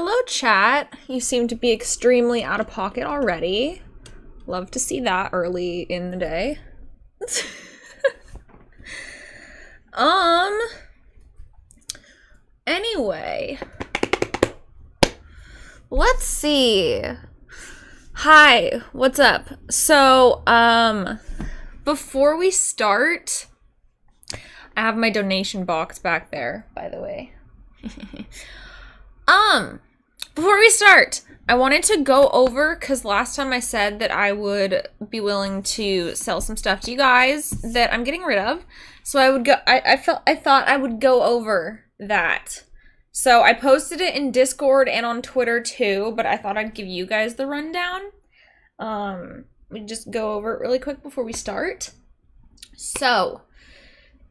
Hello, chat. You seem to be extremely out of pocket already. Love to see that early in the day. Anyway. Let's see. Hi, what's up? So, before we start, I have my donation box back there, by the way. Before we start, I wanted to go over, because last time I said that I would be willing to sell some stuff to you guys that I'm getting rid of. So I thought I would go over that. So I posted it in Discord and on Twitter too, but I thought I'd give you guys the rundown. We just go over it really quick before we start. So,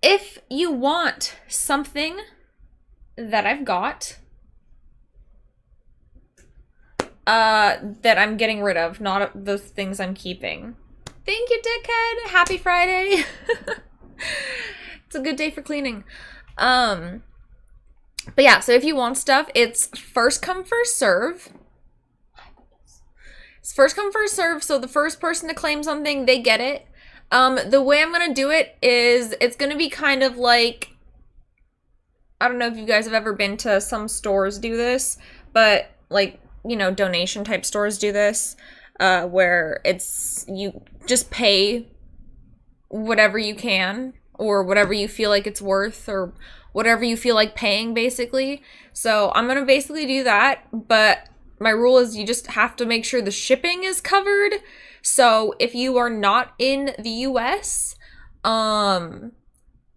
if you want something that I've got, that I'm getting rid of, not the things I'm keeping. Thank you, dickhead. Happy Friday. It's a good day for cleaning. But yeah, so if you want stuff, it's first come, first serve. It's first come, first serve, so the first person to claim something, they get it. The way I'm gonna do it is, it's gonna be kind of like, I don't know if you guys have ever been to some stores do this, but like, you know, donation type stores do this, where it's, you just pay whatever you can, or whatever you feel like it's worth, or whatever you feel like paying, basically. So I'm gonna basically do that, but my rule is you just have to make sure the shipping is covered. So if you are not in the US,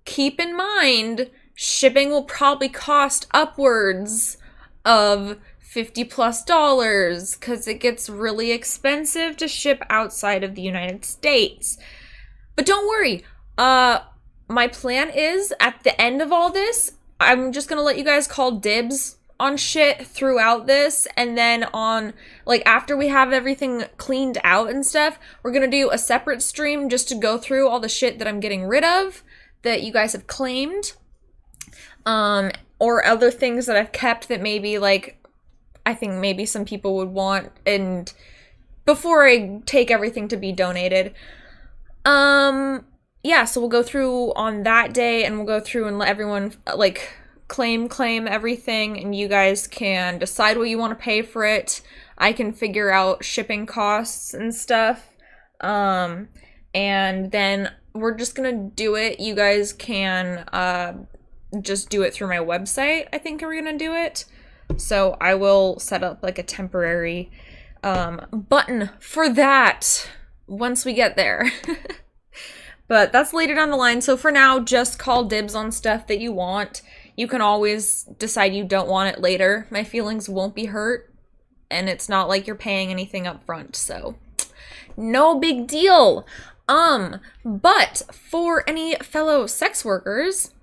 keep in mind, shipping will probably cost upwards of $50+ because it gets really expensive to ship outside of the United States. But don't worry, my plan is, at the end of all this, I'm just gonna let you guys call dibs on shit throughout this, and then on, like, after we have everything cleaned out and stuff, we're gonna do a separate stream just to go through all the shit that I'm getting rid of, that you guys have claimed, or other things that I've kept that maybe, like, I think maybe some people would want, and before I take everything to be donated. Yeah, so we'll go through on that day, and we'll go through and let everyone, like, claim everything, and you guys can decide what you want to pay for it. I can figure out shipping costs and stuff. And then we're just gonna do it. You guys can, just do it through my website, I think we're gonna do it. So I will set up like a temporary button for that once we get there. But that's later down the line. So for now, just call dibs on stuff that you want. You can always decide you don't want it later. My feelings won't be hurt, and it's not like you're paying anything up front, so no big deal. But for any fellow sex workers,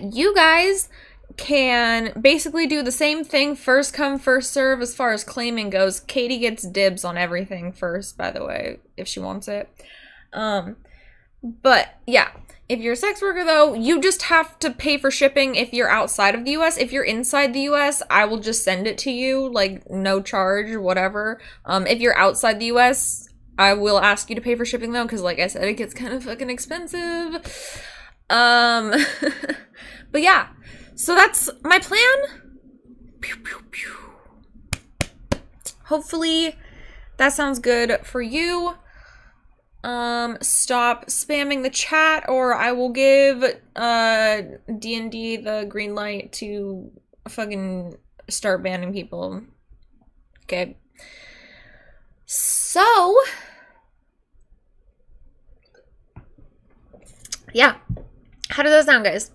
you guys can basically do the same thing, first come, first serve, as far as claiming goes. Katie gets dibs on everything first, by the way, if she wants it. But yeah, if you're a sex worker though, you just have to pay for shipping if you're outside of the US. If you're inside the US, I will just send it to you, like, no charge or whatever. If you're outside the US, I will ask you to pay for shipping though, because like I said, it gets kind of fucking expensive. But yeah, so that's my plan. Pew, pew, pew. Hopefully that sounds good for you. Stop spamming the chat, or I will give, D&D the green light to fucking start banning people. Okay. So, yeah. How does that sound, guys?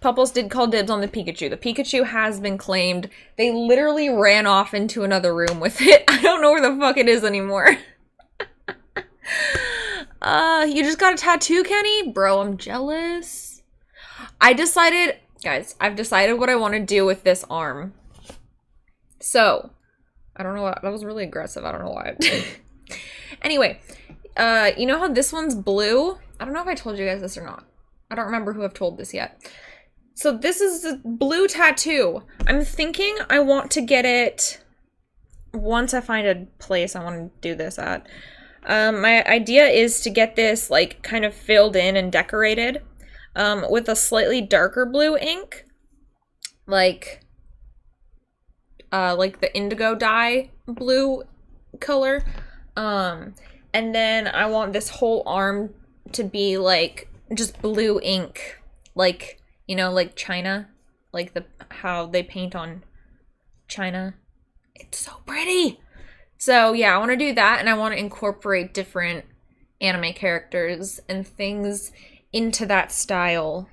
Pupples did call dibs on the Pikachu. The Pikachu has been claimed. They literally ran off into another room with it. I don't know where the fuck it is anymore. You just got a tattoo, Kenny? Bro, I'm jealous. I've decided what I want to do with this arm. So, I don't know what, that was really aggressive. I don't know why. Anyway, you know how this one's blue? I don't know if I told you guys this or not. I don't remember who I've told this yet. So this is a blue tattoo. I'm thinking I want to get it once I find a place I want to do this at. My idea is to get this like kind of filled in and decorated with a slightly darker blue ink, like the indigo dye blue color. And then I want this whole arm to be like just blue ink, like, you know, like China, like how they paint on China. It's so pretty. So yeah, I want to do that, and I want to incorporate different anime characters and things into that style.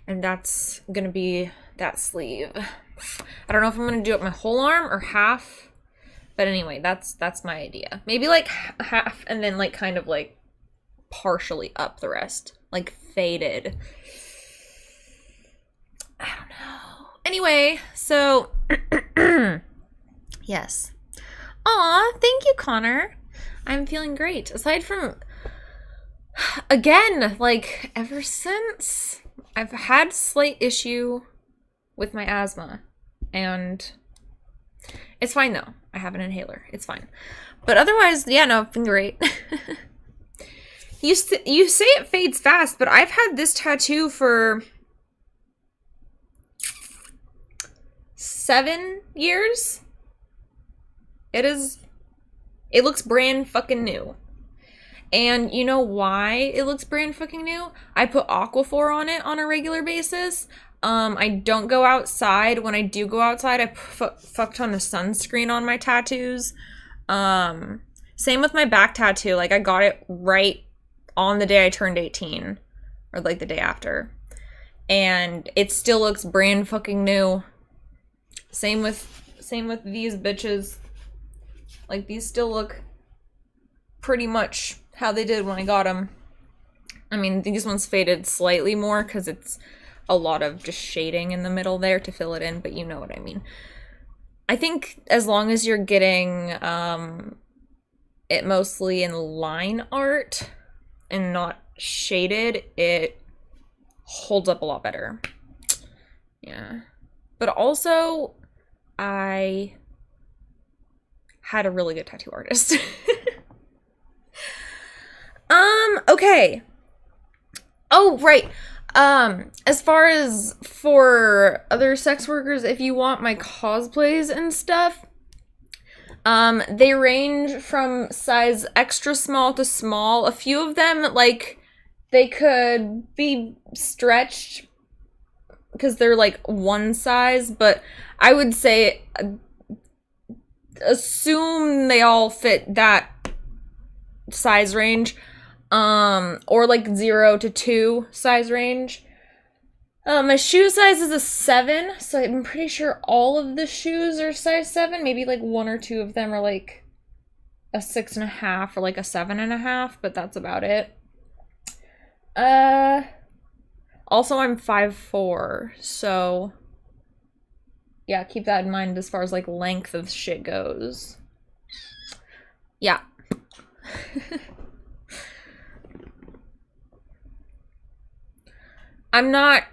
And that's gonna be that sleeve. I don't know if I'm gonna do it my whole arm or half, but anyway, that's my idea. Maybe like half, and then like kind of like partially up the rest, like faded. I don't know. Anyway, so yes. Aw, thank you, Connor. I'm feeling great. Aside from, again, like ever since, I've had slight issue with my asthma, and it's fine though. I have an inhaler. It's fine. But otherwise, yeah, no, I've been great. You say it fades fast, but I've had this tattoo for 7 years. It looks brand fucking new. And you know why it looks brand fucking new? I put Aquaphor on it on a regular basis. I don't go outside. When I do go outside, I fucked on a sunscreen on my tattoos. Same with my back tattoo. Like, I got it right on the day I turned 18. Or like the day after. And it still looks brand fucking new. Same with these bitches. Like, these still look pretty much how they did when I got them. I mean, these ones faded slightly more because it's a lot of just shading in the middle there to fill it in, but you know what I mean. I think as long as you're getting it mostly in line art and not shaded, it holds up a lot better. Yeah. But also, I had a really good tattoo artist. Okay. Oh, right. As far as for other sex workers, if you want my cosplays and stuff, they range from size extra small to small. A few of them, like, they could be stretched because they're like one size, but I would say assume they all fit that size range, or like 0 to 2 size range. My shoe size is a 7, so I'm pretty sure all of the shoes are size 7. Maybe like 1 or 2 of them are like a 6.5 or like a 7.5, but that's about it. Also, I'm 5'4", so yeah, keep that in mind as far as like length of shit goes. Yeah. I'm not...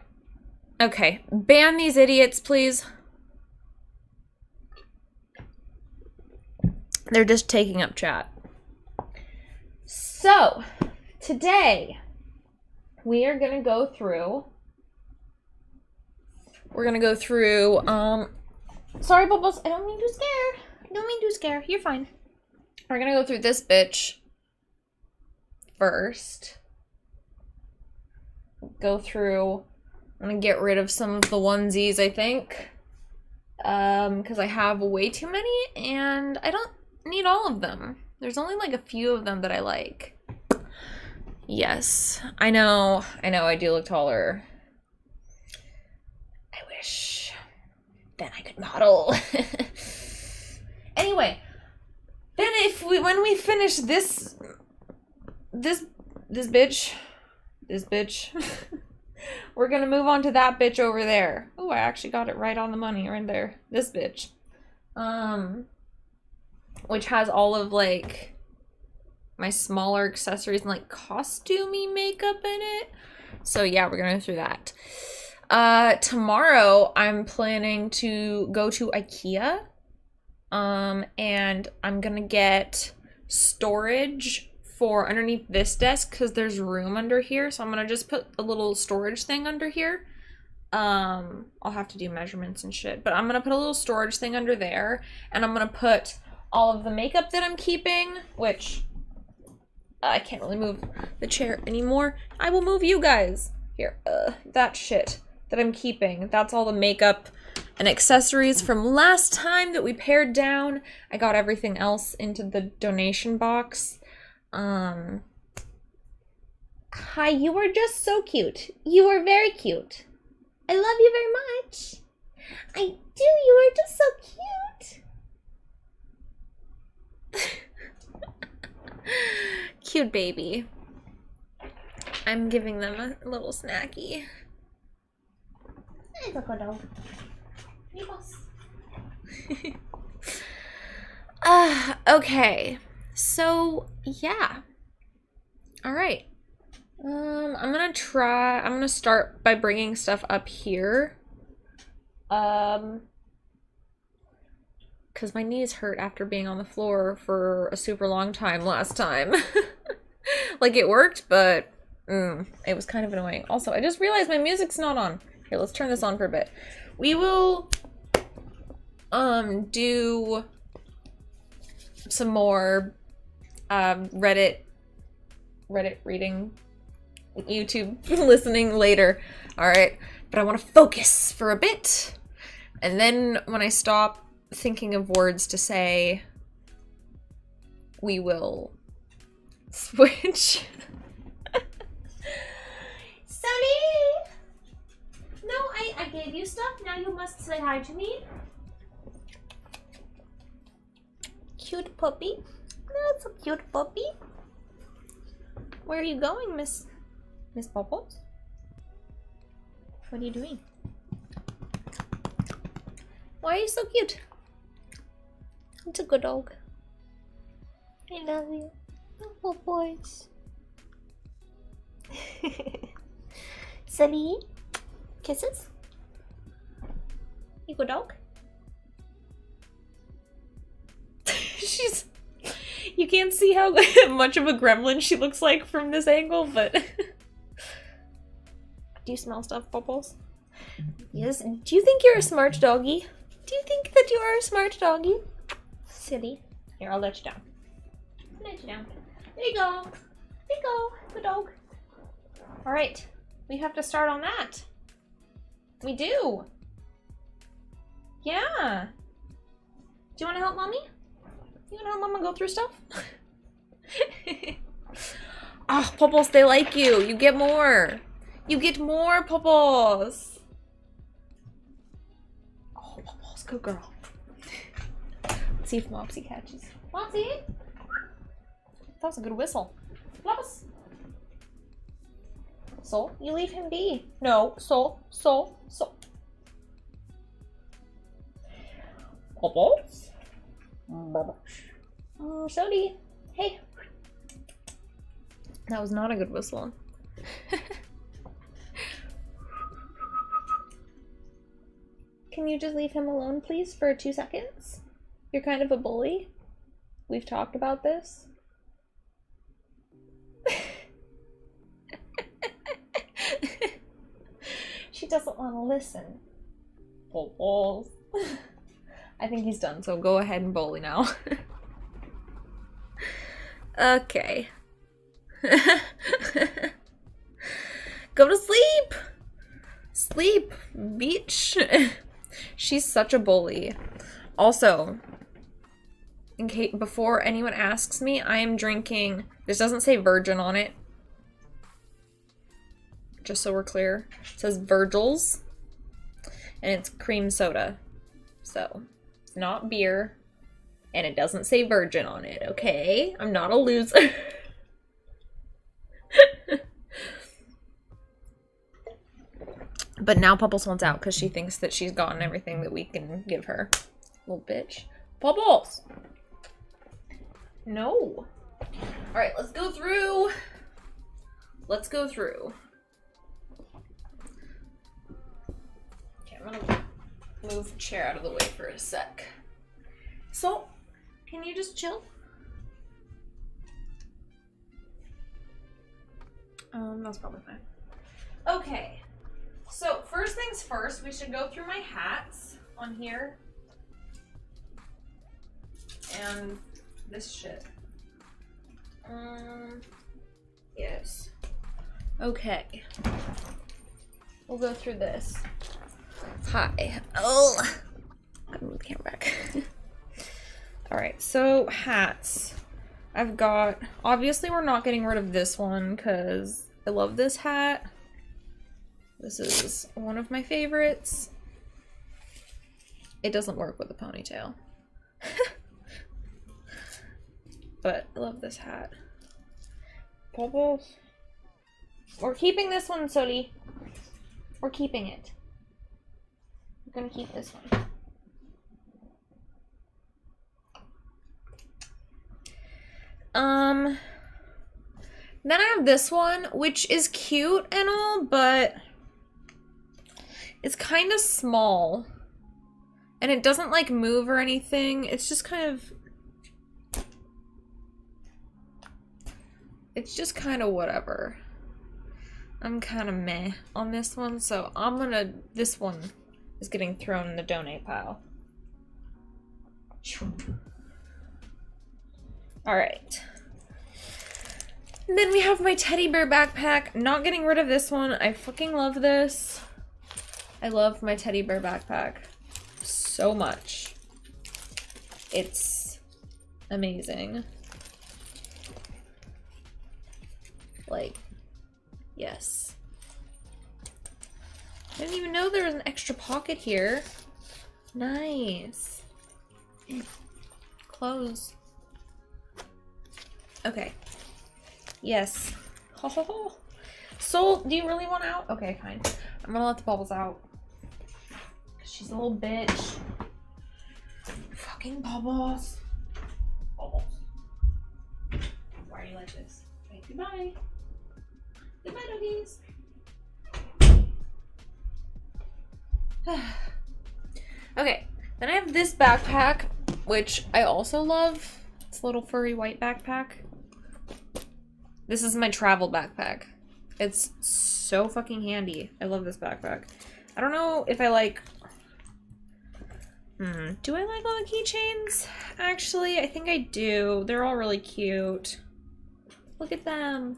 Okay, ban these idiots, please. They're just taking up chat. So, today, we are gonna go through... We're gonna go through, sorry, Bubbles, I don't mean to scare. I don't mean to scare. You're fine. We're gonna go through this bitch first. Go through... I'm gonna get rid of some of the onesies, I think. Because I have way too many, and I don't need all of them. There's only like a few of them that I like. Yes, I know, I do look taller. I wish. Then I could model. Anyway, then when we finish this bitch, we're gonna move on to that bitch over there. Oh, I actually got it right on the money right there. This bitch. Which has all of like my smaller accessories and like costumey makeup in it. So yeah, we're gonna go through that. Tomorrow I'm planning to go to IKEA. And I'm gonna get storage for underneath this desk because there's room under here. So I'm gonna just put a little storage thing under here. I'll have to do measurements and shit, but I'm gonna put a little storage thing under there, and I'm gonna put all of the makeup that I'm keeping, which I can't really move the chair anymore. I will move you guys. Here, that shit that I'm keeping. That's all the makeup and accessories from last time that we pared down. I got everything else into the donation box. Hi, you are just so cute. You are very cute. I love you very much. I do, you are just so cute. Cute baby. I'm giving them a little snacky. Hey, look, dog. Hey, boss. Okay. So, yeah. All right. I'm gonna start by bringing stuff up here. Because my knees hurt after being on the floor for a super long time last time. Like, it worked, but it was kind of annoying. Also, I just realized my music's not on. Here, let's turn this on for a bit. We will do some more Reddit reading, YouTube listening later. All right, but I want to focus for a bit, and then when I stop thinking of words to say, we will switch. Sonny! No, I gave you stuff. Now you must say hi to me. Cute puppy. That's a cute puppy. Where are you going, Miss Bubbles? What are you doing? Why are you so cute? It's a good dog. I love you. Oh, boys. Sunny? Kisses? You good dog? You can't see how much of a gremlin she looks like from this angle, but... Do you smell stuff, Bubbles? Yes. Do you think you're a smart doggy? Do you think that you are a smart doggy? Silly. Here, I'll let you down. I'll let you down. There you go. There you go. Good dog. Alright. We have to start on that. We do. Yeah. Do you want to help Mommy? You want to help Mama go through stuff? Oh, Bubbles, they like you. You get more. You get more, Bubbles. Oh, Bubbles, good girl. Let's see if Mopsy catches. Mopsy? That was a good whistle. Bubbles. Soul, you leave him be. No, Soul. Bubbles? Bubbles. Oh, Sody. Hey. That was not a good whistle. Can you just leave him alone, please, for 2 seconds? You're kind of a bully. We've talked about this. She doesn't want to listen. Balls. I think he's done, so go ahead and bully now. Okay. Go to sleep! Sleep, bitch. She's such a bully. Also, in case before anyone asks me, I am drinking, this doesn't say virgin on it. Just so we're clear. It says Virgil's. And it's cream soda. So, it's not beer. And it doesn't say virgin on it, okay? I'm not a loser. But now Bubbles wants out because she thinks that she's gotten everything that we can give her. Little bitch. Bubbles! No. Alright, let's go through. Let's go through. I'm gonna move the chair out of the way for a sec. So, can you just chill? That's probably fine. Okay, so first things first, we should go through my hats on here. And this shit. Yes. Okay. We'll go through this. Hi. Oh! Gotta move the camera back. Alright, so hats. I've got, obviously we're not getting rid of this one because I love this hat. This is one of my favorites. It doesn't work with a ponytail. But I love this hat. Bubbles. We're keeping this one, Soli. We're keeping it. We're gonna keep this one. Then I have this one, which is cute and all, but it's kind of small. And it doesn't like move or anything. It's just kind of... It's just kind of whatever. I'm kind of meh on this one, so this one is getting thrown in the donate pile. Alright. Then we have my teddy bear backpack. Not getting rid of this one. I fucking love this. I love my teddy bear backpack so much. It's amazing. Like, yes. I didn't even know there was an extra pocket here. Nice. Close. Okay. Yes. Ho ho ho. Soul, do you really want out? Okay, fine. I'm gonna let the bubbles out. She's a little bitch. Fucking bubbles. Bubbles. Why are you like this? Okay, goodbye. Goodbye, doggies. Okay, then I have this backpack, which I also love. It's a little furry white backpack. This is my travel backpack. It's so fucking handy. I love this backpack. I don't know if I like... Do I like all the keychains? Actually, I think I do. They're all really cute. Look at them.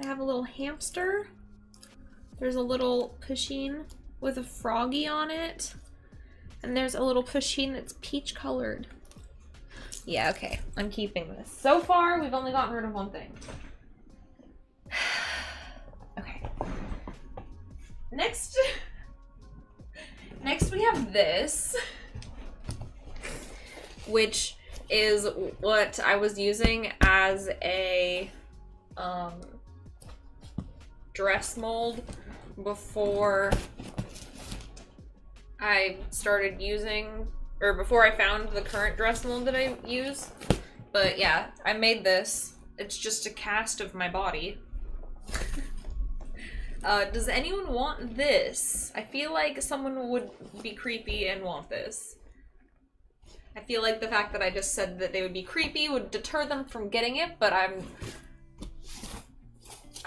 I have a little hamster. There's a little pusheen with a froggy on it. And there's a little pusheen that's peach colored. Yeah, okay. I'm keeping this. So far, we've only gotten rid of one thing. Okay. Next we have this, which is what I was using as a dress mold before I started using, or before I found the current dress mold that I use. But yeah, I made this. It's just a cast of my body. Does anyone want this? I feel like someone would be creepy and want this. I feel like the fact that I just said that they would be creepy would deter them from getting it, but I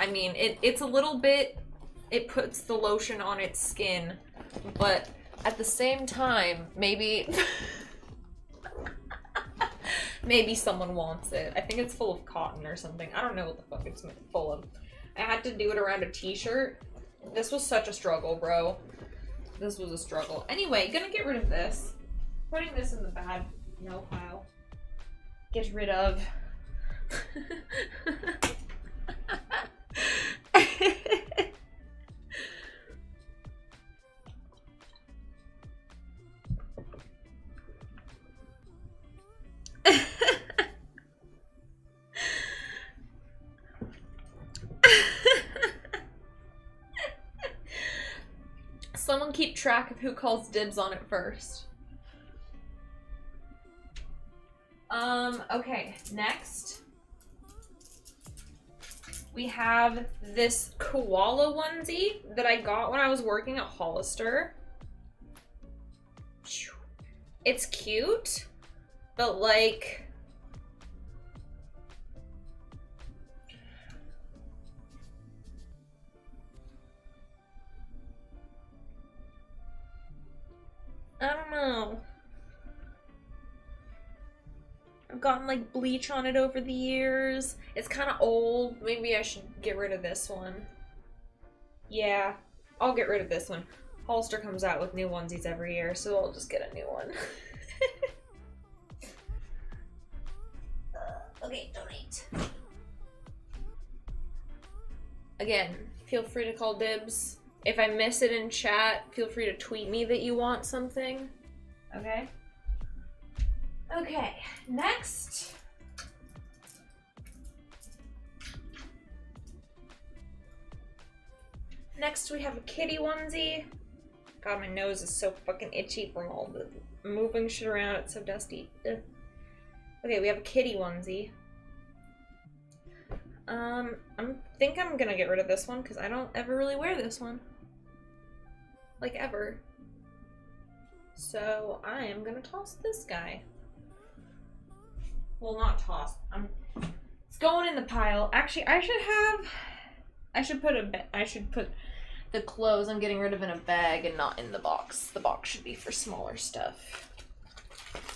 mean, it's a little bit, it puts the lotion on its skin, but at the same time, maybe, maybe someone wants it. I think it's full of cotton or something. I don't know what the fuck it's full of. I had to do it around a t-shirt. This was such a struggle, bro. This was a struggle. Anyway, gonna get rid of this. Putting this in the bad no pile. Get rid of. Someone keep track of who calls dibs on it first. Okay, next We have this koala onesie that I got when I was working at Hollister. It's cute, but like, I don't know. I've gotten like bleach on it over the years. It's kind of old. Maybe I should get rid of this one. Yeah, I'll get rid of this one. Hollister comes out with new onesies every year, so I'll just get a new one. Okay, donate. Again, feel free to call dibs. If I miss it in chat, feel free to tweet me that you want something. Okay? Okay, next. Next we have a kitty onesie. God, my nose is so fucking itchy from all the moving shit around. It's so dusty. Ugh. Okay, we have a kitty onesie. I think I'm gonna get rid of this one because I don't ever really wear this one. Like, ever. So I am gonna toss this guy. Well, not toss. It's going in the pile. Actually, I should put the clothes I'm getting rid of in a bag and not in the box. The box should be for smaller stuff.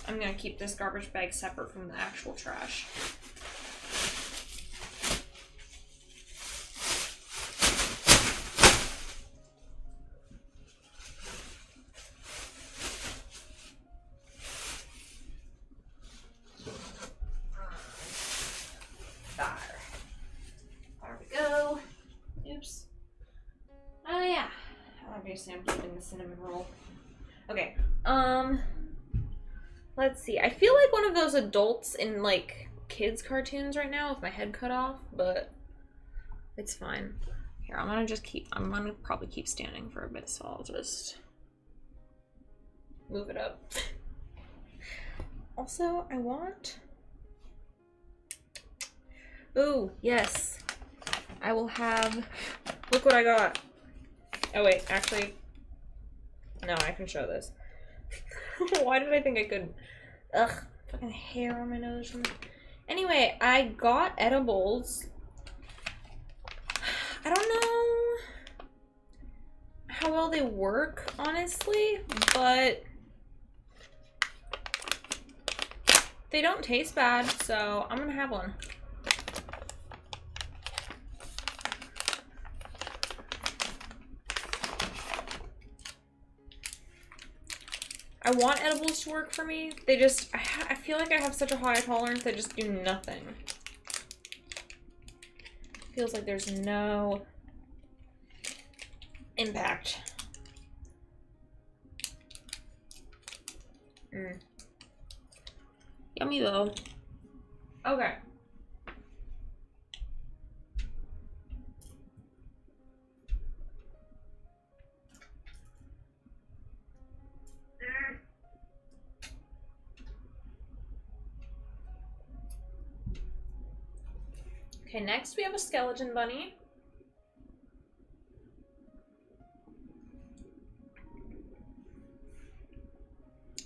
I'm gonna keep this garbage bag separate from the actual trash. There we go. Oops. Oh yeah. Obviously I'm keeping the cinnamon roll. Okay. Let's see. I feel like one of those adults in like kids cartoons right now with my head cut off, but it's fine. Here, I'm gonna probably keep standing for a bit, so I'll just move it up. Also, I want... Ooh, yes. I will have... Look what I got. Oh wait, actually... No, I can show this. Why did I think I couldn't? Ugh, fucking hair on my nose. Anyway, I got edibles. I don't know how well they work, honestly, but they don't taste bad, so I'm gonna have one. I want edibles to work for me. They just, I feel like I have such a high tolerance, they just do nothing. Feels like there's no impact. Yummy though. Okay. Okay, next we have a skeleton bunny.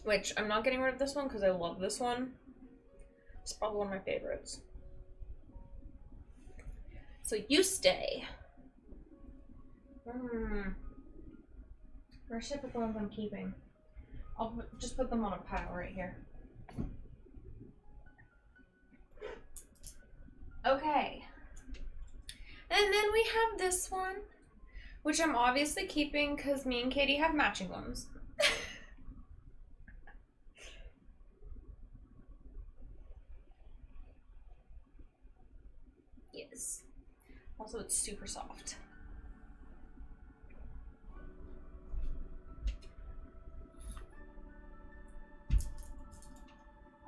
Which, I'm not getting rid of this one because I love this one. It's probably one of my favorites. So you stay. Where should I put the ones I'm keeping? I'll just put them on a pile right here. Okay. And then we have this one, which I'm obviously keeping because me and Katie have matching ones. Yes. Also, it's super soft.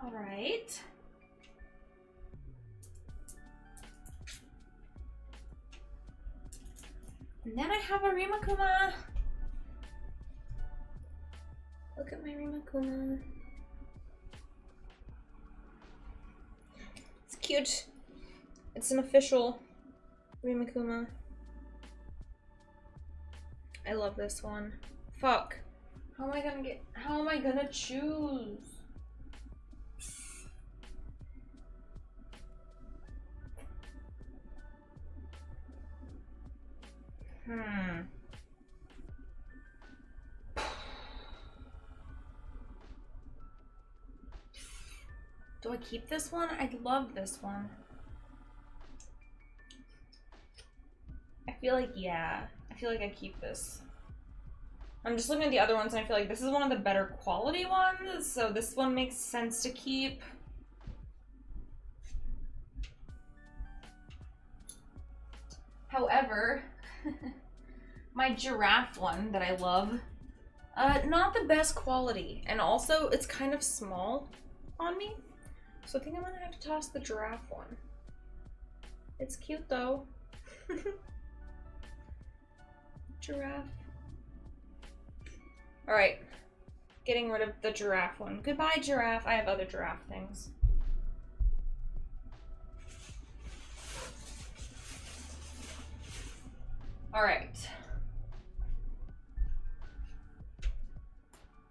All right. And then I have a Rimakuma. Look at my Rimakuma. It's cute. It's an official Rimakuma. I love this one. Fuck. How am I gonna choose? Do I keep this one? I love this one. I feel like, yeah. I feel like I keep this. I'm just looking at the other ones and I feel like this is one of the better quality ones, so this one makes sense to keep. However, my giraffe one that I love, not the best quality, and also it's kind of small on me, so I think I'm gonna have to toss the giraffe one. It's cute though. Giraffe. All right, getting rid of the giraffe one. Goodbye, giraffe. I have other giraffe things. All right.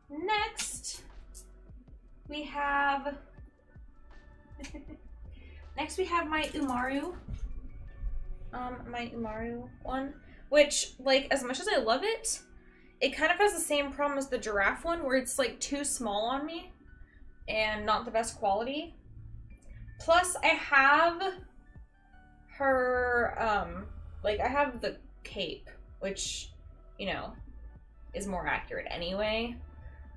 Next, we have my Umaru. My Umaru one, which, like, as much as I love it, it kind of has the same problem as the giraffe one, where it's like too small on me and not the best quality. Plus, I have her, like, I have the cape, which, you know, is more accurate anyway.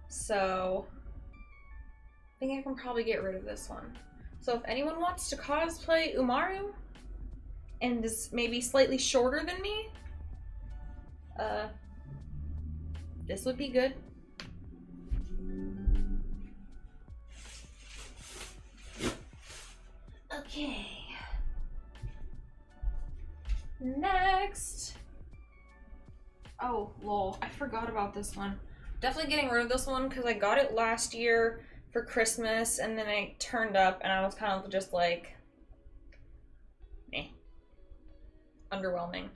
So I think I can probably get rid of this one. So if anyone wants to cosplay Umaru and is maybe slightly shorter than me, this would be good. Okay. Next. Oh, lol. I forgot about this one. Definitely getting rid of this one because I got it last year for Christmas and then I turned up and I was kind of just like, eh. Underwhelming.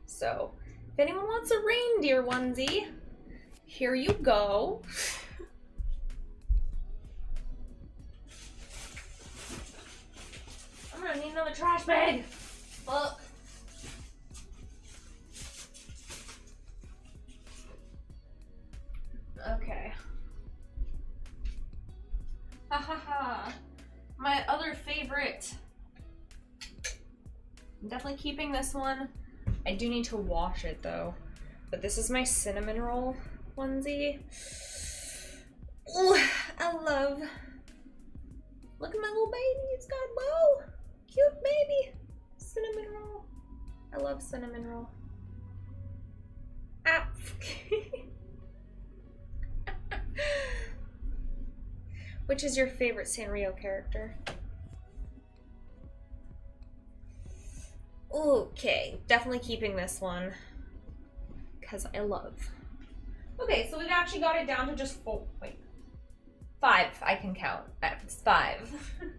So, if anyone wants a reindeer onesie, here you go. I'm gonna need another trash bag. Fuck. Okay. Ha ha ha. My other favorite. I'm definitely keeping this one. I do need to wash it though. But this is my cinnamon roll onesie. Ooh, I love. Look at my little baby. It's got a bow. Cute baby. Cinnamon roll. I love cinnamon roll. Ah. Which is your favorite Sanrio character? Okay, definitely keeping this one because I love. Okay, so we've actually got it down to just five. I can count. It's 5.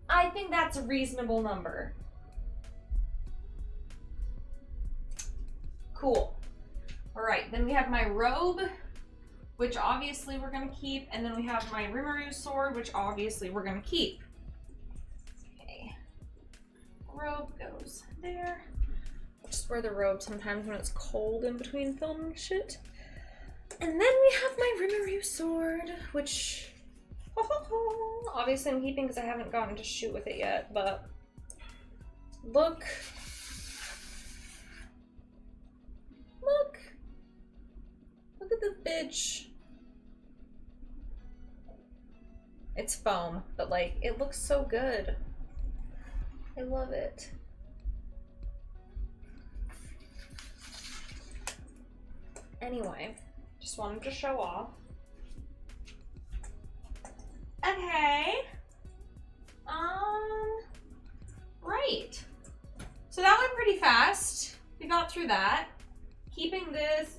I think that's a reasonable number. Cool. All right, then we have my robe, which obviously we're gonna keep, and then we have my Rimuru sword, which obviously we're gonna keep. Okay, robe goes there. I'll just wear the robe sometimes when it's cold in between filming shit. And then we have my Rimuru sword, which obviously I'm keeping because I haven't gotten to shoot with it yet, but look. Look at this bitch. It's foam, but like, it looks so good. I love it. Anyway, just wanted to show off. Okay. Right. So that went pretty fast. We got through that. Keeping this,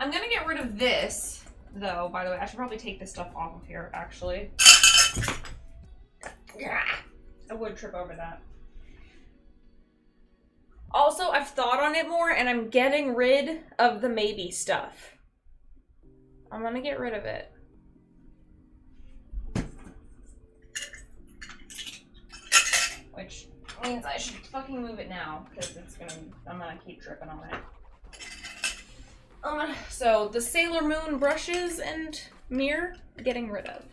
I'm gonna get rid of this, though, by the way. I should probably take this stuff off of here, actually. Yeah. I would trip over that. Also, I've thought on it more, and I'm getting rid of the maybe stuff. I'm gonna get rid of it. Which means I should fucking move it now, because I'm gonna keep tripping on it. So the Sailor Moon brushes and mirror, getting rid of.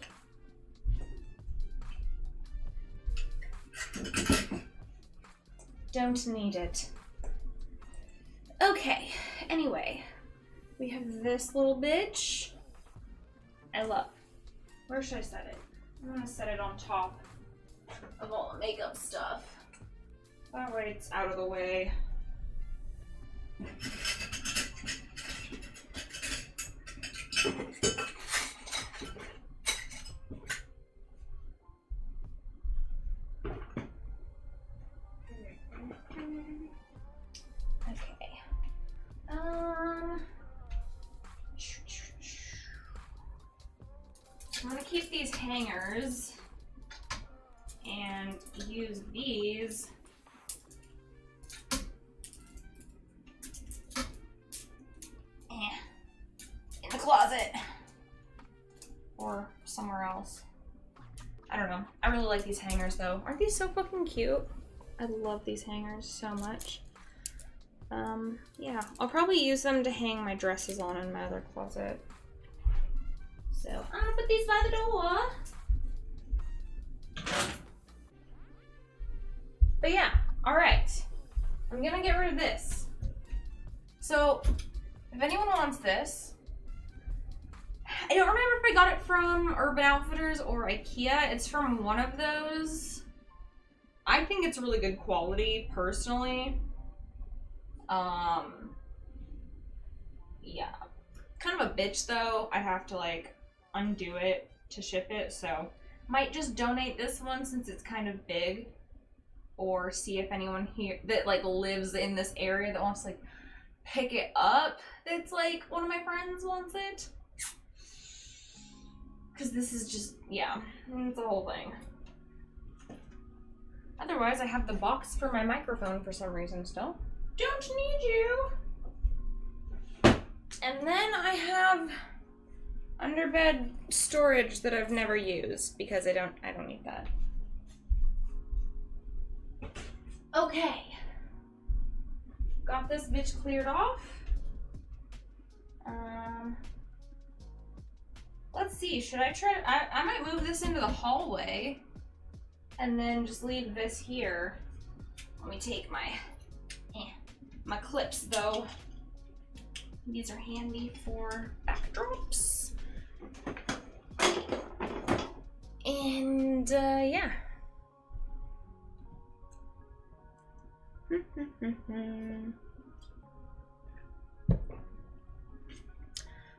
Don't need it. Okay, anyway. We have this little bitch. I love. Where should I set it? I'm gonna set it on top of all the makeup stuff. That way it's out of the way. Okay. I'm gonna keep these hangers and use these in the closet or somewhere else. I don't know. I really like these hangers though. Aren't these so fucking cute? I love these hangers so much. Yeah, I'll probably use them to hang my dresses on in my other closet. So I'm gonna put these by the door. But yeah, alright. I'm gonna get rid of this. So, if anyone wants this, I don't remember if I got it from Urban Outfitters or IKEA. It's from one of those. I think it's really good quality, personally. Yeah. Kind of a bitch, though. I have to, like, undo it to ship it, so might just donate this one since it's kind of big, or see if anyone here that like lives in this area that wants to like pick it up. It's like one of my friends wants it, because this is just, yeah, it's a whole thing. Otherwise, I have the box for my microphone for some reason still. Don't need you. And then I have underbed storage that I've never used because I don't need that. Okay. Got this bitch cleared off. Let's see, should I try, I might move this into the hallway and then just leave this here. Let me take my clips though. These are handy for backdrops. And yeah.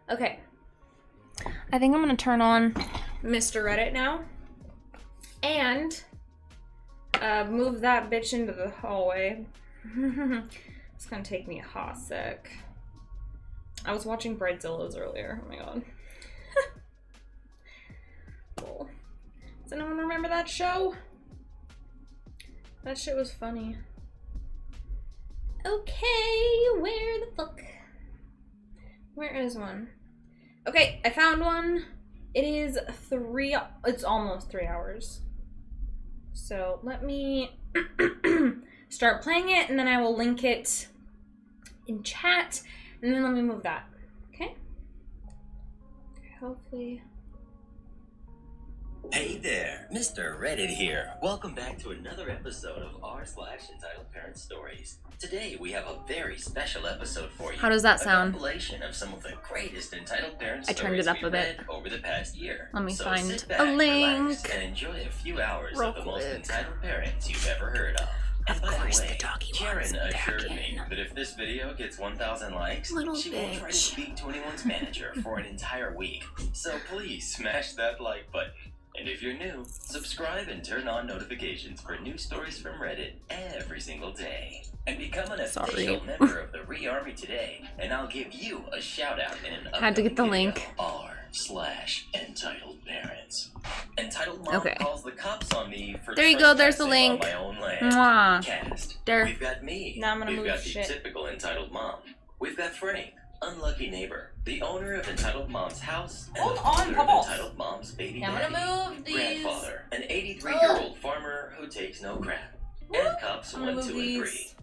Okay. I think I'm gonna turn on Mr. Reddit now and move that bitch into the hallway. It's gonna take me a hot sec. I was watching Bridezillas earlier. Oh my god. Cool. Does anyone remember that show? That shit was funny. Okay, where the fuck? Where is one? Okay, I found one. It is it's almost 3 hours. So let me start playing it and then I will link it in chat and then let me move that. Okay? Hopefully. Hey there, Mr. Reddit here. Welcome back to another episode of r/Entitled Parent Stories. Today we have a very special episode for you. How does that sound? A compilation of some of the greatest entitled parent I stories turned it up a bit over the past year. Let me so find sit back, a link. Relax, and enjoy a few hours Real of the most quick. entitled parents you've ever heard of. And Of by course, the way, the doggy Karen wants assured back me in. that if this video gets 1,000 likes, Little she won't try to bitch. speak to anyone's manager for an entire week. So please smash that like button. And if you're new, subscribe and turn on notifications for new stories from Reddit every single day. And become an official member of the Re-Army today, and I'll give you a shout out in an Had to get the upcoming link. video. /entitled parents. Entitled mom calls the cops on me for there you go. There's the link. on my own land. Mwah. Cast. There. We've got me. Now I'm gonna We've move got shit. the typical entitled mom. We've got Frank, unlucky neighbor, the owner of entitled mom's house, and the father of entitled mom's baby daddy. I'm gonna move these. Grandfather, an 83-year-old farmer who takes no crap. And cops 1, 2, and 3.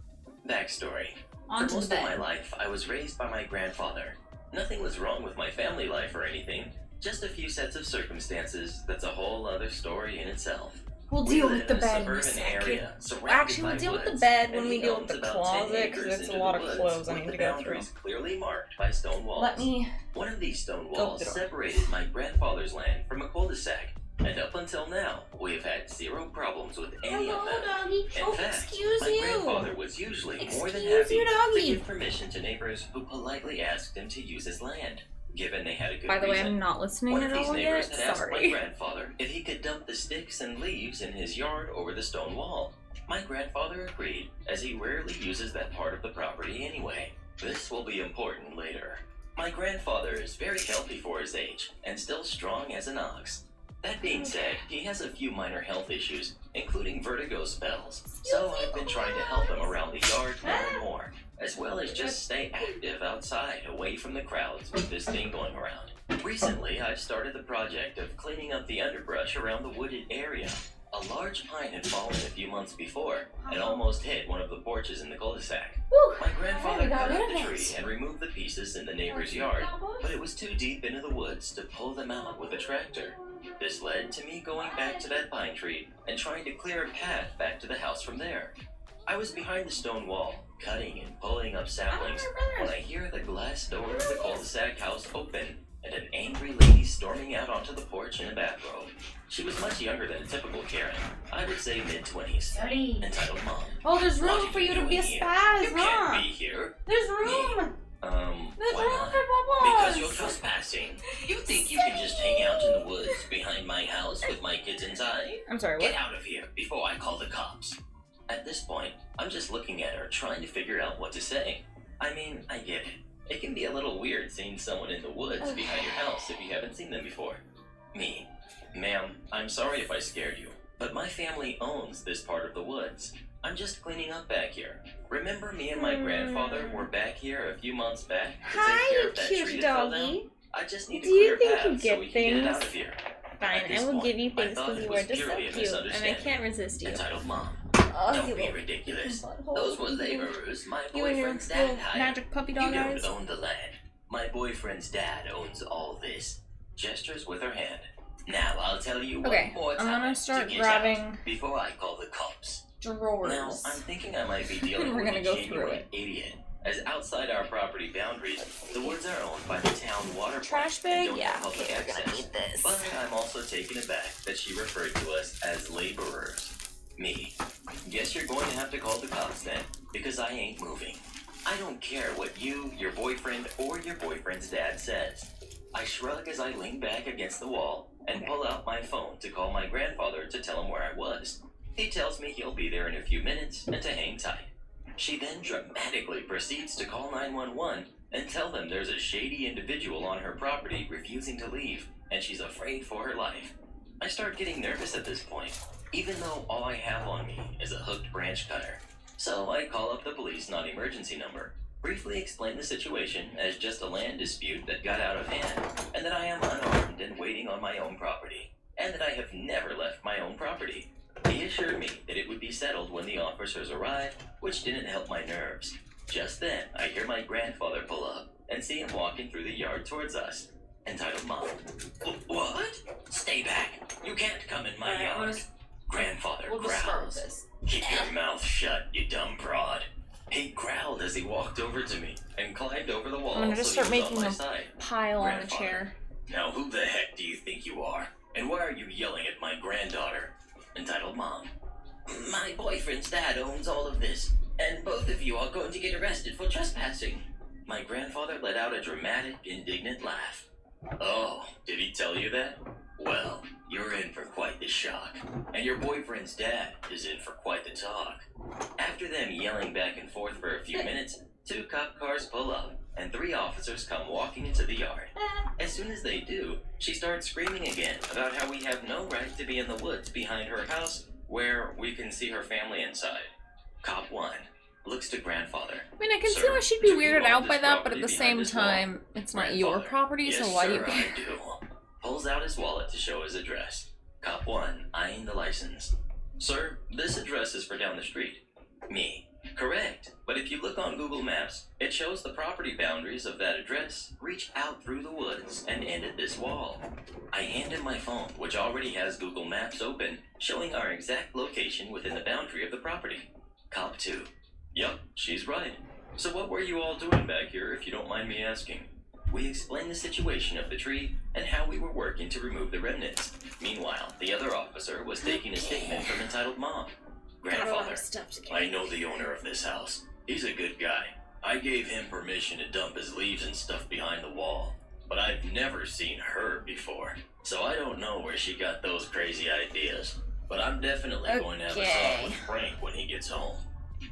Backstory. For most of my life, I was raised by my grandfather. Nothing was wrong with my family life or anything. Just a few sets of circumstances. That's a whole other story in itself. We'll deal with the bed in a second. Actually, we'll deal with the bed when we deal with the closet, because it's a lot of clothes I need to go through. Clearly marked by stone walls. Let me... One of these stone walls separated my grandfather's land from a cul-de-sac. And up until now, we've had zero problems with any of them. Doggy. In fact, my grandfather was usually more than happy to give permission to neighbors who politely asked him to use his land, given they had a good reason. By the way, I'm not listening at all yet. Had asked my grandfather if he could dump the sticks and leaves in his yard over the stone wall. My grandfather agreed, as he rarely uses that part of the property anyway. This will be important later. My grandfather is very healthy for his age, and still strong as an ox. That being said, he has a few minor health issues, including vertigo spells, so I've been trying to help him around the yard more and more, as well as just stay active outside, away from the crowds with this thing going around. Recently, I've started the project of cleaning up the underbrush around the wooded area. A large pine had fallen a few months before and almost hit one of the porches in the cul-de-sac. My grandfather cut up the tree and removed the pieces in the neighbor's yard, but it was too deep into the woods to pull them out with a tractor. This led to me going back to that pine tree and trying to clear a path back to the house from there. I was behind the stone wall, cutting and pulling up saplings, when I hear the glass door of the cul-de-sac house open and an angry lady storming out onto the porch in a bathrobe. She was much younger than a typical Karen. I would say mid-20s. Entitled mom. Oh, there's room for you to be a spaz, huh? You can't be here. There's room. There's room for Bubbles. Because you're trespassing. You think you can just hang out in the woods behind my house with my kids inside? I'm sorry, what? Get out of here before I call the cops. At this point, I'm just looking at her, trying to figure out what to say. I mean, I get it. It can be a little weird seeing someone in the woods behind your house if you haven't seen them before. Me. Ma'am, I'm sorry if I scared you, but my family owns this part of the woods. I'm just cleaning up back here. Remember me and my grandfather were back here a few months back to take care of that tree that fell down? I just need to clear a path so we can get it out of here. Fine, I will give you things because you are just so cute, and I can't resist you. Entitled mom. Oh, Don't be ridiculous. Those were laborers my you and your boyfriend's dad hired. magic puppy dog You eyes. don't own the land. My boyfriend's dad owns all this. Gestures with her hand. Now I'll tell you one more time. I'm gonna start to get grabbing out before I call the cops. drawers. Now I'm thinking I might be dealing with a genuine idiot. As outside our property boundaries, the woods are owned by the town water trash plant and bag. don't Yeah, have public okay, we're gonna access. need this. But I'm also taken aback that she referred to us as laborers. Me. Guess you're going to have to call the cops then, because I ain't moving. I don't care what you, your boyfriend, or your boyfriend's dad says. I shrug as I lean back against the wall and pull out my phone to call my grandfather to tell him where I was. He tells me he'll be there in a few minutes and to hang tight. She then dramatically proceeds to call 911 and tell them there's a shady individual on her property refusing to leave, and she's afraid for her life. I start getting nervous at this point, even though all I have on me is a hooked branch cutter. So I call up the police non-emergency number, briefly explain the situation as just a land dispute that got out of hand, and that I am unarmed and waiting on my own property, and that I have never left my own property. He assured me that it would be settled when the officers arrived, which didn't help my nerves. Just then, I hear my grandfather pull up and see him walking through the yard towards us. Entitled Mom. What? Stay back. You can't come in my yard. Grandfather growls. Keep your mouth shut, you dumb broad. He growled as he walked over to me and climbed over the wall. I'm gonna just start making a side. pile on the chair. Now who the heck do you think you are? And why are you yelling at my granddaughter? Entitled Mom. My boyfriend's dad owns all of this, and both of you are going to get arrested for trespassing. My grandfather let out a dramatic, indignant laugh. Oh, did he tell you that? Well, you're in for quite the shock, and your boyfriend's dad is in for quite the talk. After them yelling back and forth for a few minutes, 2 cop cars pull up, and 3 officers come walking into the yard. As soon as they do, she starts screaming again about how we have no right to be in the woods behind her house where we can see her family inside. Cop 1 looks to grandfather. I mean, I can see why she'd be weirded out by that, but at the same time, it's not your property, so why do you care? I do. Pulls out his wallet to show his address. Cop 1 eyeing the license. Sir, this address is for down the street. Me. Correct, but if you look on Google Maps, it shows the property boundaries of that address reach out through the woods and end at this wall. I hand him my phone, which already has Google Maps open, showing our exact location within the boundary of the property. Cop 2. Yup, she's right. So what were you all doing back here, if you don't mind me asking? We explained the situation of the tree and how we were working to remove the remnants. Meanwhile, the other officer was taking a statement from entitled mom. Grandfather, I know the owner of this house. He's a good guy. I gave him permission to dump his leaves and stuff behind the wall, but I've never seen her before, so I don't know where she got those crazy ideas. But I'm definitely going to have a talk with Frank when he gets home.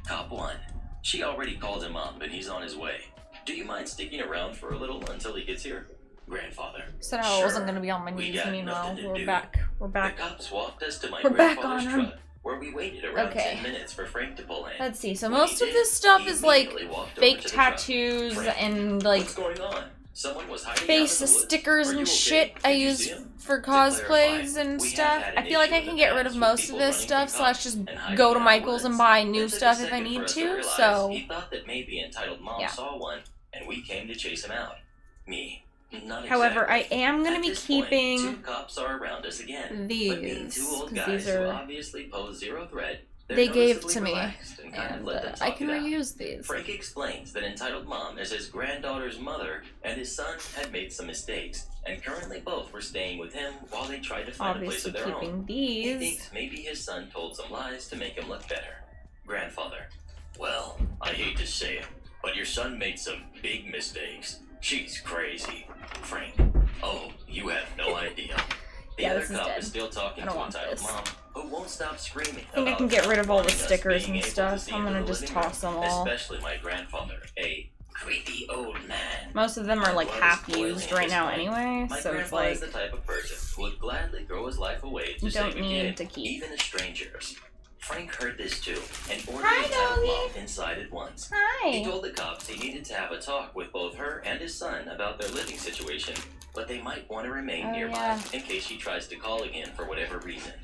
Cop 1. She already called him up and he's on his way. Do you mind sticking around for a little until he gets here? Grandfather. Said I wasn't gonna be on my knees. Meanwhile, we're back. The cops walked us to my grandfather's truck, where we waited around 10 minutes for Frank to pull in. Let's see. So most of this stuff is like fake tattoos and like What's going on? Someone was hiding face stickers and shit I use for cosplays and stuff. I feel like I can get rid of most of this stuff, slash just go to Michael's and buy new stuff if I need to, so he thought that maybe entitled mom saw one, and we came to chase him out. Me. Not however, exactly. I am going to be keeping 2 cops are around us again, these, but being 2 old because guys these are, who obviously pose zero threat, they gave to me, and I can reuse these. Frank explains that entitled mom is his granddaughter's mother, and his son had made some mistakes, and currently both were staying with him while they tried to find a place of their own. These. He thinks maybe his son told some lies to make him look better. Grandfather. Well, I hate to say it, but your son made some big mistakes. She's crazy. Frank. Oh, you have no idea. The other cop is still talking to entitled mom, who won't stop screaming. I think I can get rid of all the stickers and stuff. I'm gonna just toss them all. Especially my grandfather, a creepy old man. Most of them are like half used right now anyway, so it's like is the type of person who would gladly throw his life away to save a kid, even a stranger's. Frank heard this too and ordered entitled mom inside at once. Hi. He told the cops he needed to have a talk with both her and his son about their living situation, but they might want to remain nearby in case she tries to call again for whatever reason.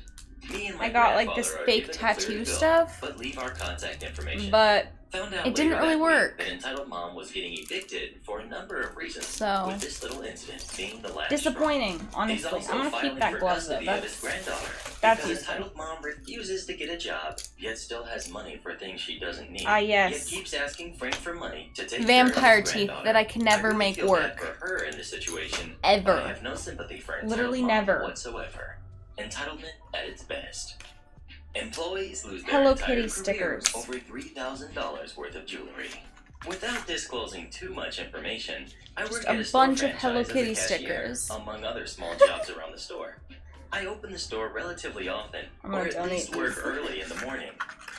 Me and my I got like this fake tattoo stuff, but leave our contact information. But Found out it didn't really work. That entitled mom was getting evicted for a number of reasons. So with this little incident being the last disappointing, honestly. I'm gonna keep that glove though. That's useful. Entitled mom refuses to get a job, yet still has money for things she doesn't need. Yes. Yet keeps asking Frank for money to take vampire care of his teeth that I can never make work. For her in this situation, ever. I have no sympathy for literally never whatsoever. Entitlement at its best. Employees lose their Hello entire Kitty stickers. Over $3,000 worth of jewelry. Without disclosing too much information, I work at a bunch of franchise Hello as a Kitty cashier, stickers. among other small jobs around the store. I open the store relatively often, or at least work early in the morning.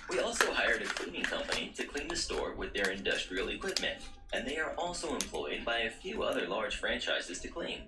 We also hired a cleaning company to clean the store with their industrial equipment, and they are also employed by a few other large franchises to clean.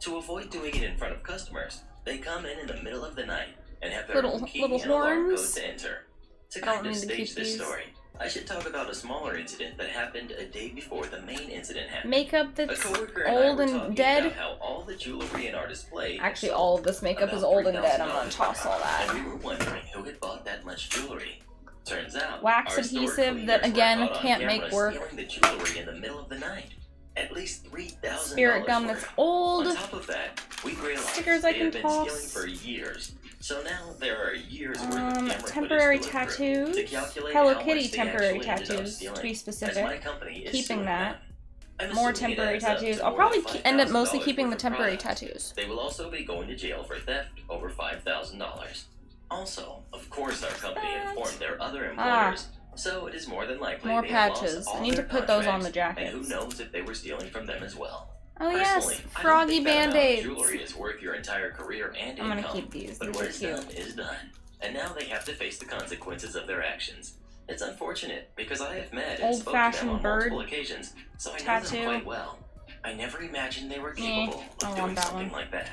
To avoid doing it in front of customers, they come in the middle of the night and have their own key and alarm code to enter. To kind of stage this story, I should talk about a smaller incident that happened a day before the main incident happened. Makeup that's old and dead. How all the jewelry in our display actually, all of this makeup is old and dead. I'm gonna toss all that. And we were wondering who had bought that much jewelry. Turns out, wax adhesive that again can't make work. The jewelry in the middle of the night. At least $3,000. Spirit gum that's old. On top of that, we realized stickers I can been toss. Stealing for years. So now there are years worth of camera temporary tattoos. Hello Kitty temporary tattoos, to be specific. Keeping that. More temporary tattoos. I'll probably end up mostly keeping the temporary tattoos. They will also be going to jail for theft over $5,000. Also, of course, our company informed their other employers, so it is more than likely more they have patches. lost all I need to their put those on the contracts, jackets. and who knows if they were stealing from them as well. Oh yes, Personally, froggy band-aids. Jewelry is worth your entire career and I'm income. gonna keep these. But These what are is cute. done is done, and now they have to face the consequences of their actions. It's unfortunate because I have met and spoken to them Old-fashioned on bird multiple occasions, so I know tattoo. them quite well. I never imagined they were capable I of want doing that something one. like that.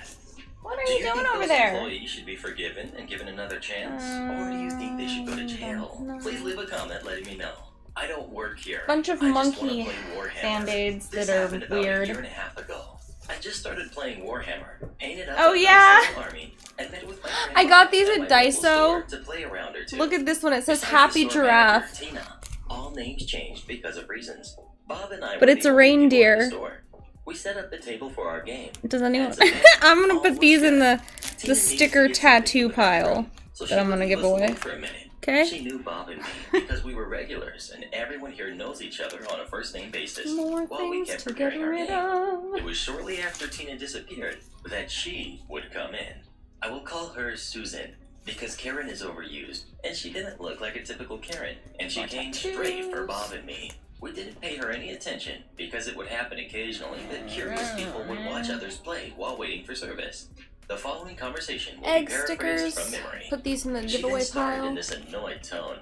What are Do you you doing think over those there? employees should be forgiven and given another chance, or do you think they should go to jail? Please leave a comment letting me know. I don't work here. Bunch of I just monkey wanna play Warhammer. band-aids This that are happened about weird. a year and a half ago. I just started playing Warhammer, painted up Oh, a yeah. nice little army, and met with my I got these grandma at my local store Daiso. to play a round or two. Look at this one. It says Besides the Happy store manager, Giraffe. Tina, all names changed because of reasons. Bob and I But were it's the a only people at the reindeer. store. We set up the table for our game. Does anyone? And so then, I'm gonna all put was these in good. the Tina sticker needed to get tattoo something for the pile bathroom, so that she I'm gonna let give us alone away. for a minute. Okay. She knew Bob and me because we were regulars, and everyone here knows each other on a first-name basis. More while we things kept to get preparing our rid game. of. It was shortly after Tina disappeared that she would come in. I will call her Susan because Karen is overused, and she didn't look like a typical Karen, and she came straight for Bob and me. We didn't pay her any attention because it would happen occasionally that curious people would watch others play while waiting for service. The following conversation will Egg be paraphrased stickers. from memory. Put these in the She then giveaway started pile. in this annoyed tone.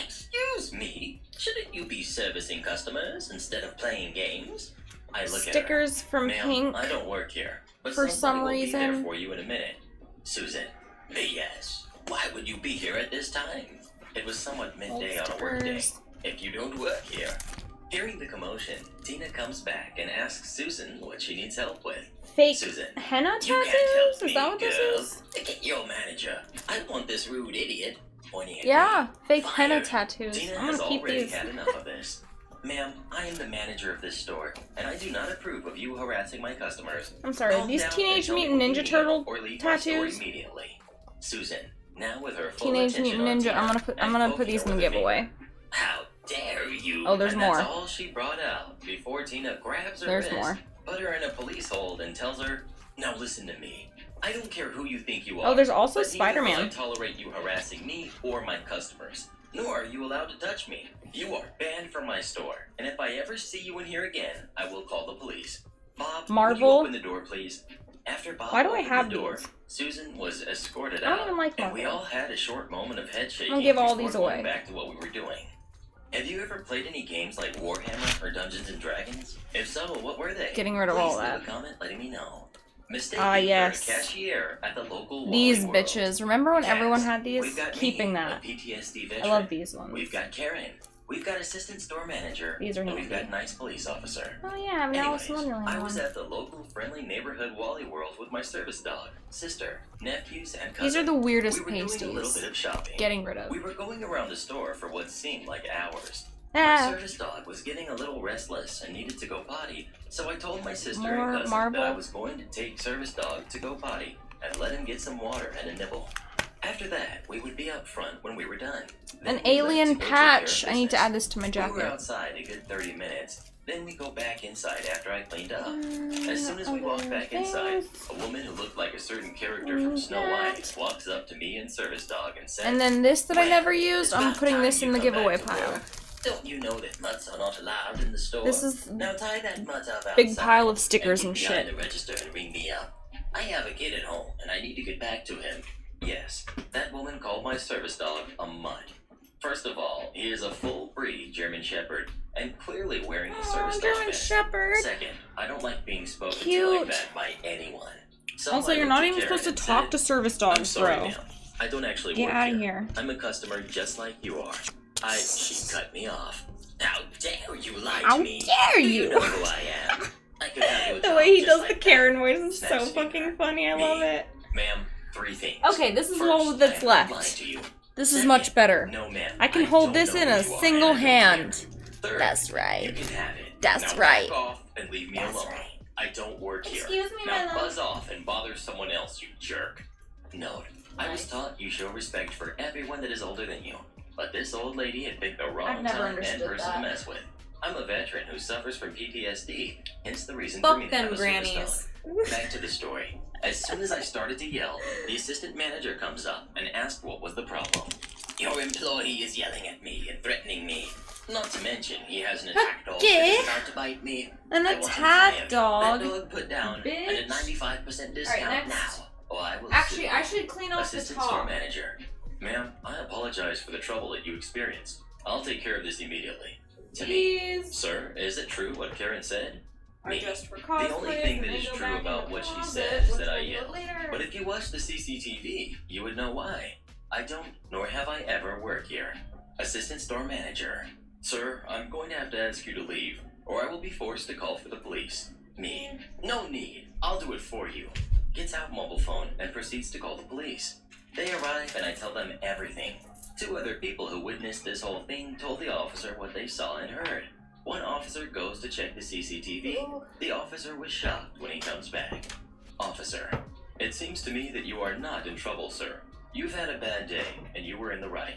Excuse me, shouldn't you be servicing customers instead of playing games? I look Stickers at her. from Ma'am, Pink. I don't work here, but for somebody some will be there reason. for you in a minute. Susan, yes. Why would you be here at this time? It was somewhat midday on a work day. stickers. If you don't work here. Hearing the commotion, Tina comes back and asks Susan what she needs help with. Fake Susan, henna you can't tattoos? help Is me, that what girl. this is? Get your manager. I want this rude idiot pointing at Yeah, me. fake Fired. henna tattoos. Tina I'm has gonna keep already these. had enough of this. Ma'am, I am the manager of this store, and I do not approve of you harassing my customers. I'm sorry, Calm these down Teenage and tell me Mutant what you Ninja need, Turtle or leave my store tattoos. immediately. Susan, now with her full Teenage attention Mutant on Ninja. Tina, I'm gonna put poking these her in the with a giveaway. finger. How dare you? Oh, there's and more. That's all she brought out before Tina grabs her There's wrist, more. put her in a police hold, and tells her, "Now listen to me. I don't care who you think you are. Oh, there's also but neither will Spider-Man. I tolerate you harassing me or my customers. Nor are you allowed to touch me. You are banned from my store. And if I ever see you in here again, I will call the police. Bob, Marvel? will you open the door, please?" After Bob Why do I opened have the door, these? Susan was escorted I don't out, even like and we Marvel. all had a short moment of head shaking gonna give all before these going away. back to what we were doing. Have you ever played any games like Warhammer or Dungeons and Dragons? If so, what were they? Getting rid of all Please leave that. a comment letting me know. Mistake Ah, yes. for a cashier at the local These Wally World. bitches. Remember when Cats, everyone had we've these? got Keeping me, that. a PTSD I veteran. love these ones. We've got Karen. We've got assistant store manager. These are and we've handy. got nice police officer. Oh yeah, I've Alice in Anyways, Wonderland I was one. at the local friendly neighborhood Wally World with my service dog, sister, nephews, and cousin. These are the weirdest We were doing a little bit pasties. of shopping. Getting rid of. We were going around the store for what seemed like hours. My Ah, service dog was getting a little restless and needed to go potty, so I told my sister More and cousin Marvel? that I was going to take service dog to go potty and let him get some water and a nibble. After that, we would be up front when we were done. Then an we left alien to go take care of patch. I need to business. add this to my We were jacket. outside a good 30 minutes. Then we go back inside after I cleaned up. As soon as we walked back inside, a woman who looked like a certain character from Snow White walks up to me and service dog and said, And then this that I "Well, never used, it's I'm about putting time this in you the come giveaway back to pile. work. Don't you know that mutts are not allowed in the store? This is Now tie that mutt up outside. big pile of stickers and get behind shit. the register and ring me up. I have a kid at home and I need to get back to him. Yes, that woman called my service dog a mutt. First of all, he is a full-breed German Shepherd and clearly wearing the service dog German badge. Shepherd. Second, I don't like being spoken to Cute. like that by anyone. So Also, I you're looked not at even Karen supposed to and talk said, to service "I'm dogs, sorry, bro. ma'am. I don't actually Get work out of here. here. I'm a customer just like you are." She cut me off. How dare you lie How to me? dare Do you? you know who I am? I could have you a The job way he just does like the that. Karen voice is so Snaps fucking finger. funny. I Me. love it. Ma'am, 3 things. Okay, this is First, all that's I am not left. lying to you. This is Second, much better. No, ma'am. I can hold don't this know in who a you are, single and I don't care. hand. Third, That's you right. can have it. That's Now right. Back off and leave me That's alone. right. I don't work here. Excuse me, now my love. buzz off and bother someone else, you jerk. Note, I was Nice. taught you show respect for everyone that is older than you, but this old lady had picked the I've wrong never time and understood person that. to mess with. I'm a veteran who suffers from PTSD, hence the reason for Fuck me to them have a service grannies. dog. Back to the story. As soon as I started to yell, the assistant manager comes up and asked what was the problem. Your employee is yelling at me and threatening me. Not to mention, he has an attack dog that is about to bite me. An I want him attack fired. dog. That dog put down Bitch. and a 95% discount next. now. Or I will Actually, sue I you. should clean off the Assistant store top. manager. Ma'am, I apologize for the trouble that you experienced. I'll take care of this immediately. To me, These sir, is it true what Karen said? are Me. just for cosplay. The only thing that is true about what she said is that I yelled. But if you watch the CCTV, you would know why. I don't, nor have I ever worked here. Assistant store manager. Sir, I'm going to have to ask you to leave, or I will be forced to call for the police. Me. No need. I'll do it for you. Gets out mobile phone and proceeds to call the police. They arrive and I tell them everything. 2 other people who witnessed this whole thing told the officer what they saw and heard. One officer goes to check the CCTV. The officer was shocked when he comes back. Officer, it seems to me that you are not in trouble, sir. You've had a bad day, and you were in the right.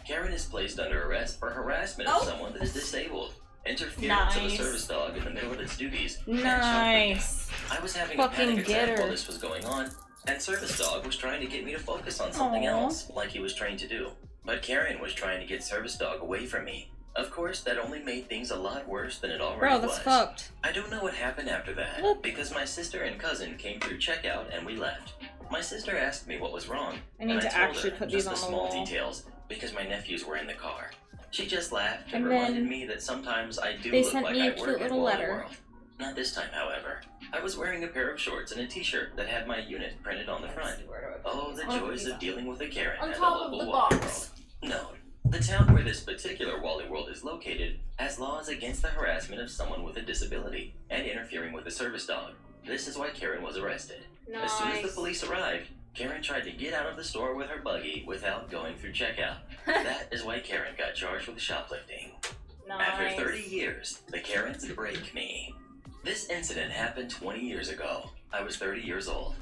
Karen is placed under arrest for harassment of someone that is disabled. Interference of a service dog in the middle of its duties. Nice. I was having a panic attack while this was going on, and service dog was trying to get me to focus on something else, like he was trained to do. But Karen was trying to get service dog away from me. Of course, that only made things a lot worse than it already was. Bro, that's fucked. I don't know what happened after that, because my sister and cousin came through checkout and we left. My sister asked me what was wrong, I need to actually put these on the the small wall. details, because my nephews were in the car. She just laughed and And reminded then me that sometimes I do they look sent like me a I cute work in little Wally letter. World. Not this time, however. I was wearing a pair of shorts and a t-shirt that had my unit printed on the front. Oh, the joys of dealing with a Karen at the local Wally World. No. The town where this particular Wally World is located has laws against the harassment of someone with a disability and interfering with a service dog. This is why Karen was arrested. Nice. As soon as the police arrived, Karen tried to get out of the store with her buggy without going through checkout. That is why Karen got charged with shoplifting. Nice. After 30 years, the Karens break me. This incident happened 20 years ago. I was 30 years old.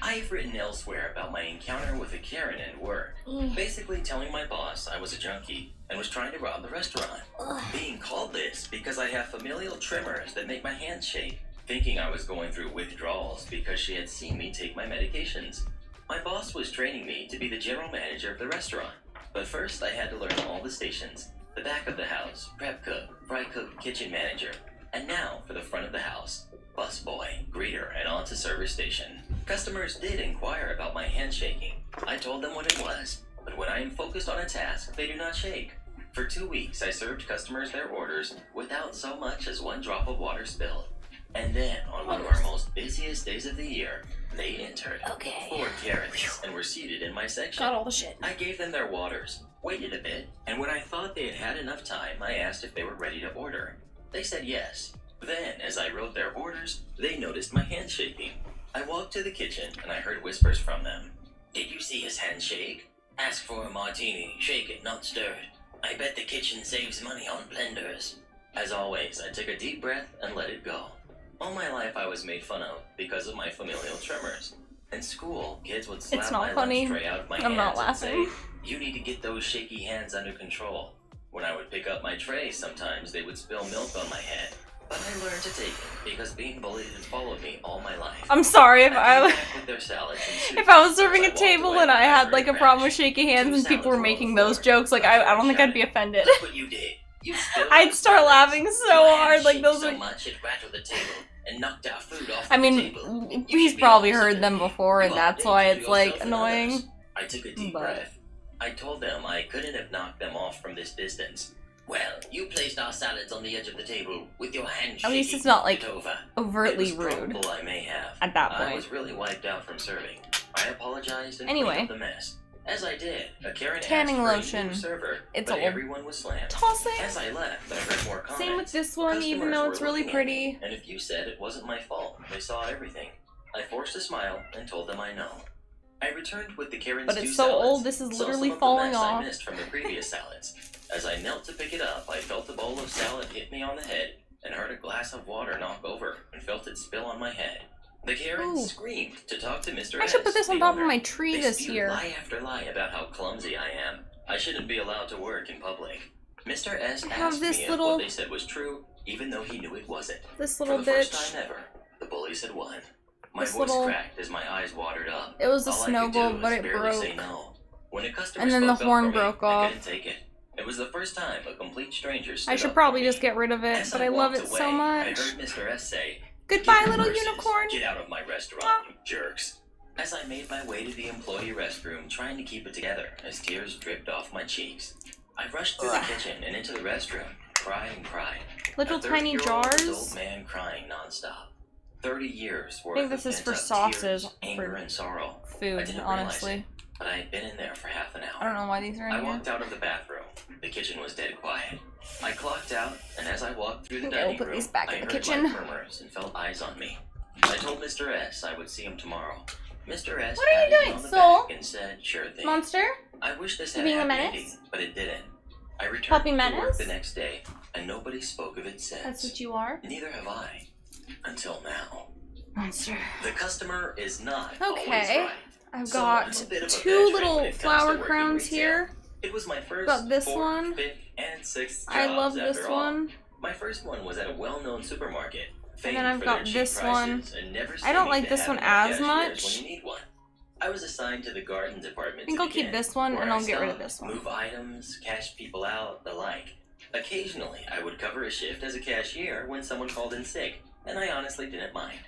I've written elsewhere about my encounter with a Karen at work, basically telling my boss I was a junkie and was trying to rob the restaurant. Being called this because I have familial tremors that make my hands shake, thinking I was going through withdrawals because she had seen me take my medications. My boss was training me to be the general manager of the restaurant, but first I had to learn all the stations: the back of the house, prep cook, fry cook, kitchen manager, and now for the front of the house: busboy, greeter, and on to service station. Customers did inquire about my handshaking. I told them what it was, but when I am focused on a task, they do not shake. For 2 weeks, I served customers their orders without so much as one drop of water spilled. And then, on one of our most busiest days of the year, they entered. 4 Karens, and were seated in my section. Got all the shit. I gave them their waters, waited a bit, and when I thought they had had enough time, I asked if they were ready to order. They said yes. Then, as I wrote their orders, they noticed my hands shaking. I walked to the kitchen, and I heard whispers from them. Did you see his hand shake? Ask for a martini, shake it, not stirred. I bet the kitchen saves money on blenders. As always, I took a deep breath and let it go. All my life I was made fun of because of my familial tremors. In school, kids would slap my lunch tray out of my hands and say, "You need to get those shaky hands under control." When I would pick up my tray, sometimes they would spill milk on my head. But I learned to take it because being bullied had followed me all my life. I'm sorry if if I was serving a table and I had like a problem with shaky hands and people were making those jokes, like I don't think I'd be offended. Look what you did. I'd start laughing so hard, like those are. Much it rattled the table and knocked our food off I the mean, table. he's probably heard them before, and that's why it's like annoying. I took a deep breath. I told them I couldn't have knocked them off from this distance. Well, you placed our salads on the edge of the table with your hand shaking. At least it's not like over. overtly It was rude probable I may have. at that I point. was really wiped out from serving. I apologized and Anyway. cleaned up the mess. As I did, a Karen Tanning asked for a new lotion. server, It's but old. everyone was slammed. Toss it. As I left, I heard more comments. Same with this one, even Customers though were it's really looking at me, pretty. and if you said it wasn't my fault, they saw everything. I forced a smile and told them I know. I returned with the Karen's But two it's so salads, old, this is saw literally some of the falling mess off. I missed from the previous salads. As I knelt to pick it up, I felt a bowl of salad hit me on the head and heard a glass of water knock over and felt it spill on my head. The Karen Ooh. screamed to talk to Mr. I should S, put this on the top of owner. my tree They this spewed year. lie after lie about how clumsy I am. I shouldn't be allowed to work in public. Mr. S I have asked this me little- if what they said was true, even though he knew it wasn't. This For little the first bitch. time ever, the bullies had won. My This voice little- cracked as my eyes watered up. It was a All I snow could do globe, but was it barely say broke. no. When a customer And then the spoke up horn for me, broke I off. couldn't take it. It was the first time a complete stranger stood I should up probably for just me. get rid of it, As but I love walked it away, so I much. heard Mr. S say, Goodbye, "Get your little purses. unicorn. Get out of my restaurant, you jerks." As I made my way to the employee restroom, trying to keep it together as tears dripped off my cheeks, I rushed through the kitchen and into the restroom, cried and cried. Little A tiny 30-year-old jars. Old man crying nonstop. 30 years worth I think this of is for pent-up sauces, tears, anger, and sorrow. I Food, didn't honestly. realize it, but I had been in there for half an hour. I don't know why these are in I here. walked out of the bathroom. The kitchen was dead quiet. I clocked out, and as I walked through the Okay, we'll dining put room, these back I in the heard kitchen. light murmurs and felt eyes on me. I told Mr. S I would see him tomorrow. Mr. S What are you patted me doing, on the Soul? back and said, "Sure thing." Monster? I wish this You had being a a happy menace? ending, but it didn't. I returned Puppy to work menace? the next day, and nobody spoke of it since. That's what you are? Neither have I, until now. Monster. The customer is not always Okay. right. I've So, got I'm a bit of a 2 veteran when little it comes to flower working crowns retail. here. It was my first, Got this 4th, one. 5th, and 6th I jobs love this after all. one. My first one was at a well-known supermarket. And then I've famed for got their cheap this one. prices and never I don't seeming like to this have one enough as cashiers much. when you need one. I was assigned to the garden department. I think I'll keep this one and I'll get rid of this one. Move items, cash people out, the like. Occasionally, I would cover a shift as a cashier when someone called in sick, and I honestly didn't mind.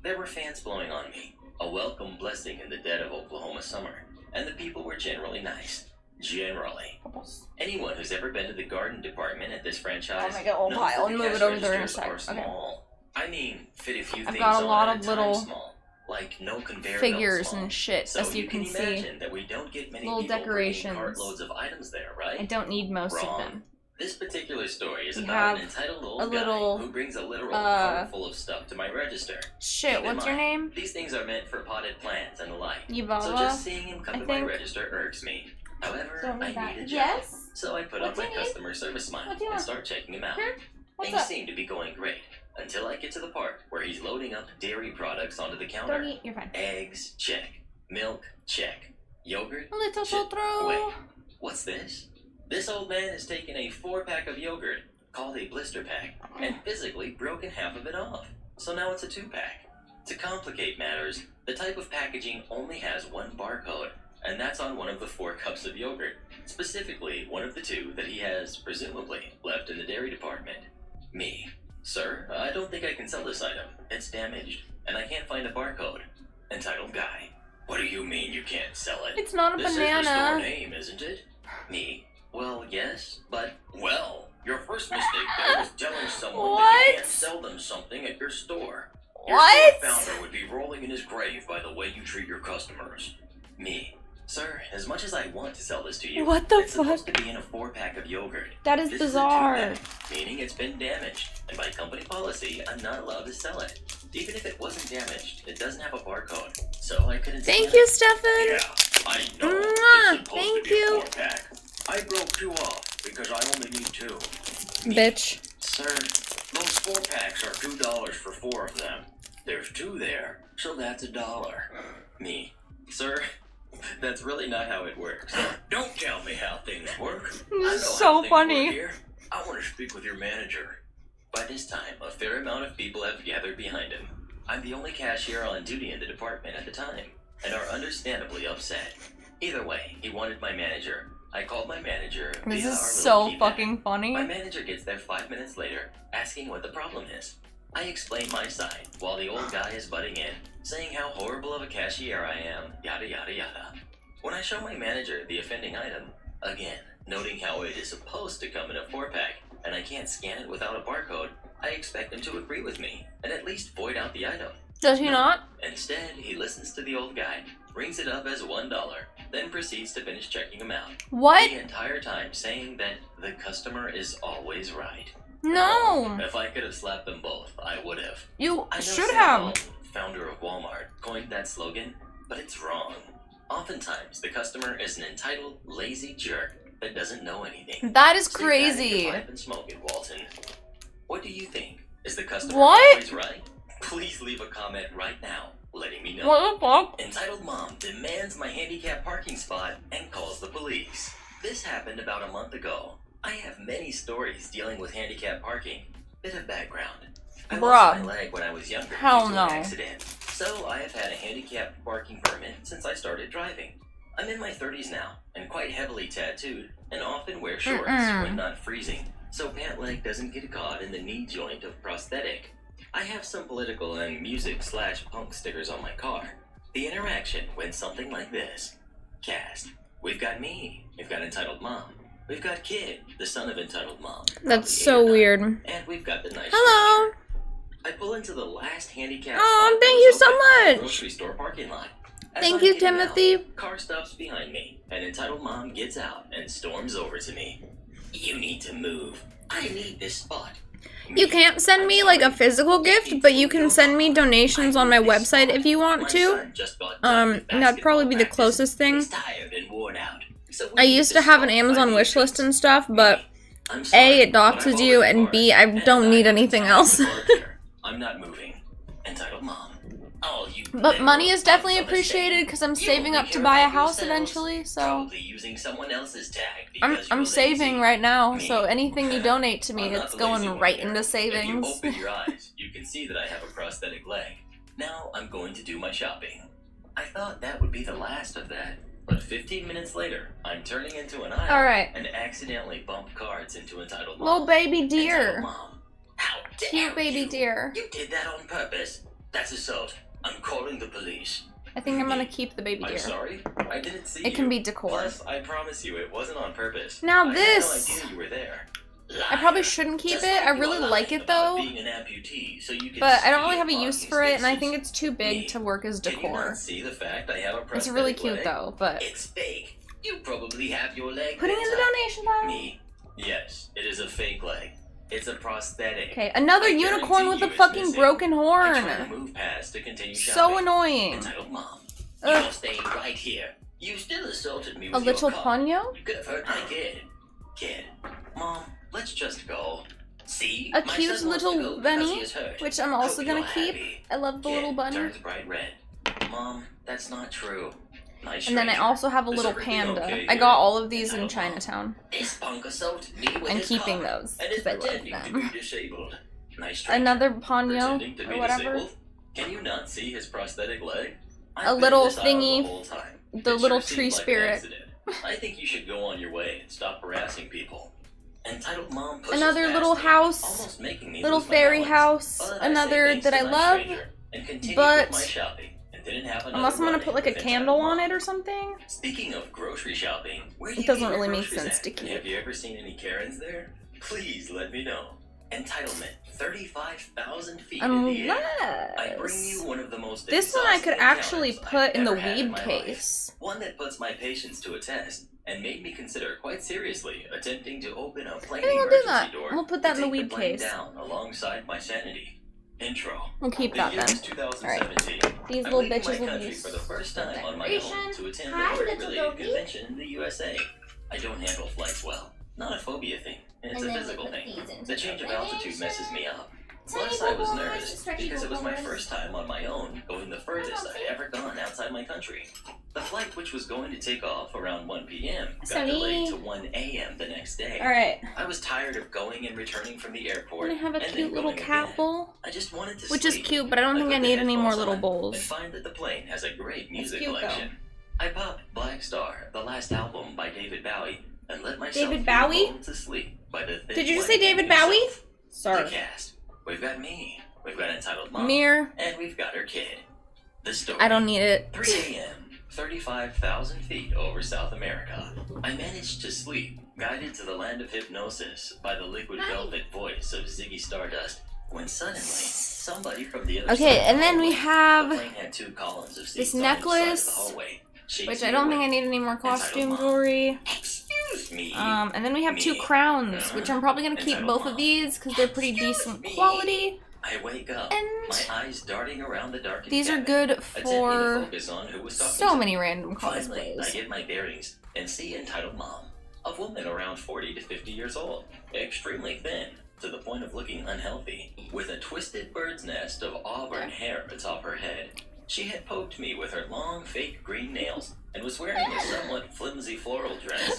There were fans blowing on me, a welcome blessing in the dead of Oklahoma summer, and the people were generally nice. Generally. Anyone who's ever been to the garden department at this franchise I'll make a whole knows pile that and the move it cash over there in a registers sec. are Okay. small. I mean, fit a few I've things got a lot on of at a time little small, like no conveyor belt figures small. and shit, So as you can see. imagine that we don't get many Little people decorations. bringing cartloads of items there, right? I don't need most Wrong. of them. This particular story is We about an have entitled old a little, guy who brings a literal cart full of stuff to my register. Shit, Keep in what's your mind, name? These things are meant for potted plants and the like. Yubaba? So just seeing him come I to my think. register irks me. However, Don't I need that. need a job. Yes? So I put What on do my you need? customer service smile What do you and want? start checking him out. What's Things up? seem to be going great until I get to the part where he's loading up dairy products onto the counter. Don't eat, you're fine. Eggs, check. Milk, check. Yogurt, A little check. Totoro. Wait, what's this? This old man has taken a 4-pack of yogurt, called a blister pack, and physically broken half of it off. So now it's a 2-pack. To complicate matters, the type of packaging only has one barcode, and that's on one of the 4 cups of yogurt, specifically one of the 2 that he has, presumably, left in the dairy department. Me. Sir, I don't think I can sell this item. It's damaged, and I can't find a barcode. Entitled guy. What do you mean you can't sell it? It's not a This is the store banana. name, isn't it? Me. Well, yes, but... Well, your first mistake there was telling someone that you can't sell them something at your store. Your What? store founder would be rolling in his grave by the way you treat your customers. Me. Sir, as much as I want to sell this to you, What the it's supposed fuck? to be in a 4-pack of yogurt. That is This bizarre. is a 2-pack, meaning it's been damaged, and by company policy, I'm not allowed to sell it. Even if it wasn't damaged, it doesn't have a barcode, so I couldn't sell Thank it. you, Stefan. Yeah, I know. Mwah, It's supposed thank to be you. a 4-pack. I broke 2 off because I only need 2. Bitch. Sir, those 4-packs are $2 for 4 of them. There's 2 there, so that's $1. Me. Sir, that's really not how it works. Don't tell me how things work. I know This is how so things funny. work here. I want to speak with your manager. By this time, a fair amount of people have gathered behind him. I'm the only cashier on duty in the department at the time, and are understandably upset. Either way, he wanted my manager. I called my manager. This via is our so little keypad. fucking funny. My manager gets there 5 minutes later, asking what the problem is. I explain my side, while the old guy is butting in, saying how horrible of a cashier I am, yada yada yada. When I show my manager the offending item, again, noting how it is supposed to come in a 4-pack, and I can't scan it without a barcode, I expect him to agree with me, and at least void out the item. Does he not? Instead, he listens to the old guy, rings it up as $1, then proceeds to finish checking him out. What? The entire time saying that the customer is always right. No. If I could have slapped them both, I would have. You I know should Sam have. Walton, founder of Walmart, coined that slogan, but it's wrong. Oftentimes, the customer is an entitled, lazy jerk that doesn't know anything. That is Stick that in your crazy. pipe and smoke it, Walton. What do you think? Is the customer What? always right? Please leave a comment right now, letting me know. What the fuck? Entitled mom demands my handicap parking spot and calls the police. This happened about a month ago. I have many stories dealing with handicap parking. Bit of background. I lost my leg when I was younger Hell due to no. an accident. So I have had a handicapped parking permit since I started driving. I'm in my 30s now and quite heavily tattooed and often wear shorts when not freezing, so pant leg doesn't get caught in the knee joint of prosthetic. I have some political and music/punk stickers on my car. The interaction went something like this. Cast. We've got me. We've got entitled mom. we've got Kid, the son of entitled mom. That's so weird. And we've got the nice Hello. I pull into the last handicap Oh, spot thank that you was so open in the much. grocery store parking lot. As Thank I'm you, getting out, Timothy. car stops behind me, and entitled mom gets out and storms over to me. You need to move. I need this spot. You can't send me like a physical gift, but you can send me donations on my website if you want to. That'd probably be the closest thing. I used to have an Amazon wish list and stuff, but A, it doxes you, and B, I don't need anything else. I'm not moving. Entitled mom. But money is definitely appreciated because I'm saving up to buy a house eventually, so I'm saving right now, so anything you donate to me, it's going right into savings. If you open your eyes, you can see that I have a prosthetic leg. Now I'm going to do my shopping. I thought that would be the last of that, but 15 minutes later, I'm turning into an aisle and accidentally bump cards into entitled mom. Little baby deer. Entitled mom. How dare Cute baby deer. You did that on purpose. That's assault. I'm calling the police. I think I'm gonna keep the baby deer. I'm sorry, I didn't see It can be decor. Plus, I promise you, it wasn't on purpose. Now I this. had no idea you were there. I probably shouldn't keep it. I really like it though, but I don't really have a use for it, and I think it's too big to work as decor. See the fact I have a It's really cute though, but it's fake. You probably have your leg. Putting in the donation pile. Me? Yes, it is a fake leg. It's a prosthetic. Okay, another unicorn with a fucking broken horn. So annoying. Entitled mom. You'll stay right here. You still assaulted me with a little ponyo? You could have hurt my kid. Kid, mom, let's just go. See? A cute little bunny, which I'm also gonna keep. I love the little bunny. Turns bright red. Mom, that's not true. Nice and then I also have a little panda. I got all of these in Chinatown. I'm keeping those because I love them. Another ponyo or whatever. Can you not see his prosthetic leg? A little thingy. The little tree spirit. I think you should go on your way and stop harassing people. Entitled mom another little house. Little fairy house. Another that I love. But unless I'm gonna put like a candle on it or something. Speaking of grocery shopping, where it doesn't really make sense to keep. Have you ever seen any Karens there? Please let me know. Entitlement, 35,000 feet in the air. I bring you one of the most this one I could actually put in the weed case. One that puts my patience to a test and made me consider quite seriously attempting to open a plane emergency door. We'll put that in the weed case. Down alongside my sanity. Intro. We'll keep that then. Alright. These little bitches will be for the first time on my own to attend a work-related convention in the USA. I don't handle flights well. Not a phobia thing. It's a physical thing. The change of altitude messes me up. Plus, I was nervous because it was my first time on my own going the furthest I'd ever gone outside my country. The flight, which was going to take off around 1 p.m., got delayed to 1 a.m. the next day. Alright. I was tired of going and returning from the airport. I have a cute little cat bowl. I just wanted to which is cute, but I don't think I need any more little bowls. And find that the plane has a great music collection. I popped Black Star, the last album by David Bowie, and let myself to sleep by the Did you just say David Bowie? Sorry. The cast. We've got me. We've got entitled mom. Mirror. And we've got her kid. The story. I don't need it. 3 a.m. 35,000 feet over South America. I managed to sleep, guided to the land of hypnosis by the liquid velvet voice of Ziggy Stardust, when suddenly somebody from the other side and then we have had 2 columns of this necklace, which I don't think I need any more costume jewelry. Excuse me. And then we have 2 crowns, which I'm probably gonna keep both of these because they're pretty decent quality. I wake up, and my eyes darting around the dark. These are good for so many random cosplays. I cosplays. get my bearings and see entitled mom, a woman around 40 to 50 years old, extremely thin to the point of looking unhealthy, with a twisted bird's nest of auburn hair atop her head. She had poked me with her long, fake green nails and was wearing a somewhat flimsy floral dress.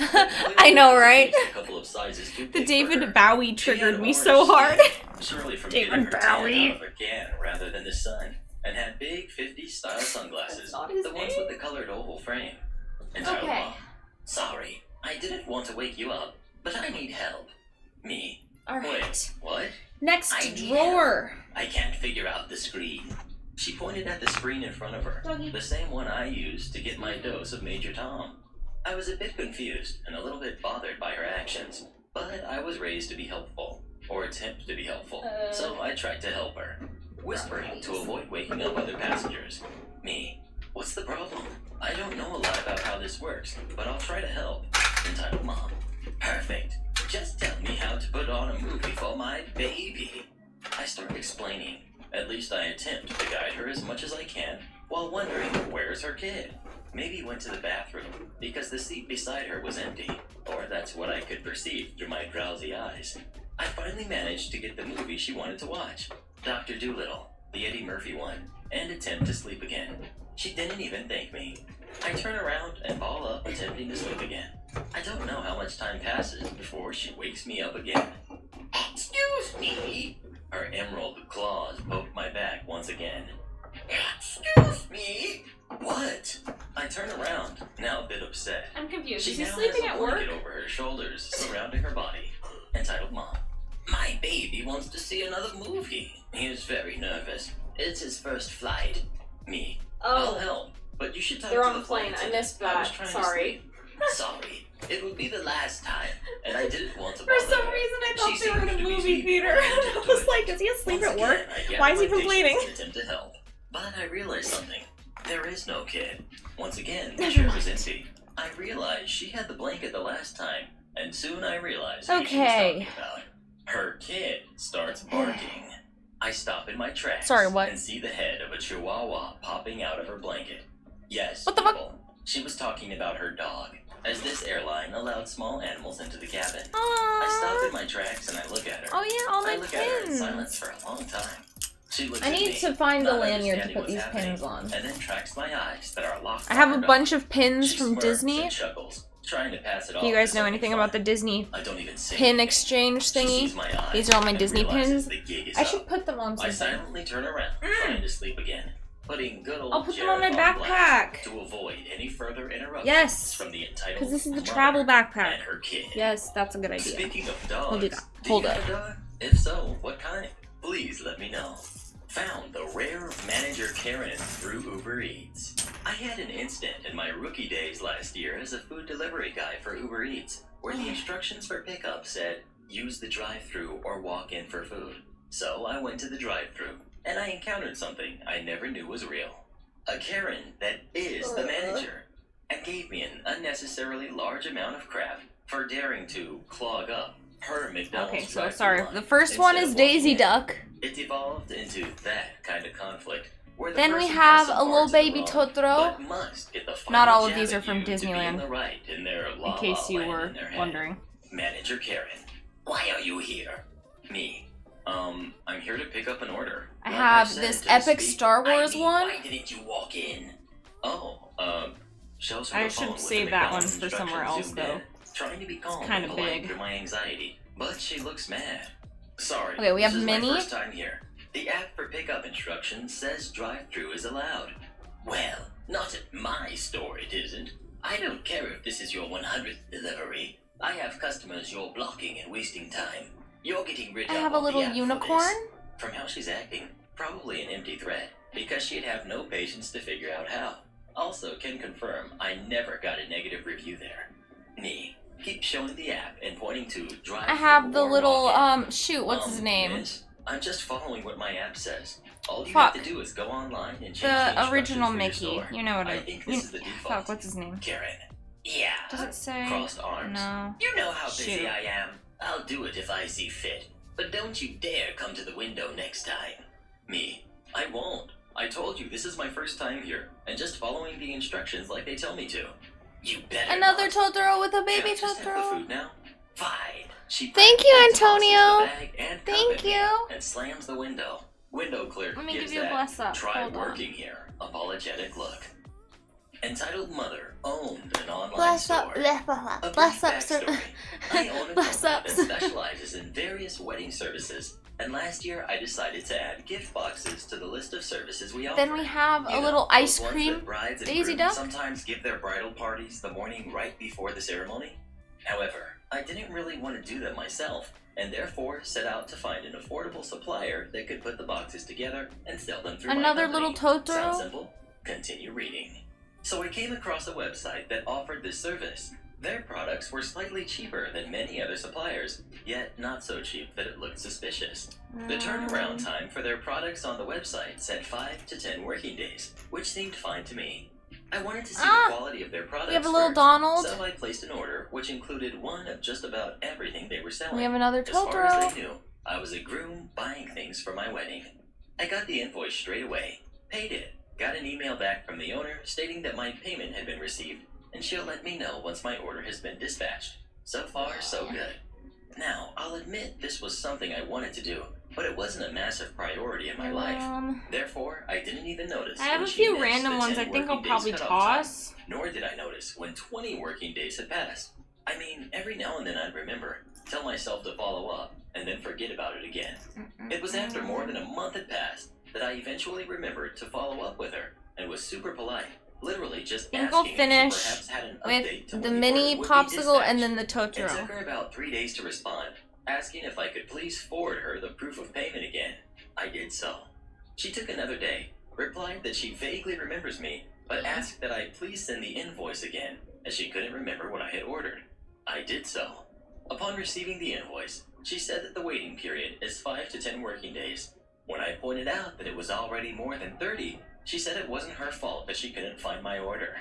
I know, right? A couple of sizes too the big David Bowie triggered me so hard. Surely from David Bowie. Out of a can rather than the sun, and had big 50s style sunglasses, the ones with the colored oval frame. Okay. Sorry, I didn't want to wake you up, but I need help. Me. Alright. Wait, what? Next drawer. I can't figure out the screen. She pointed at the screen in front of her, the same one I used to get my dose of Major Tom. I was a bit confused and a little bit bothered by her actions, but I was raised to be helpful, or attempt to be helpful, so I tried to help her, whispering to avoid waking up other passengers. Me, what's the problem? I don't know a lot about how this works, but I'll try to help. Entitled Mom. Perfect. Just tell me how to put on a movie for my baby. I start explaining. At least I attempt to guide her as much as I can, while wondering where's her kid. Maybe he went to the bathroom, because the seat beside her was empty, or that's what I could perceive through my drowsy eyes. I finally managed to get the movie she wanted to watch, Dr. Dolittle, the Eddie Murphy one, and attempt to sleep again. She didn't even thank me. I turn around and ball up, attempting to sleep again. I don't know how much time passes before she wakes me up again. Excuse me! Her emerald claws poke my back once again. Excuse me! What? I turn around, now a bit upset. I'm confused. She Is he now sleeping has at a work? blanket over her shoulders, surrounding her body. Entitled Mom. My baby wants to see another movie. He is very nervous. It's his first flight. Me. I'll help, but you should talk They're to on the the plane. flight I missed attendant. was that. trying to Sorry. sleep. Sorry. It would be the last time, and I didn't want to For bother some her. reason, I thought She they were in a seemed to be movie sleeping theater. oriented I to was it. like, is he asleep Once at work? again, I gathered Why is he my patience complaining? and attempt to help. But I realized something. There is no kid. Once again, the Never chair mind. was empty. I realized she had the blanket the last time, and soon I realized who she was Okay. talking about. Her kid starts barking. I stop in my tracks Sorry, what? and see the head of a chihuahua popping out of her blanket. Yes, What the fuck? people. She was talking about her dog, as this airline allowed small animals into the cabin. Aww. I stop in my tracks and I look at her. Oh yeah, all I my look at her in pins. silence for a long time. She looks I at need me, to find the not lanyard to understanding put what's these happening, pins on. and then tracks my eyes that are locked I have on a her bunch dog. of pins She from smirks Disney. and chuckles, trying to pass it Do off you guys as know something anything fun. about the Disney I don't even say pin anything. exchange She sees thingy? my eyes These are all my and Disney realizes pins. the gig is I up. should put them on I something. silently turn around, trying to sleep again, putting good old I'll put them on my Jared blast backpack. to avoid any further interruptions Yes, from the entitled because this is the mother travel backpack. and her kid. Yes, that's a good idea. Speaking of dogs, We'll do that. do Hold you up. have a dog? If so, what kind? Please let me know. Found the rare manager Karen through Uber Eats. I had an instant in my rookie days last year as a food delivery guy for Uber Eats, where the instructions for pickup said, use the drive-thru or walk in for food. So I went to the drive-thru, and I encountered something I never knew was real. A Karen that is the manager, and gave me an unnecessarily large amount of crap for daring to clog up her McDonald's Okay, so drive-thru sorry. line The first one instead is of walking Daisy in. Duck. It evolved into that kind of conflict. Where the Then we person have has some a little parts in the baby wrong, Totoro. but must get the final Not all of jab these at are from you to be in Disneyland, the right in their in la case la you land were in their head. wondering. Manager Karen, why are you here? Me. I'm here to pick up an order. I Like have said, this to epic speak. Star Wars I mean, one. Why didn't you walk in? Oh, shows her I the should phone with save the that one McDonald's for somewhere else, instructions zoomed though. in, trying to be calm kinda and polite big. through my anxiety, but she looks mad. Sorry. Okay, we have this is Minnie. my first time here. The app for pickup instructions says drive-thru is allowed. Well, not at my store it isn't. I don't care if this is your 100th delivery. I have customers you're blocking and wasting time. You're getting rid I of have a all the little app for unicorn. this. From how she's acting, probably an empty threat, because she'd have no patience to figure out how. Also, can confirm I never got a negative review there. Me. Keep showing the app and pointing to drive. I have the little shoot. What's his name? Miss, I'm just following what my app says. All you Fuck. have to do is go online and change The original instructions for your Mickey. store. You know what I think this is the default. Fuck. What's his name? Karen. Yeah. Does it say? Crossed arms. No. You know how busy Shoot. I am. I'll do it if I see fit. But don't you dare come to the window next time. Me. I won't. I told you this is my first time here, and just following the instructions like they tell me to. You better Another not. Totoro with a baby Can I just have the Totoro. food now? Fine. She Thank you, practically tosses Antonio. the bag and cup Thank at me you. And slams the window. Window clerk Let me gives give you a that bless up. try Hold on. working here apologetic look. Entitled Mother owned an online Bless store. up. A Bless brief up, sir. backstory. I own a Bless company up. that specializes in various wedding services, and last year I decided to add gift boxes to the list of services we offer. Then we have You a know, little ice those ones cream. that brides and Daisy grooms Duck? sometimes give their bridal parties the morning right before the ceremony. However, I didn't really want to do that myself, and therefore set out to find an affordable supplier that could put the boxes together and sell them through Another my little company. Totoro? Sound simple? Continue reading. So I came across a website that offered this service. Their products were slightly cheaper than many other suppliers, yet not so cheap that it looked suspicious. The turnaround time for their products on the website said 5 to 10 working days, which seemed fine to me. I wanted to see the quality of their products. We have a little first, Donald. so I placed an order which included one of just about everything they were selling. We have another As far as Totoro. they knew, I was a groom buying things for my wedding. I got the invoice straight away, paid it, got an email back from the owner stating that my payment had been received, and she'll let me know once my order has been dispatched. So far, so good. Now, I'll admit this was something I wanted to do, but it wasn't a massive priority in my life. Therefore, I didn't even notice. I have when a she few missed random the ones 10 I think I'll working days probably cutoff toss. time, nor did I notice when 20 working days had passed. I mean, every now and then I'd remember, tell myself to follow up, and then forget about it again. It was after more than a month had passed that I eventually remembered to follow up with her, and was super polite. Literally just I think I'll asking if she finish perhaps had an update to with the when mini order would be popsicle and then the It took Totoro. her about 3 days to respond, asking if I could please forward her the proof of payment again. I did so. She took another day, replied that she vaguely remembers me, but asked that I please send the invoice again, as she couldn't remember what I had ordered. I did so. Upon receiving the invoice, she said that the waiting period is 5 to 10 working days. When I pointed out that it was already more than 30, she said it wasn't her fault that she couldn't find my order.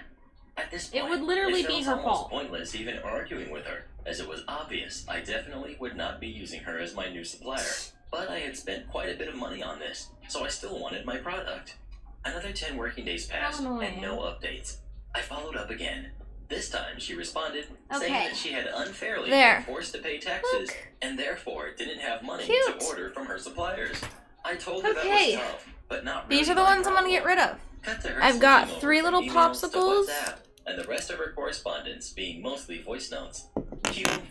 At this point, It would literally it be felt her almost fault. pointless even arguing with her, as it was obvious I definitely would not be using her as my new supplier. But I had spent quite a bit of money on this, so I still wanted my product. Another 10 working days passed, and no updates. I followed up again. This time she responded, saying that she had unfairly been forced to pay taxes, and therefore didn't have money to order from her suppliers. I told her that was tough, but not really. These are the ones I'm gonna get rid of. I've got 3 little popsicles. And the rest of her correspondence being mostly voice notes.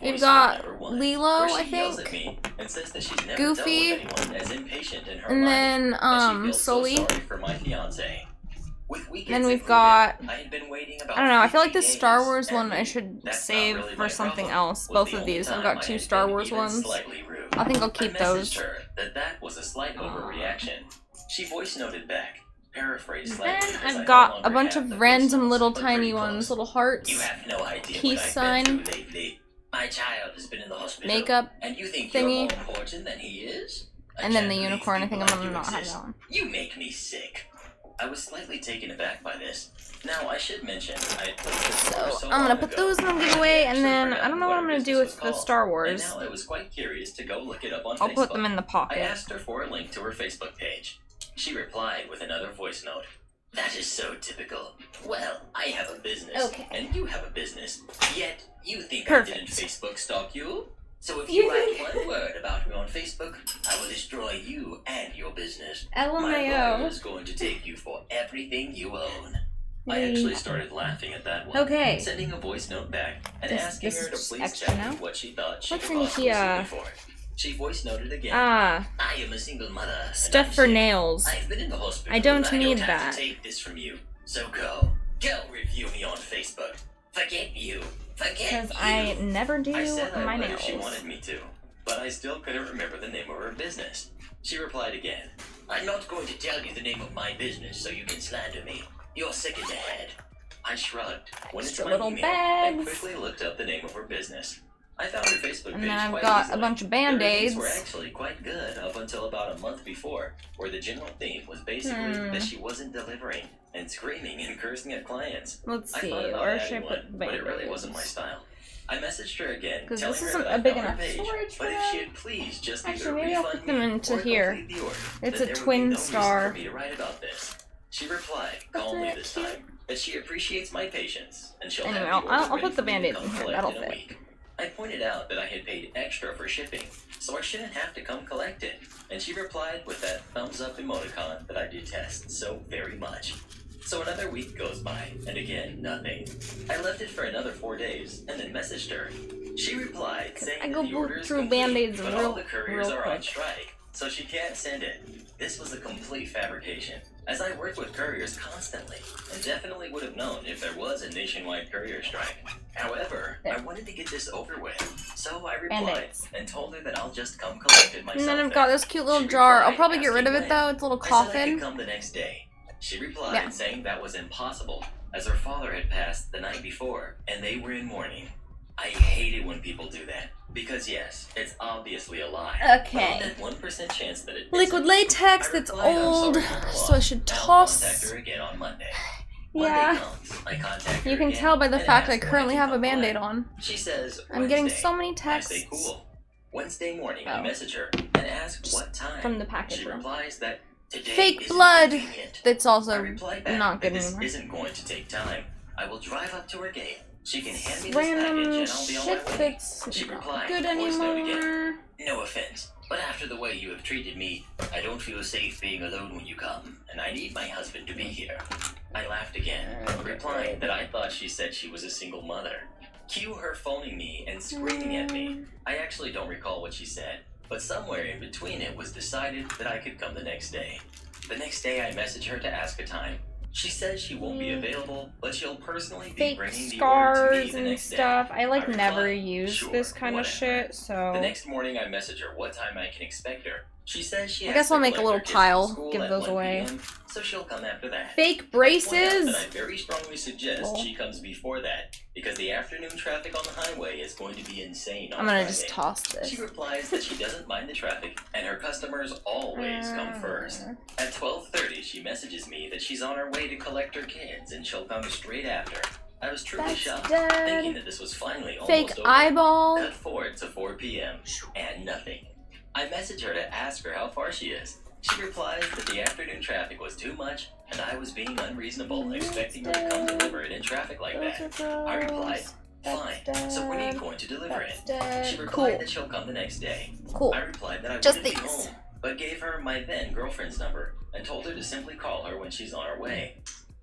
We've got Lilo, I Yells at think. me and says that she's never Goofy. dealt with anyone as impatient in her And life, then, and she feels Sully. so sorry for my fiance. With weekends Then we've included, got, I had been waiting about I don't know, I feel like 50 the Star days, Wars and one I should that's save not really for my something problem. else. Was Both the of only these. I've time got I 2 had Star been Wars even ones. slightly rude. I think I'll I keep messaged those. her that was a slight overreaction. She voice noted back, paraphrased Then slightly, as I I've no got longer a bunch have of the voice random notes, little but tiny pretty ones, close. little hearts, You have no idea peace what I've sign, been through lately. My child has been in the hospital. makeup and you think thingy, you're more important than he is? and then the unicorn. I think I'm gonna not have that one. You make me sick. I was slightly taken aback by this. Now, I should mention, I put this order so I'm gonna long put ago, those in the I had giveaway, and actually then I forgotten don't know what I'm her gonna do business with the was Star called, Wars. And now I was quite curious to go look it up on I'll Facebook. put them in the I pocket. asked her for a link to her Facebook page. She replied with another voice note. That is so typical. Well, I have a business, Okay. and you have a business, yet you think Perfect. I didn't Facebook stalk you? So if you write one word about me on Facebook, I will destroy you and your business. My lawyer LMAO. is going to take you for everything you own. I actually started laughing at that one. Okay. Sending a voice note back and This asking is her to just please extra tell now. me what she thought she What's could in possibly sue here? me for. She voice noted again. Ah, I am a single mother. and stuff I'm for sick. nails. I've been in the hospital. I don't and need I don't that. have to take this from you. So go review me on Facebook. Forget you. Forget Because you. I never do I said I my would nails. if she wanted me to, but I still couldn't remember the name of her business. She replied again. I'm not going to tell you the name of my business so you can slander me. You're sick in the head. I shrugged, went into Extra my little email, and bags. quickly looked up the name of her business. I found her Facebook And page then I've quite got easily. a bunch of The reviews Band-Aids. were actually quite good up until about a month before, where the general theme was basically that she wasn't delivering and screaming and cursing at clients. Let's I see, thought about where should I adding put one, the but it really wasn't my Band-Aids? style. I messaged her again, Because telling this her isn't that a I big found her enough page, storage for but if them. she'd please just Actually, either maybe I'll refund put them me into or here. complete the order, It's that a there twin would be no star. reason for me to write about this. She replied, calmly that this cute? time, that she appreciates my patience and she'll Anyway, have the I'll order ready put the for me to Band-Aids come in here. collect That'll in a fit. week. I pointed out that I had paid extra for shipping, so I shouldn't have to come collect it, and she replied with that thumbs up emoticon that I detest so very much. So another week goes by, and again, nothing. I left it for another 4 days, and then messaged her. She replied saying I that go the order is through complete, Band-Aids but real- all the couriers real are on quick. strike, so she can't send it. This was a complete fabrication, as I work with couriers constantly, and definitely would have known if there was a nationwide courier strike. However, I wanted to get this over with, so I replied Band-Aids. and told her that I'll just come collect it myself. And then I've got there. this cute little She jar. I'll replied, probably get rid of asking it though. It's a little I said I coffin. could come the next day. She replied Yeah. saying that was impossible, as her father had passed the night before, and they were in mourning. I hate it when people do that, because yes, it's obviously a lie. Okay. But on that 1% chance that it Liquid isn't, latex I that's replied, "I'm old, sorry for her so I loss. should I'll toss. contact her again on Monday." Yeah. Monday comes, I contact her You can again tell by the and fact I ask when currently can have a come band-aid collect. on. She says I'm getting Wednesday. so many I texts. say cool. Wednesday morning, Oh. I message her and ask Just what time. from the package She room. replies that today Fake isn't blood. convenient. That's I also reply back not good that this anymore. isn't going to take time. I will drive up to her gate. She can hand me this Random package and I'll be on shit my way. that's She not replied, good voice note anymore. again. No offense, but after the way you have treated me, I don't feel safe being alone when you come, and I need my husband to be here. I laughed again, replying that I thought she said she was a single mother. Cue her phoning me and screaming at me. I actually don't recall what she said, but somewhere in between it was decided that I could come the next day. The next day I message her to ask a time. She says she won't be available, but she'll personally be Fake bringing the order to me scars the and next day. stuff. I like I never replied, use "Sure, this kind of whatever." shit, so The next morning I message her what time I can expect her. She says she I has guess to I'll make a collect little her kids pile, from school give at those 1 away. PM, so she'll come after that. fake I point out braces. that I very strongly suggest Lol. she comes before that, because the afternoon traffic on the highway is going to be insane on I'm gonna Friday. just toss this. She replies that she doesn't mind the traffic, and her customers always come first. At 12:30, she messages me that she's on her way to collect her kids, and she'll come straight after. I was truly That's shocked, dead. thinking that this was finally Fake almost over. eyeball. Cut forward to 4 p.m. and nothing. I message her to ask her how far she is. She replies that the afternoon traffic was too much, and I was being unreasonable, expecting her to come deliver it in traffic like that. I replied, "Fine, so when are you going to deliver it?" She replied that she'll come the next day. Cool. I replied that I Just wouldn't be these. home, but gave her my then girlfriend's number and told her to simply call her when she's on her way.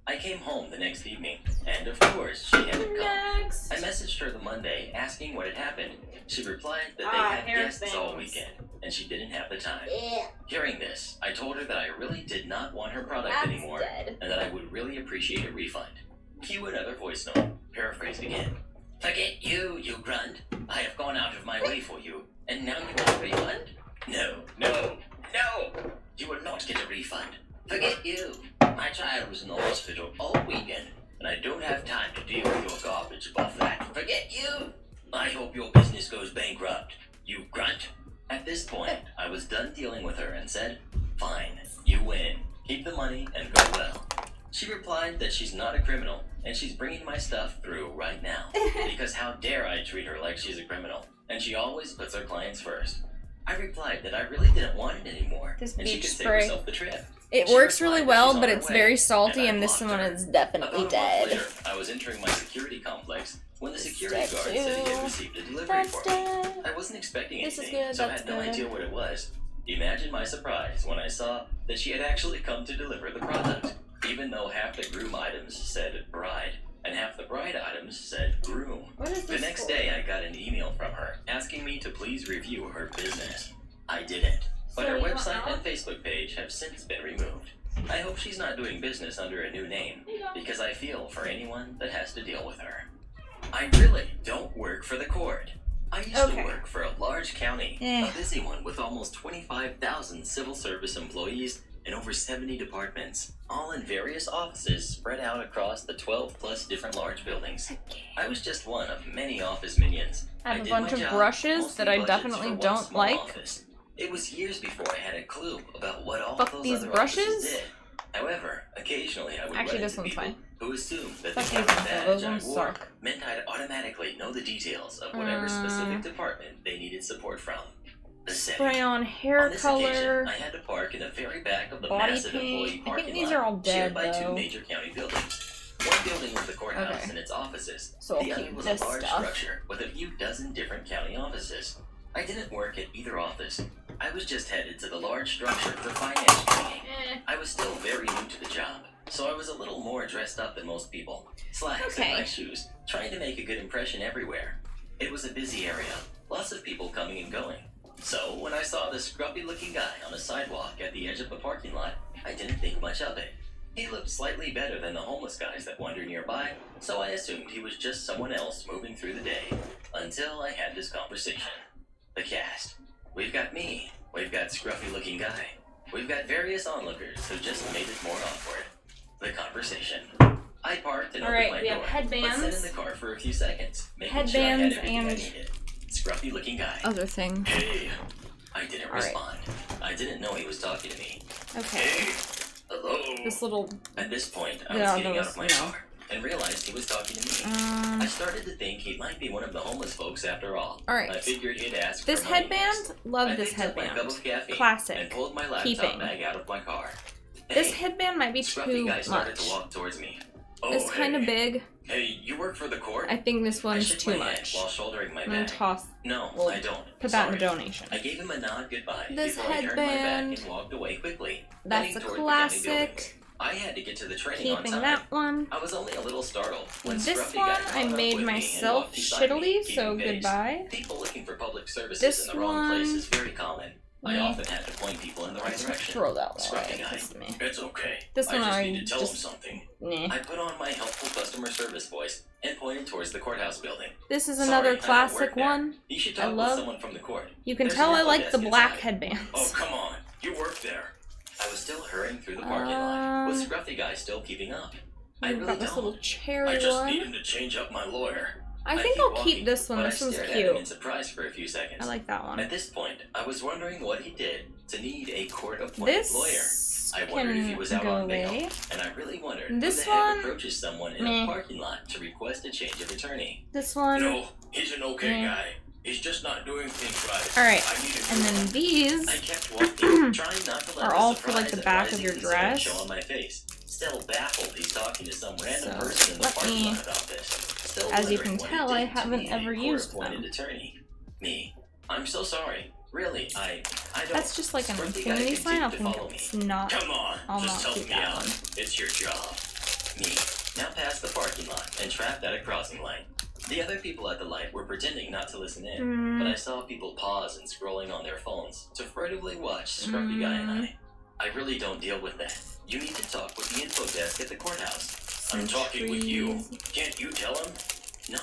I came home the next evening, and of course she hadn't come. Next. I messaged her the Monday asking what had happened. She replied that they had hair guests all things. weekend, and she didn't have the time. Hearing this, I told her that I really did not want her product That's anymore, dead. and that I would really appreciate a refund. Cue another voice note, paraphrased again. "Forget you, you grunt. I have gone out of my way for you, and now you want a refund? No, no, no! You will not get a refund. Forget you. My child was in the hospital all weekend, and I don't have time to deal with your garbage above that. Forget you! I hope your business goes bankrupt, you grunt." At this point, I was done dealing with her and said, "Fine, you win. Keep the money and go well." She replied that she's not a criminal, and she's bringing my stuff through right now, because how dare I treat her like she's a criminal, and she always puts her clients first. I replied that I really didn't want it anymore, This and she beach could save spray. herself the trip. It She works replied really that well, she's on but her it's way, very salty, I and this blocked one her. is About definitely a month dead. later, I was entering my security complex when the security Step guard said he two. had received a delivery That's for me. dead. I wasn't expecting This is anything, good, so I that's had no good. idea what it was. Imagine my surprise when I saw that she had actually come to deliver the product, even though half the groom items said bride, and half the bride items said groom. What is The this next for? day, I got an email from her asking me to please review her business. I didn't, but So her you want website out? and Facebook page have since been removed. I hope she's not doing business under a new name, because I feel for anyone that has to deal with her. I really don't work for the court. I used Okay. to work for a large county, Eh. a busy one with almost 25,000 civil service employees and over 70 departments, all in various offices spread out across the 12 plus different large buildings. I was just one of many office minions. I have a did bunch my of job, brushes mostly that I budgets definitely for one don't small like. office. It was years before I had a clue about what all Fuck those these other brushes? offices did. However, occasionally I would Actually, run this into one's people fine. who assumed that the Fuck county these ones, though. badge Those I ones wore suck. meant I'd automatically know the details of whatever specific department they needed support from. The setting. Spray on hair On this color. occasion, I had to park in the very back of the Body massive paint. employee I think parking these lot are all dead, shared by two though. major county buildings. One building was the courthouse Okay. and its offices. So I'll the other keep was this a large stuff. structure with a few dozen different county offices. I didn't work at either office. I was just headed to the large structure for finance training. I was still very new to the job, so I was a little more dressed up than most people. Slacks Okay. and nice shoes, trying to make a good impression everywhere. It was a busy area, lots of people coming and going. So when I saw this scruffy-looking guy on a sidewalk at the edge of the parking lot, I didn't think much of it. He looked slightly better than the homeless guys that wander nearby, so I assumed he was just someone else moving through the day, until I had this conversation. The cast. We've got me. We've got scruffy-looking guy. We've got various onlookers who just made it more awkward. The conversation. I parked and Alright, opened we my have door, headbands. but sat in the car for a few seconds, making Headbands sure I had everything I and needed. Scruffy looking guy. other things. Hey! I didn't Alright. respond. I didn't know he was talking to me. Okay. Hey! Hello? This little... At this point, I was getting out of my car and realized he was talking to me. I started to think he might be one of the homeless folks after all. Alright. I figured he'd ask This for money headband? next. Love I this picked up my headband. cup of caffeine Classic. and pulled my laptop Keeping. bag out of my car. This Hey, headband might be Scruffy too guy started much. to walk towards me. Oh, It's kind of big. Hey, you work for the court? I think this I one's shook too my head much. while shouldering my I'm gonna bag. toss... No, We'll I don't. put that in the Sorry. donation. I gave him a nod goodbye This before I turned my back headband. and walked away quickly. That's heading a toward the county buildings. classic. I had to get to the training on Keeping time. that one. I was only a little startled when This Scruffy one guy I caught up made with me and myself walked beside me, shittily, so keeping pace. goodbye. People looking for public services This in the wrong place one- is very common. I Meh. often have to point people in the right direction. Throw that one Scruffy away. guy. This is me. It's okay. This I one just I need to tell him just- something. Nah. I put on my helpful customer service voice and pointed towards the courthouse building. This is Sorry, another I don't classic work there. one. You should I talk with love- someone from the court. You can There's tell an I info like the desk black inside. headbands. Oh, come on. You work there. I was still hurrying through the parking lot, with Scruffy guy still keeping up. I We've really got this don't. little cherry I just one. needed to change up my lawyer. I think keep I'll walking, keep this one. but This I one's stared at him in cute. surprise for a few seconds. I like that one. At this point, I was wondering what he did to need a court-appointed lawyer. This I wondered if he was out go on bail, away. and I really wondered This who the heck one, approaches someone in meh. a parking lot to request a change of attorney. This one. No, he's an okay meh. guy. He's just not doing things right. Alright, I need to and then I these kept walking, trying not to let are the all for, like, surprise the and back of rising your concern dress. show on my face. Still baffled he's talking to some random So, person in the let parking me- lot about this. Still as you wondering can what he tell, I did to haven't me, ever a used court-appointed them. attorney. Me. I'm so sorry. Really, I don't. That's just like an Scruffy guy infinity sign. I'll continued to think follow me. it's not. Come on, I'll just not help keep me that out. one. It's your job. Me. Now past the parking lot and trapped at a crossing light. The other people at the light were pretending not to listen in, but I saw people pause and scrolling on their phones to furtively watch Scruffy Guy and I. I really don't deal with that. You need to talk with the info desk at the courthouse. I'm talking with you. Can't you tell him? No,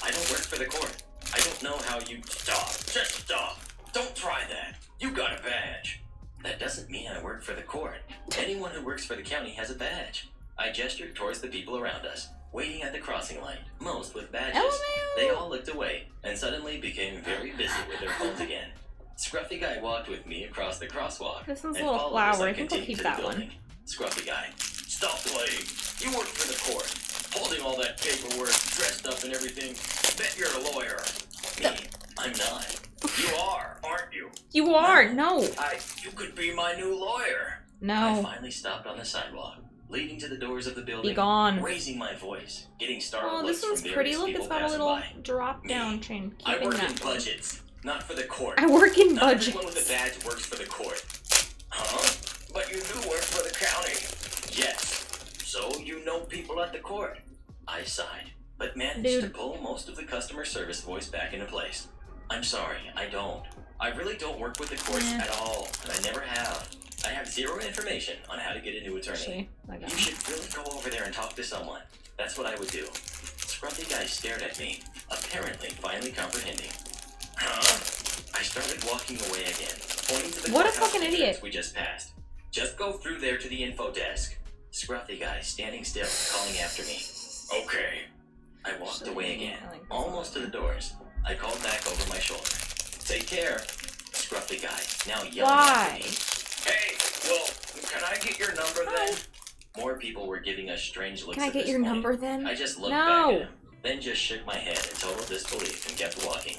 I don't work for the court. I don't know how you... Stop. Just stop. Don't try that. You got a badge. That doesn't mean I work for the court. Anyone who works for the county has a badge. I gestured towards the people around us, waiting at the crossing light, most with badges. LMAO. They all looked away and suddenly became very busy with their phones again. Scruffy Guy walked with me across the crosswalk. This one's a and little followed as flower. I think I'll continued keep to the that one. building. Scruffy Guy, stop playing. You work for the court, holding all that paperwork, dressed up and everything. Bet you're a lawyer. Me, I'm not. You are, aren't you? You are. No. You could be my new lawyer. I No. finally stopped on the sidewalk, leading to the doors of the building, Be gone. raising my voice, getting startled Oh, looks this one's from pretty. various Look, people it's got a passing little by. drop down chain. I Keeping work in that one. budgets, not for the court. I work in Not everyone with budgets. a badge works for the court. Huh? But you do work for the county. Yes. So you know people at the court. I sighed, but managed to pull most of the customer service voice back into place. I'm sorry, I don't. I really don't work with the courts at all, and I never have. I have zero information on how to get a new attorney. Actually, You should really go over there and talk to someone. That's what I would do. Scruffy Guy stared at me, apparently finally comprehending. Huh? I started walking away again, pointing to the What a courthouse fucking entrance idiot. we just passed. Just go through there to the info desk. Scruffy Guy standing still, calling after me. Okay. I walked away again, almost to the doors. I called back over my shoulder. Take care. Scruffy Guy, now yelling after me. Hey, well, can I get your number then? More people were giving us strange looks. Can I at get this your point. number then? I just looked back at him, then just shook my head in total disbelief and kept walking.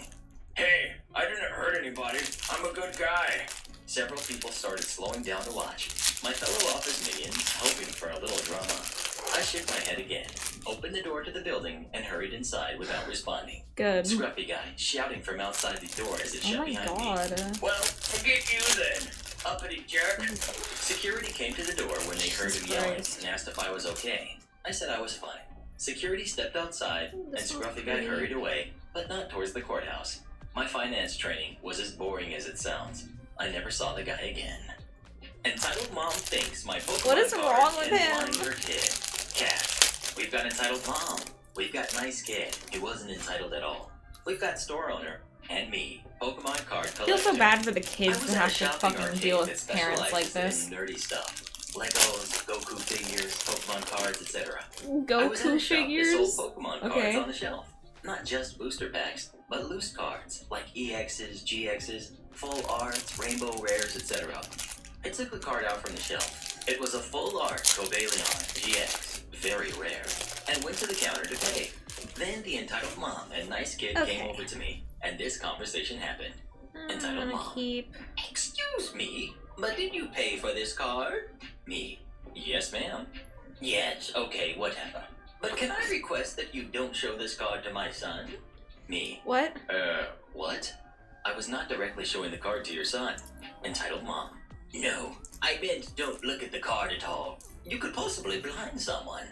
Hey, I didn't hurt anybody. I'm a good guy. Several people started slowing down to watch. My fellow office minions hoping for a little drama. I shook my head again, opened the door to the building, and hurried inside without responding. Good. Scruffy Guy shouting from outside the door as it Oh shut my behind god. me. Well, forget you then, uppity jerk. Security came to the door when they heard me yelling and asked if I was okay. I said I was fine. Security stepped outside, and Scruffy Guy hurried away, but not towards the courthouse. My finance training was as boring as it sounds. I never saw the guy again. Entitled Mom thinks my Pokemon What is card wrong with can him? blind your kid. Cat. We've got Entitled Mom. We've got Nice Kid, who wasn't entitled at all. We've got Store Owner. And me, Pokemon card collector. I feel so bad for the I kids was to at a have to shopping fucking arcade deal that with parents like specializes this. in nerdy stuff. Legos, Goku figures, Pokemon cards, etc. Goku figures? That sold Pokemon cards Okay. on the shelf. Not just booster packs, but loose cards like EXs, GXs, full arts, rainbow rares, etc. I took the card out from the shelf. It was a full art Cobalion GX, very rare, and went to the counter to pay. Then the entitled mom and nice kid came over to me, and this conversation happened. Entitled mom. Excuse me, but did you pay for this card? Me. Yes, ma'am. Yes, okay, whatever. But can I request that you don't show this card to my son? Me. What? What? I was not directly showing the card to your son. Entitled mom. No, I meant don't look at the card at all. You could possibly blind someone.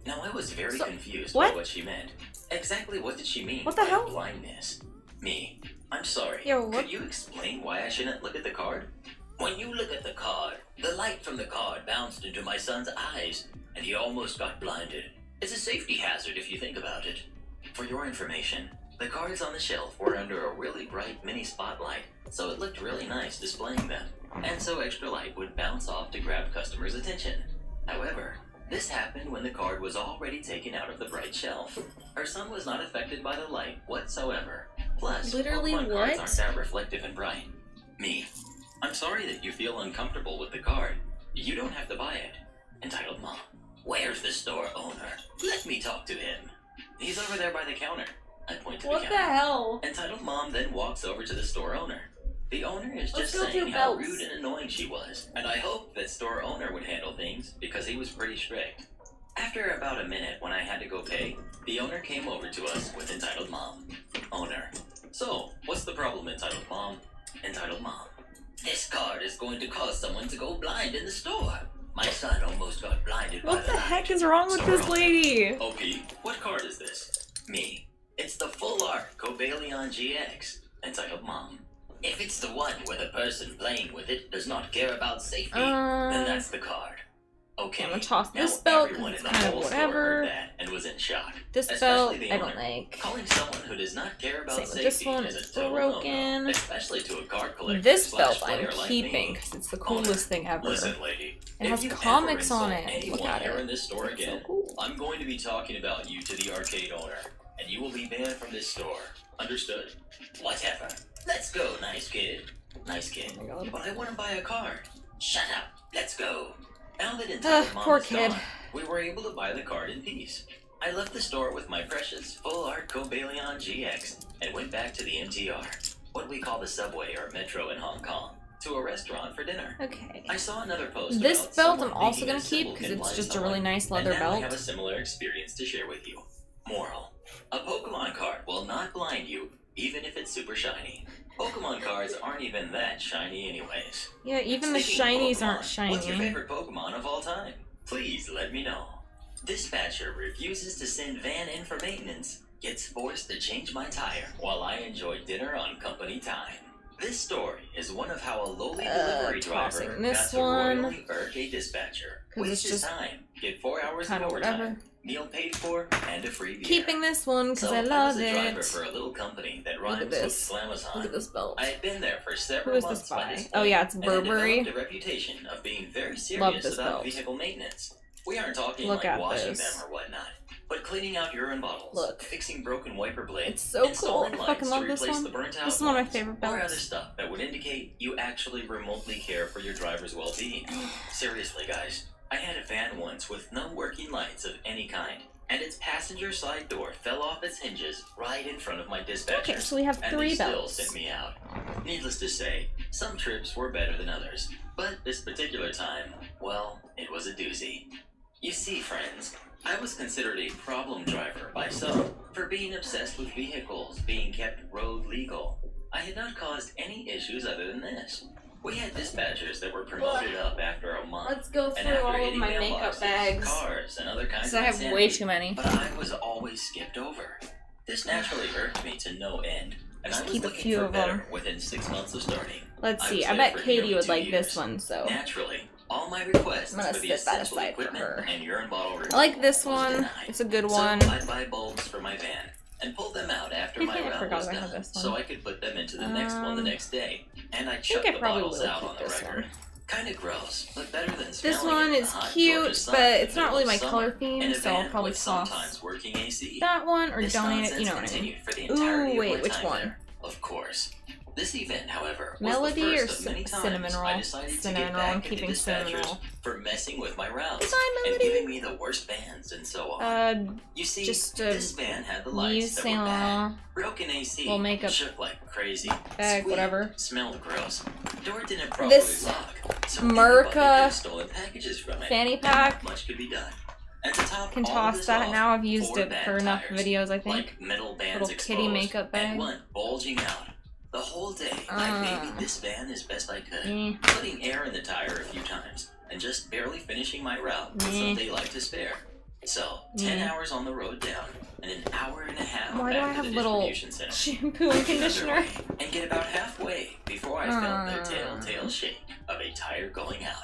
Now I was very confused by what she meant. Exactly what did she mean what the hell? Blindness? Me. I'm sorry. Yo, could you explain why I shouldn't look at the card? When you look at the card, the light from the card bounced into my son's eyes, and he almost got blinded. It's a safety hazard if you think about it. For your information, the cards on the shelf were under a really bright mini spotlight, so it looked really nice displaying them, and so extra light would bounce off to grab customers' attention. However, this happened when the card was already taken out of the bright shelf. Our son was not affected by the light whatsoever. Plus, literally Pokemon what? cards aren't that reflective and bright. Me. I'm sorry that you feel uncomfortable with the card. You don't have to buy it. Entitled mom. Where's the store owner? Let me talk to him. He's over there by the counter. I point to the counter. What the hell? Entitled mom then walks over to the store owner. The owner is just saying how rude and annoying she was, and I hoped that store owner would handle things because he was pretty strict. After about a minute when I had to go pay, the owner came over to us with entitled mom. Owner. So, what's the problem, entitled mom? Entitled mom. This card is going to cause someone to go blind in the store. My son almost got blinded by the light. What the heck is wrong with this lady? OP, what card is this? Me. It's the full art Cobalion GX. Entitled mom. If it's the one where the person playing with it does not care about safety, then that's the card. Okay. I'm gonna toss this belt because it's kind of whatever. And was in shock. This belt I don't like. Calling someone who does not care about Same with safety this one, is it's a total broken. no-no, especially to a card collector. This belt I'm player like keeping me. because it's the coolest thing ever. Listen, lady. It has comics on it. Look at it. In this store again, so cool. I'm going to be talking about you to the arcade owner, and you will be banned from this store. Understood? Whatever. Let's go, nice kid. Nice kid. Oh but I want to buy a card. Shut up. Let's go. Now that entitled mom poor is kid. gone, we were able to buy the card in peace. I left the store with my precious full art Cobalion GX and went back to the MTR, what we call the subway or metro in Hong Kong, to a restaurant for dinner. Okay. I saw another post This about belt someone I'm also thinking gonna a symbol keep because can it's blind just a someone, really nice leather and now belt. I have a similar experience to share with you. Moral: a Pokemon card will not blind you, even if it's super shiny. Pokemon cards aren't even that shiny anyways. Yeah, even the Speaking of shinies Pokemon, aren't shiny. What's your favorite Pokemon of all time? Please let me know. Dispatcher refuses to send van in for maintenance, gets forced to change my tire while I enjoy dinner on company time. This story is one of how a lowly delivery driver got this to one, royally irk a dispatcher. it's Waste his just time, get 4 hours of kinda overtime, whatever. meal paid for, and a free beer. Keeping this one because So, I love was a driver it. for a little company that Look rhymes at this. with Glamazon. Look at this belt. I had been there for Who several is months this by by? this Oh point, yeah, it's and had Burberry. developed a reputation of being very Love serious this about belt. vehicle maintenance. We aren't talking Look like at washing this. them or whatnot, but cleaning out urine bottles, Look. fixing broken wiper blades, It's so cool. installing I lights fucking love to this replace one. the burnt out This is one of my ones, favorite or other belts. stuff that would indicate you actually remotely care for your driver's well-being. Seriously, guys, I had a van once with no working lights of any kind, and its passenger side door fell off its hinges right in front of my dispatcher. Okay, so we have and 3 they still belts. sent me out. Needless to say, some trips were better than others, but this particular time, well, it was a doozy. You see, friends, I was considered a problem driver by some for being obsessed with vehicles being kept road legal. I had not caused any issues other than this. We had dispatchers that were promoted up after a month. Let's go and through after all of hitting my makeup mailboxes, bags. cars, and other kinds Because I of have insanity. way too many. But I was always skipped over. This naturally irked me to no end, and Just I was keep a looking few for of better them. within 6 months of starting. Let's see. was I there bet for Katie nearly would 2 like years. this one, so Naturally, all my requests I'm gonna for the sit that essential aside for equipment her. and urine bottle I like this was one. denied. It's a good So one. I'd buy bulbs for my van and pull them out after my I round forgot was I had done, this one. so I could put them into the next one the next day. And I'd I think chuck I the probably bottles will out keep on the this record. one. Kinda gross, but better than This smelling one it in is the hot cute, Georgia sun but in the it's not middle really of my summer color in theme, a so I'll van probably with toss sometimes working AC. that one or This donate it. nonsense You know what I mean? continued for the entirety Ooh, of wait, my which time one? there, of course. This event, however, was Melody the or first of many times cinnamon roll? I decided to Cinnamon get roll. I'm back into keeping cinnamon dispatchers roll. for messing with my routes Goodbye, and Melody. giving me the worst vans and so on. You see, just this van had the lights that were bad, broken AC, little makeup shook like crazy, bag, squeaked, whatever. smelled gross, door didn't properly This lock, so Merca anybody could have stolen packages from it, fanny and pack. not much could be done. At the top, Can all toss this that off, now. I've used 4 it bad for enough tires, videos, I think. like metal bands Little kitty exposed, makeup bag. and one bulging out. The whole day, I babied this van as best I could, putting air in the tire a few times, and just barely finishing my route with some daylight to spare. So, 10 hours on the road down, and an hour and a half Why do I back to have the little distribution center. shampoo and conditioner? And get about halfway before I felt the telltale shake of a tire going out.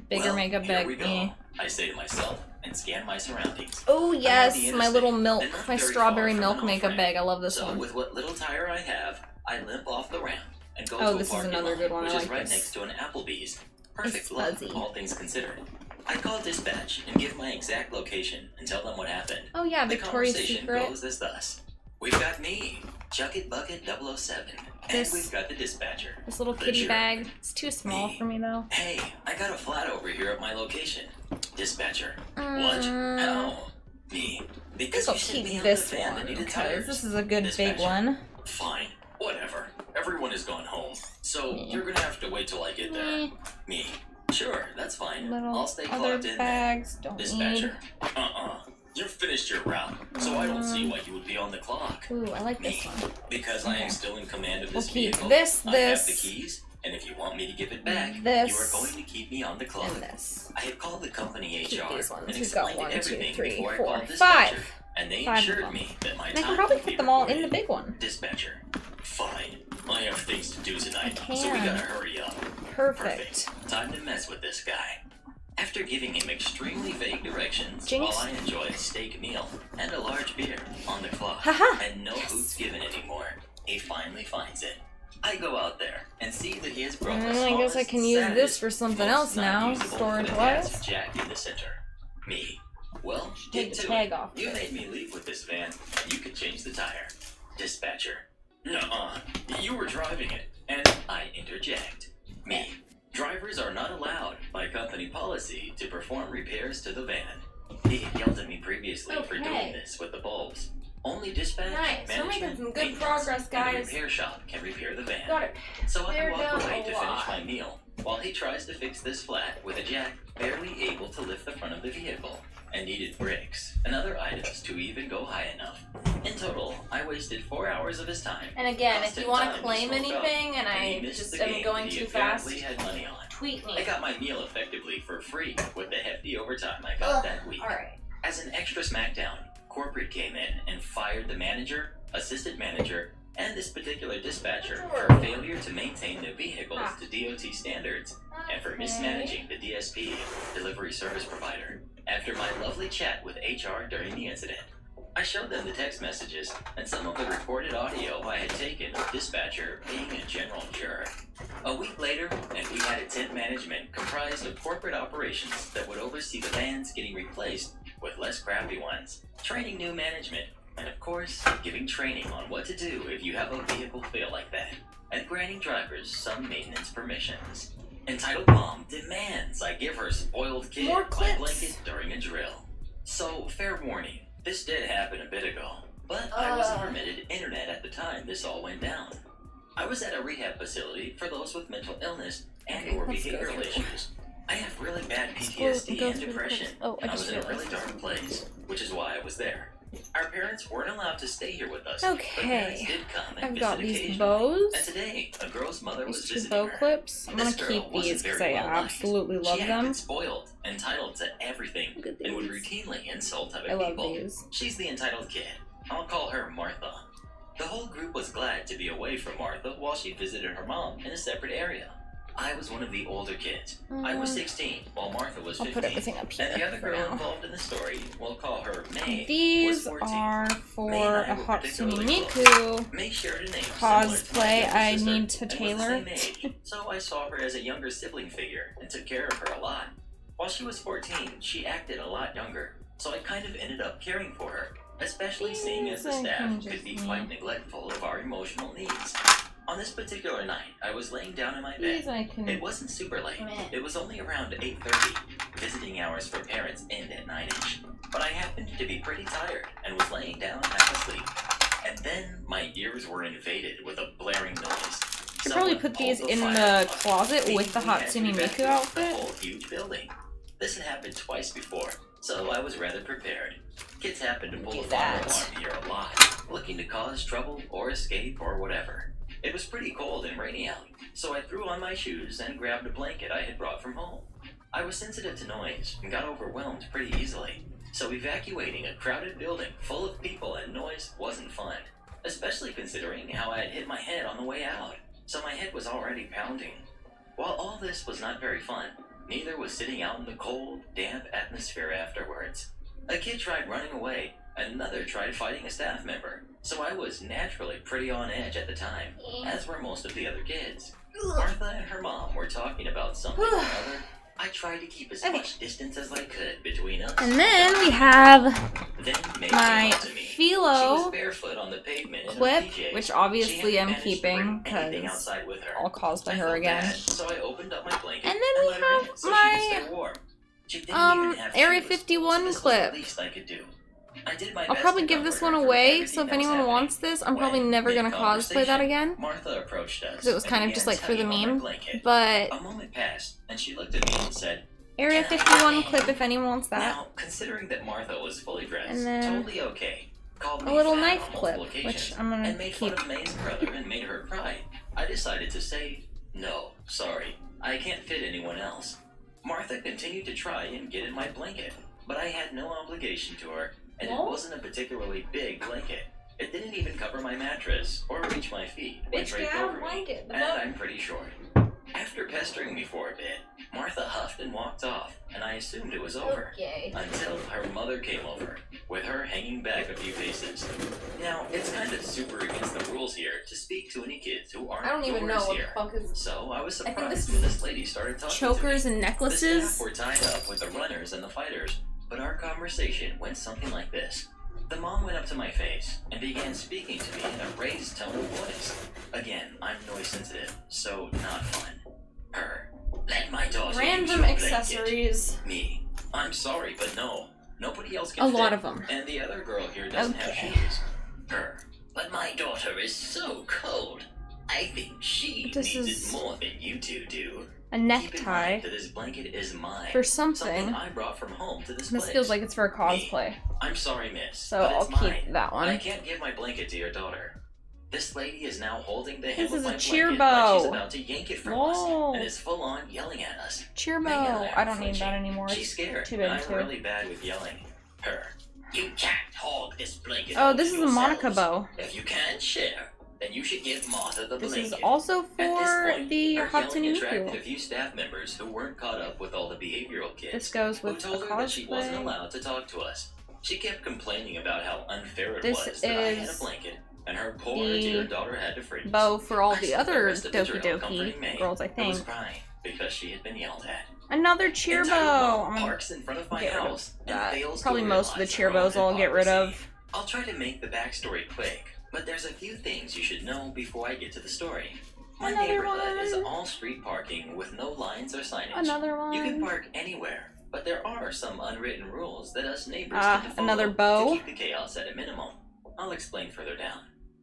Bigger makeup here bag. we go, I say to myself, and scan my surroundings. Oh yes, I'm on the my little interstate, milk, and not my very strawberry far from milk an makeup off-ramp. bag. I love this So one. with what little tire I have, I limp off the ramp and go Oh, to this a is parking another lot, good one. I which is like right this. next to an Applebee's. Perfect It's luck, fuzzy. all things considered. I call dispatch and give my exact location and tell them what happened. Oh yeah, The Victoria's conversation Secret. goes as thus. We've got me, Chucket Bucket 007, This- and we've got the dispatcher. This little The kitty jerk. bag. It's too small for me though. Hey, I got a flat over here at my location. Dispatcher. What? How? Me. I Because think I'll you sent me keep out this the van that one needed because tires. this is a good big Dispatcher. one. Fine. Whatever. Everyone has gone home. So you're gonna have to wait till I get there. Me. Sure, that's fine. Little I'll stay other clocked in bags. then. Don't Dispatcher. You've finished your route, so I don't see why you would be on the clock. need. Ooh, I like this Me. one. Because I am still in command of We'll this keep vehicle. this, I have the this, keys, and if you want me to give it back, this, you are going to keep me on the clock. and this. I had called the company Keep HR these ones. and We've got explained 1, 2, everything 3, before I 4, called dispatcher, 5. and they 5 of assured them. me that my And I time can probably would be put them all in recorded. the big one. Dispatcher. Fine. I have things to do tonight, I so we can. gotta hurry up. Perfect. Time to mess with this guy. After giving him extremely vague directions Jinx. while I enjoy a steak meal and a large beer on the clock Haha. and no hoots given anymore, he finally finds it. I go out there and see that he has brought the I guess I smallest, can use this saddest, for something most else now, non-usable storage-wise. flat-ass jack in the center. Me. Well, Take get the to tag it. off. You made me leave with this van, and you could change the tire. Dispatcher. Nuh-uh. You were driving it, and I interject. Me. Drivers are not allowed, by company policy, to perform repairs to the van. He had yelled at me previously for doing Okay. this with the bulbs. Only dispatch, Nice. We're management, making some good maintenance, progress, and guys. the repair shop can repair the van. Got it. So I They're walk down away a to lot. finish my meal, while he tries to fix this flat with a jack barely able to lift the front of the vehicle, and needed brakes and other items to even go high enough. In total, I wasted 4 hours of his time. And again, if Constant you want time to to claim smoke up, anything and he I missed just the am game going that he too fast, apparently had money on. tweet me. I got my meal effectively for free with the hefty overtime I got that week. Alright. As an extra smackdown, corporate came in and fired the manager, assistant manager, and this particular dispatcher for failure to maintain the vehicles to DOT standards and for mismanaging the DSP, delivery service provider. After my lovely chat with HR during the incident, I showed them the text messages and some of the recorded audio I had taken of dispatcher being a general jerk. A week later, and we had a tent management comprised of corporate operations that would oversee the vans getting replaced with less crappy ones, training new management, and of course, giving training on what to do if you have a vehicle fail like that, and granting drivers some maintenance permissions. Entitled Mom demands I give her spoiled kid More my clips. blanket during a drill. So, fair warning, this did happen a bit ago, but I wasn't permitted internet at the time this all went down. I was at a rehab facility for those with mental illness and or let's go behavioral through issues. I have really bad Go PTSD and through the depression, clips. Oh, I and I just was in a really realized. dark place, which is why I was there. Our parents weren't allowed to stay here with us, but parents Okay. did come and I've visit got these occasionally. bows. And today, a girl's mother was These two visiting bow her. clips. I'm gonna This girl keep wasn't these because very I well liked. absolutely love She them. acted spoiled, entitled to everything, Look at and would these. routinely insult other I love people. these. She's the entitled kid. I'll call her Martha. The whole group was glad to be away from Martha while she visited her mom in a separate area. I was one of the older kids. I was 16, while Martha was 15. I'll put everything up here And the other for girl now. involved in the story, we'll call her May, These was 14. are for May and I a were Hatsune particularly Miku close. May shared a name similar to my cosplay. younger I sister need to and was the tailor same it. age, so I saw her as a younger sibling figure and took care of her a lot. While she was 14, she acted a lot younger, so I kind of ended up caring for her, especially seeing as the staff could be quite neglectful of our emotional needs. On this particular night, I was laying down in my bed. It wasn't super late. It was only around 8:30. Visiting hours for parents end at 9-ish. But I happened to be pretty tired and was laying down half asleep. And then my ears were invaded with a blaring noise. Should probably put these in the closet with the Hatsune Miku outfit. The whole huge building. This had happened twice before, so I was rather prepared. Kids happen to pull the fire alarm here a lot, looking to cause trouble or escape or whatever. It was pretty cold and rainy out, so I threw on my shoes and grabbed a blanket I had brought from home. I was sensitive to noise and got overwhelmed pretty easily, so evacuating a crowded building full of people and noise wasn't fun, especially considering how I had hit my head on the way out, so my head was already pounding. While all this was not very fun, neither was sitting out in the cold, damp atmosphere afterwards. A kid tried running away, another tried fighting a staff member, so I was naturally pretty on edge at the time, as were most of the other kids. Martha and her mom were talking about something or other. I tried to keep as much distance as I could between us. And then we have Then May my came up to me. She philo was barefoot on the pavement in her clip, PJs. which She obviously hadn't I'm managed to keeping bring anything because outside with her. I'll cosplay I her felt again. bad, so I opened up my blanket And then we let her in have so she my, could stay warm. She didn't even have Area shoes, 51 so this clip. was the least I could do. I did my I'll best probably to give this one comfort her away, through so if everything that was anyone happening. wants this, I'm probably When, never gonna cosplay that mid-conversation, again. Martha approached us Because it was and kind of began just like for the tugging on my meme. blanket. But A moment passed, and she looked at me and said, Area 51 clip if anyone wants that. now, considering that Martha was fully dressed, And then totally okay, called me a little fat knife on clip, multiple which occasions, I'm gonna and made fun keep. of May's brother and made her cry, I decided to say, no, sorry, I can't fit anyone else. Martha continued to try and get in my blanket, but I had no obligation to her, and it wasn't a particularly big blanket. It didn't even cover my mattress or reach my feet when draped over me, and I'm pretty short. After pestering me for a bit, Martha huffed and walked off, and I assumed it was over. Until her mother came over, with her hanging back a few paces. Now, it's kind of super against the rules here to speak to any kids who aren't I don't even know yours what here. the fuck is So I was think surprised this when this lady started talking chokers to me. and The necklaces. staff were tied up with the runners and the fighters, but our conversation went something like this. The mom went up to my face and began speaking to me in a raised tone of voice. Again, I'm noise sensitive, so not fun. Her. Let my daughter use Random your blanket. accessories. Me. I'm sorry, but no. Nobody else can A fit, lot of them. And the other girl here doesn't have Okay. shoes. Her. But my daughter is so cold. I think she This needs is it more than you two do. a Keep in necktie mind that this blanket is mine. for something. I brought from home to this This place. feels like it's for a cosplay. I'm sorry, miss. So but I'll it's keep mine. that one. I can't give my blanket to your daughter. This lady is now holding the hem This of is my a cheer blanket like bow. she's about to yank it from Whoa. us and is full on yelling at us. Cheer Megan and bow. are I don't need flinching. that anymore. She's It's scared, too and big I'm too. really bad with yelling. Her. You can't hog this blanket. Oh, all this to is a Monica yourselves. bow. If you can't share, then you should give Martha the This blanket. is also At this for point, the her Hatsune yelling attracted a Miku. few staff members who weren't caught up with all the behavioral kids. This goes who with a told her that she wasn't cosplay. allowed to talk to us. She kept complaining about how unfair it This was that I had a is blanket, and her poor the dear daughter had to freeze. Bow for all I the spent other rest of the Doki trail comforting May, Doki girls, I who was think. crying because she had been yelled at. Another cheer Entitled bow. mom I'm gonna parks in front of my get rid house of and that. fails to Probably most of the realize cheer her own bows I'll get rid hypocrisy. of. I'll try to make the backstory quick, but there's a few things you should know before I get to the story. My Another neighborhood is one. all street parking with no lines or signage. Another one. You can park anywhere, but there are some unwritten rules that us neighbors Ah, tend to follow another bow. to keep the chaos at a minimum. I'll explain further down.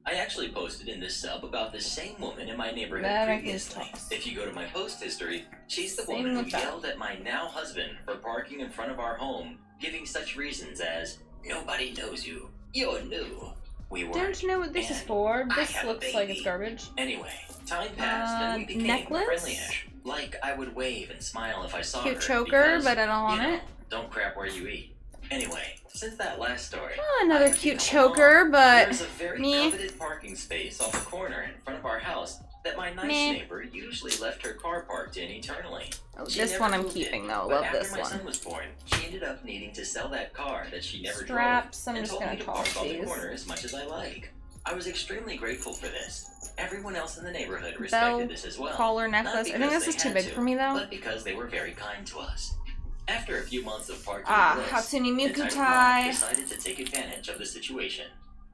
I actually posted in this sub about this same woman in my neighborhood That I can previously. toss. If you go to my post history, she's the Same woman who with that. yelled at my now husband for parking in front of our home, giving such reasons as, nobody knows you, you're new. We weren't. Don't you know what this is And for? I This have a looks like it's baby. garbage. Anyway, time passed and we became necklace? friendly-ish. Like I would wave and smile if I saw her. Cute choker, because, but I don't want you know, it. Don't crap where you eat. Anyway, since that last story, Oh, another I have cute become a mom. choker, but There's a very me. coveted parking space on the corner in front of our house that my nice neighbor usually left her car parked in eternally. Oh, She this never one I'm moved keeping it, though. but Love after this my one. son was born, she ended up needing to sell that car that she never Straps, drove I'm and just told gonna me to park toss on the these. corner as much as I like. I was extremely grateful for this. Everyone else in the neighborhood Bell respected this as well. collar Not necklace. I think because this is they too had big to, for me though. but because they were very kind to us. After a few months of parking bliss, Hatsune Miku entitled tie. mom decided to take advantage of the situation.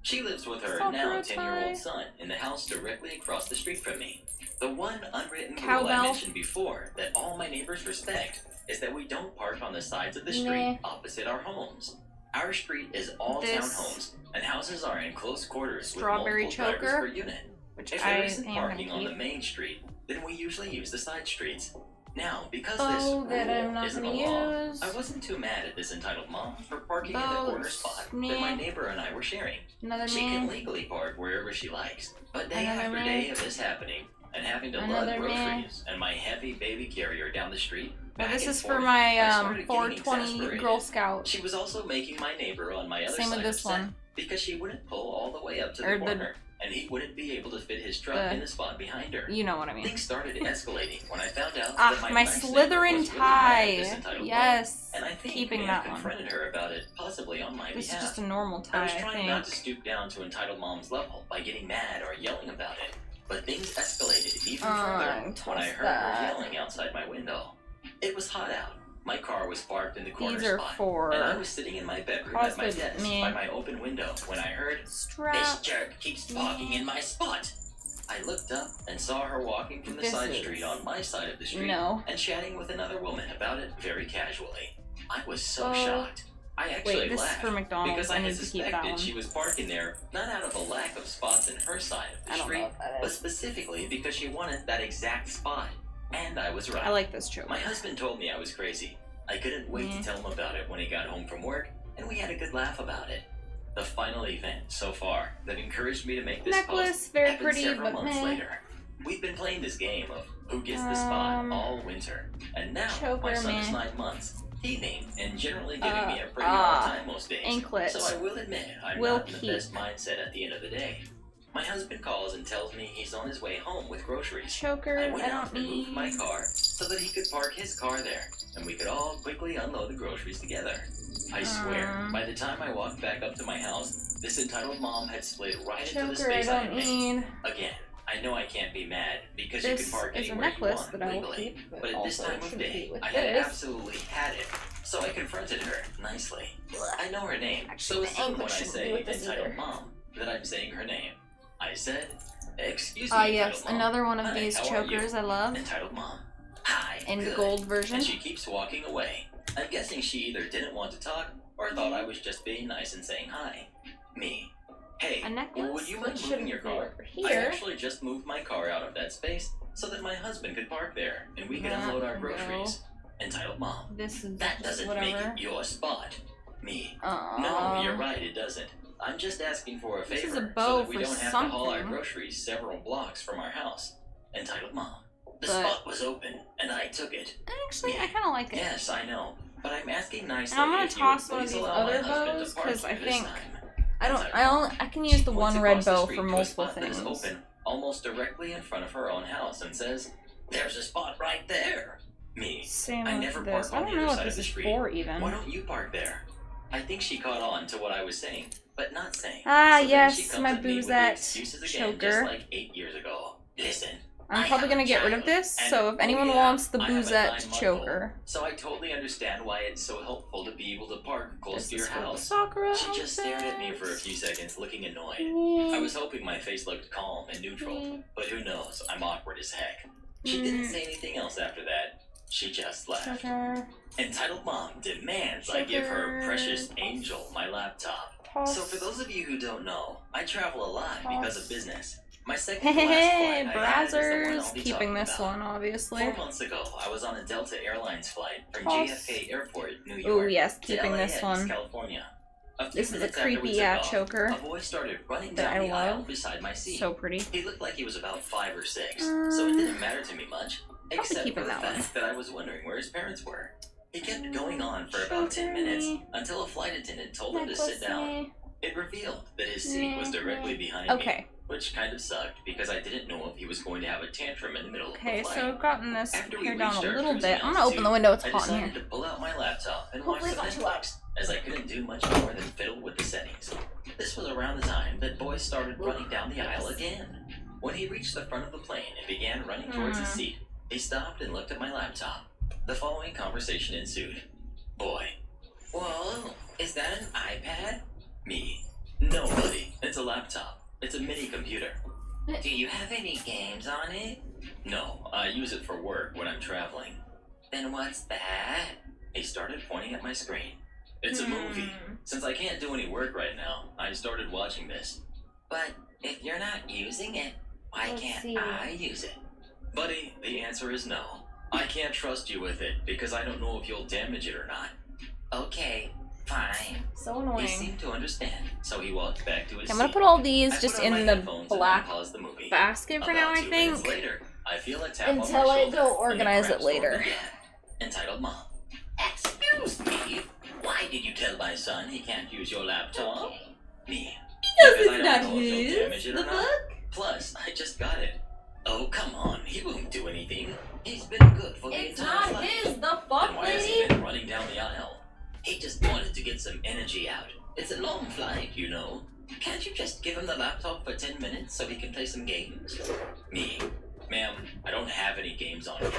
She lives with her Sakura now tie. 10-year-old son in the house directly across the street from me. The one unwritten rule Cowbell. I mentioned before that all my neighbors respect is that we don't park on the sides of the street opposite our homes. Our street is all townhomes, and houses are in close quarters Strawberry with multiple drivers choker, per unit. which If I there isn't am parking gonna on the keep. main street, then we usually use the side streets. Now, because Bow this that I'm rule not isn't a gonna law, use. I wasn't too mad at this entitled mom for parking in the Bow, corner spot that my neighbor and I were sharing. Another She can man. legally park wherever she likes, but day Another after man. day of this happening and having to Another lug man. groceries and my heavy baby carrier down the street. Well, back this and is for forth, my I started getting 420 exasperated. Girl Scout. She was also making my neighbor on my other Same side with this upset one. because she wouldn't pull all the way up to Or the the- corner, and he wouldn't be able to fit his truck in the spot behind her. You know what I mean. Things started escalating when I found out Ah, that my my nice neighbor was Slytherin really tie. mad at this entitled Yes. mom, and I think Keeping may that have one. confronted her about it, possibly on my This is behalf. just a normal I tie, was I trying not to think. stoop down to entitled mom's level by getting mad or yelling about it, but things escalated even further when I heard her yelling outside my window. It was hot out. My car was parked in the corner These are spot, for and I was sitting in my bedroom at my Cosplay desk me. by my open window when I heard, "This strap. jerk keeps parking in my spot." I looked up and saw her walking from the This side is- street on my side of the street No. and chatting with another woman about it very casually. I was so Oh. shocked. I actually Wait, this is laughed for McDonald's. because I I need had to keep that suspected one. she was parking there not out of a lack of spots in her side of the I don't know street, what that but is. specifically because she wanted that exact spot. And I was right. I like this choker. My husband told me I was crazy. I couldn't wait to tell him about it when he got home from work, and we had a good laugh about it. The final event so far that encouraged me to make this Necklace, post very happened pretty, several but months meh. later. We've been playing this game of who gets the spot all winter, and now choker, my son is meh. 9 months, teething and generally giving me a pretty hard time most days. anklet. So I will admit I'm Will not in the keep. best mindset at the end of the day. My husband calls and tells me he's on his way home with groceries. Choker, I went I out don't and moved need. my car so that he could park his car there, and we could all quickly unload the groceries together. I swear, by the time I walked back up to my house, this entitled mom had slid right into the Choker, I space I had don't made. need. Again, I know I can't be mad because you This can park is a anywhere you necklace want that I will legally, keep, but but at this also time it of shouldn't day, be with I had this. absolutely had it. So I confronted her nicely. I know her name, Actually, so the assume anklet when I shouldn't be say with this entitled either. mom that I'm saying her name. I said, "Excuse me, Yes, entitled mom. another one of Hi, these how are you?" chokers I love. Entitled mom. Hi. In the good." gold version. And she keeps walking away. I'm guessing she either didn't want to talk or thought I was just being nice and saying hi. Me. Hey, A necklace would you that mind moving shouldn't your be car? over I here. actually just moved my car out of that space so that my husband could park there and we could That unload our can groceries. Entitled mom. This is That doesn't make whatever. it your spot. Me. Aw. No, you're right, it doesn't. I'm just asking for a favor This is a so bow that we for don't have to haul our something. groceries several blocks from our house. Entitled mom. The But- spot was open and I took it. Actually, I kind of like it. Yes, I know, but I'm asking nicely And I'm gonna if you would toss one of please these allow other my husband bows, to park 'cause I here this think- time. I can use the Points one red across the bow street for to a multiple spot that is things. open, almost directly in front of her own house, and says, "There's a spot right there." Me. Same I with never this. park I on don't the know other what side this of the is street. for even. Why don't you park there? I think she caught on to what I was saying, but not saying. Ah, So then yes, she comes my at me with the boozette excuses again, choker. just like 8 years ago. Listen. I'm I probably have gonna a get rid of child, this, and- so if anyone yeah, wants the I have a boozette 9-month-old, choker, so I totally understand why it's so helpful to be able to park close this to your is for the house. Sakura She just stared at me for a outfit. few seconds, looking annoyed. Yeah. I was hoping my face looked calm and neutral, Yeah. but who knows, I'm awkward as heck. She didn't say anything else after that. She just laughed. Choker. Entitled mom demands I give her precious angel my laptop. Toss. So for those of you who don't know, I travel a lot because of business. My second Hey, to last hey, flight I had is the one browsers. I'll be Keeping talking this about. one, obviously. 4 months ago, I was on a Delta Airlines flight from Toss. JFK Airport, New Oh York, yes, to keeping this LAX, one. California. A few This is a minutes after we creepy took off, choker a boy started running that down I the aisle love. beside my seat. So pretty. He looked like he was about 5 or 6, so it didn't matter to me much, except for keeping the that one. fact that I was wondering where his parents were. He kept going on for about 10 minutes until a flight attendant told him to sit down. It revealed that his seat was directly behind me, Okay, which kind of sucked because I didn't know if he was going to have a tantrum in the middle of the Okay, flight. so I've gotten this After we pared down reached a our little cruising bit. I'm gonna open the window, it's I hot in decided here. to pull out my laptop and watch Hopefully some it's not too loud. Netflix, as I couldn't do much more than fiddle with the settings. This was around the time that Boy started running down the aisle again. When he reached the front of the plane and began running towards his seat, he stopped and looked at my laptop. The following conversation ensued. Boy: whoa, is that an iPad? Me: no, buddy, it's a laptop. It's a mini computer. Do you have any games on it? No, I use it for work when I'm traveling. Then what's that? He started pointing at my screen. It's a movie. Since I can't do any work right now, I started watching this. But if you're not using it, why can't I use it? Buddy, the answer is no. I can't trust you with it because I don't know if you'll damage it or not. Okay, fine. So annoying. He seemed to understand, so he walked back to his Okay, I'm gonna seat. put all I these put just on in my the headphones and black paused the movie. basket for now, About I 2 minutes think. later, I feel a tap on my Until I shoulder, go and the organize crap it later. storm began, entitled Mom. Excuse me, why did you tell my son he can't use your laptop? Me: because I don't know if he'll damage it or not. Plus, I just got it. Oh, come on, he won't do anything. He's been good for the entire flight. the Then why has he been running down the aisle? He just wanted to get some energy out. It's a long flight, you know. Can't you just give him the laptop for 10 minutes so he can play some games? Me: ma'am, I don't have any games on it.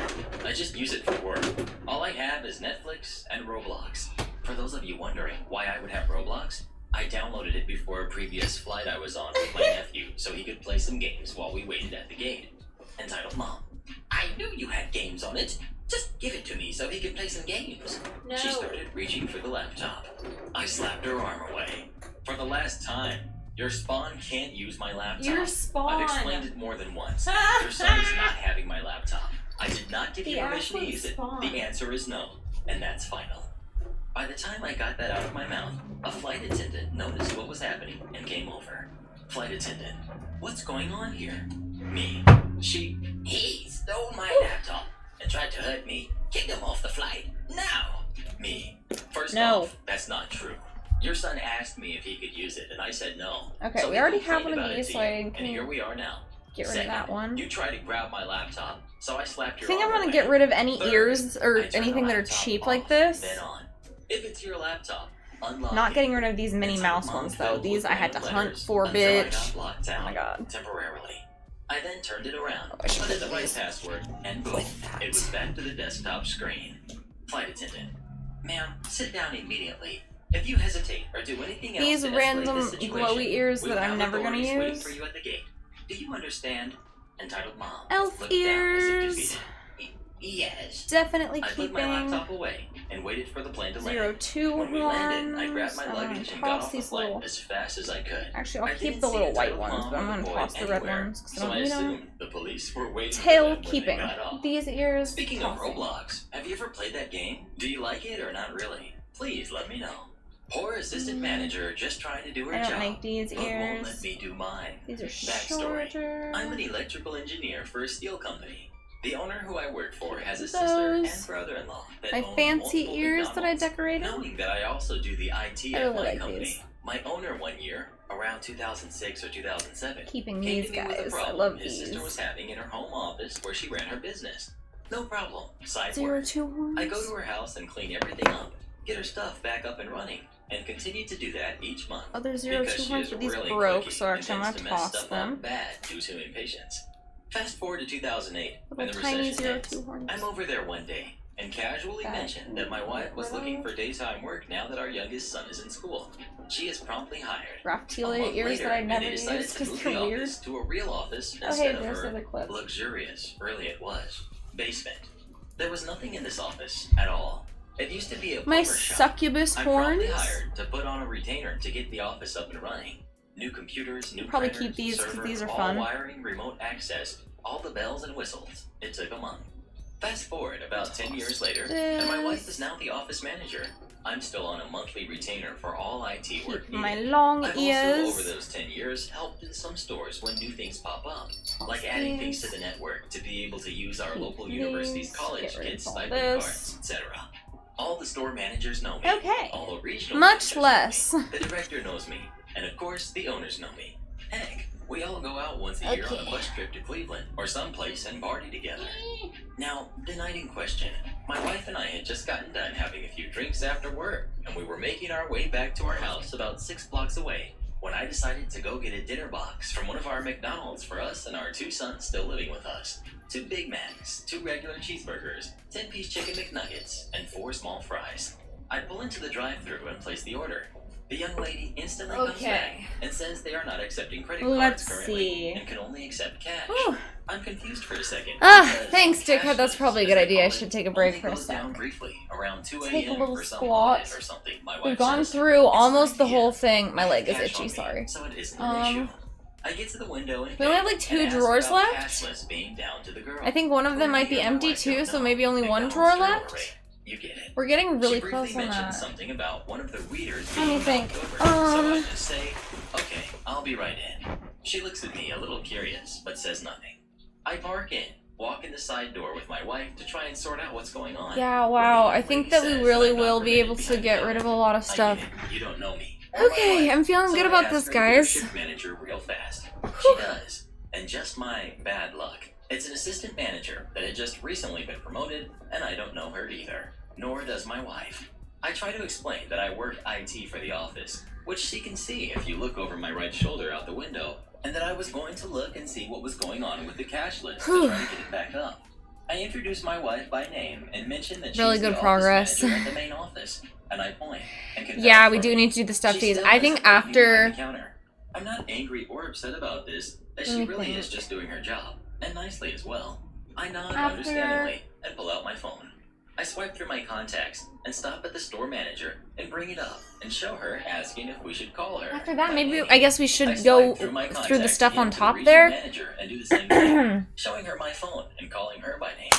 I just use it for work. All I have is Netflix and Roblox. For those of you wondering why I would have Roblox, I downloaded it before a previous flight I was on with my nephew so he could play some games while we waited at the gate. Entitled Mom: I knew you had games on it. Just give it to me so he can play some games. No. She started reaching for the laptop. I slapped her arm away. For the last time, your spawn can't use my laptop. Your spawn. I've explained it more than once. Your son is not having my laptop. I did not give you permission to use it. Spawn. The answer is no, and that's final. By the time I got that out of my mouth, a flight attendant noticed what was happening and came over. Flight attendant: what's going on here? Me: he stole my laptop and tried to hurt me. Kick him off the flight now. Me: first No. off, that's not true. Your son asked me if he could use it, and I said no. Okay, So we he already have complained one of about it these, to so you, I and can here we are now. get rid of Second, that one. you tried to grab my laptop, so I slapped I your think I'm arm gonna away. get rid of any Third, ears or I turned anything the that are laptop cheap off, like this. then on. If it's your laptop, unlock Not it. getting rid of these Minnie Until Mouse Mom ones though. filled These with I had to random hunt letters for, until I got bitch. locked down Oh my god. temporarily. I then turned it around, I should put in put the right these password, and boom, with that. it was back to the desktop screen. Flight attendant: ma'am, sit down immediately. If you hesitate or do anything else These to escalate random this situation, glowy ears we that will I'm have never gonna authorities waiting use. for you at the gate. Do you understand? Entitled Mom Elf looked down as if ears. defeated. Yes. Definitely I put my keeping laptop away and waited for the plane to land. 02 When we landed, I grabbed ones. my I'm gonna luggage and got toss off the these flight little. as fast as I could. Actually, I I'll keep didn't the see little a white title ones, mom but I'm or gonna boy toss the red anywhere, ones because I so don't I need them. assumed the police were waiting for Tail them when they keeping. got off. These ears. Speaking of tossing. Roblox, have you ever played that game? Do you like it or not really? Please let me know. Poor assistant manager just trying to do her I don't job, like these but won't let ears. me do mine. These are Backstory: shorter. I'm an electrical engineer for a steel company. The owner who I work for has a sister and Those. brother-in-law that My own fancy multiple ears that I McDonald's. decorated. Knowing that I also do the IT I at really my like company, these. my owner one year, around 2006 or 2007, Keeping came these to me with a guys. I problem love his sister was these. having in her home office where she ran her business. No problem. Side work. 02 ones. I go to her house and clean everything up, get her stuff back up and running, and continue to do that each month. Other Because 02 she ones, is but these really broke, cliquey so and actually I'm tends gonna to mess toss stuff them. up bad due to impatience. Fast forward to 2008, when Little the tiny recession 02 hits. ones. I'm over there one day and casually That mentioned that my wife was looking little- for daytime work now that our youngest son is in school. She is promptly hired. A Raptila month ears later, that I and never they decided use to because move they're the weird. office to a real office Oh, hey, instead of there's the her other clip. luxurious, really it was, basement. There was nothing in this office at all. It used to be a My plumber shop. succubus I'm horns. promptly hired to put on a retainer to get the office up and running. New computers, new Probably printers, keep these 'cause server, these are all fun. wiring, remote access, all the bells and whistles. It took a month. Fast forward about 10 years later, and my wife is now the office manager. I'm still on a monthly retainer for all IT work Keep my needed. long I've ears. also, over those 10 years, helped in some stores when new things pop up, like adding things to the network to be able to use our local university's these, college get rid kids' of all stipend this. cards, etc. All the store managers know me. Okay. All the regional Much managers know less. me. The director knows me, and of course, the owners know me. Heck, We all go out once a year on a bus trip to Cleveland or someplace and party together. Now, the night in question, my wife and I had just gotten done having a few drinks after work, and we were making our way back to our house about 6 blocks away when I decided to go get a dinner box from one of our McDonald's for us and our 2 sons still living with us. 2 Big Macs, 2 regular cheeseburgers, 10-piece chicken McNuggets, and 4 small fries. I pull into the drive-thru and place the order. The young lady instantly comes back and says they are not accepting credit cards currently and can only accept cash. I'm confused for a second. Thanks, Dickhead. That's probably a good idea. I should take a break for a sec. Briefly, around 2 Take a a.m. little for some squat. audit or something. We've gone through almost the whole thing. My leg is itchy, sorry. So it isn't an issue. I get to the window and we only have like 2 drawers left. Being down to the girl. I think one of them might be empty too, so maybe only 1 drawer left. You get it. We're getting really close on that. Something about one of the readers Let me think. So I just say, okay, I'll be right in. She looks at me a little curious, but says nothing. I bark in, walk in the side door with my wife to try and sort out what's going on. Yeah, wow. I think that we really will be able to get rid of a lot of stuff. You don't know me. Okay, I'm feeling good about this, guys. Manager real fast. She does. And just my bad luck. It's an assistant manager that had just recently been promoted, and I don't know her either. Nor does my wife. I try to explain that I work IT for the office, which she can see if you look over my right shoulder out the window, and that I was going to look and see what was going on with the cash list to try to get it back up. I introduce my wife by name and mention that really she's good the progress. office manager at the main office, and I point. And yeah, we do need to do the stuff fees. I think after... I'm not angry or upset about this, as she really is just doing her job, and nicely as well. I nod understandingly and pull out my phone. I swipe through my contacts and stop at the store manager and bring it up and show her, asking if we should call her. After that, maybe I guess we should go through the stuff on top there. And do the same thing, showing her my phone and calling her by name.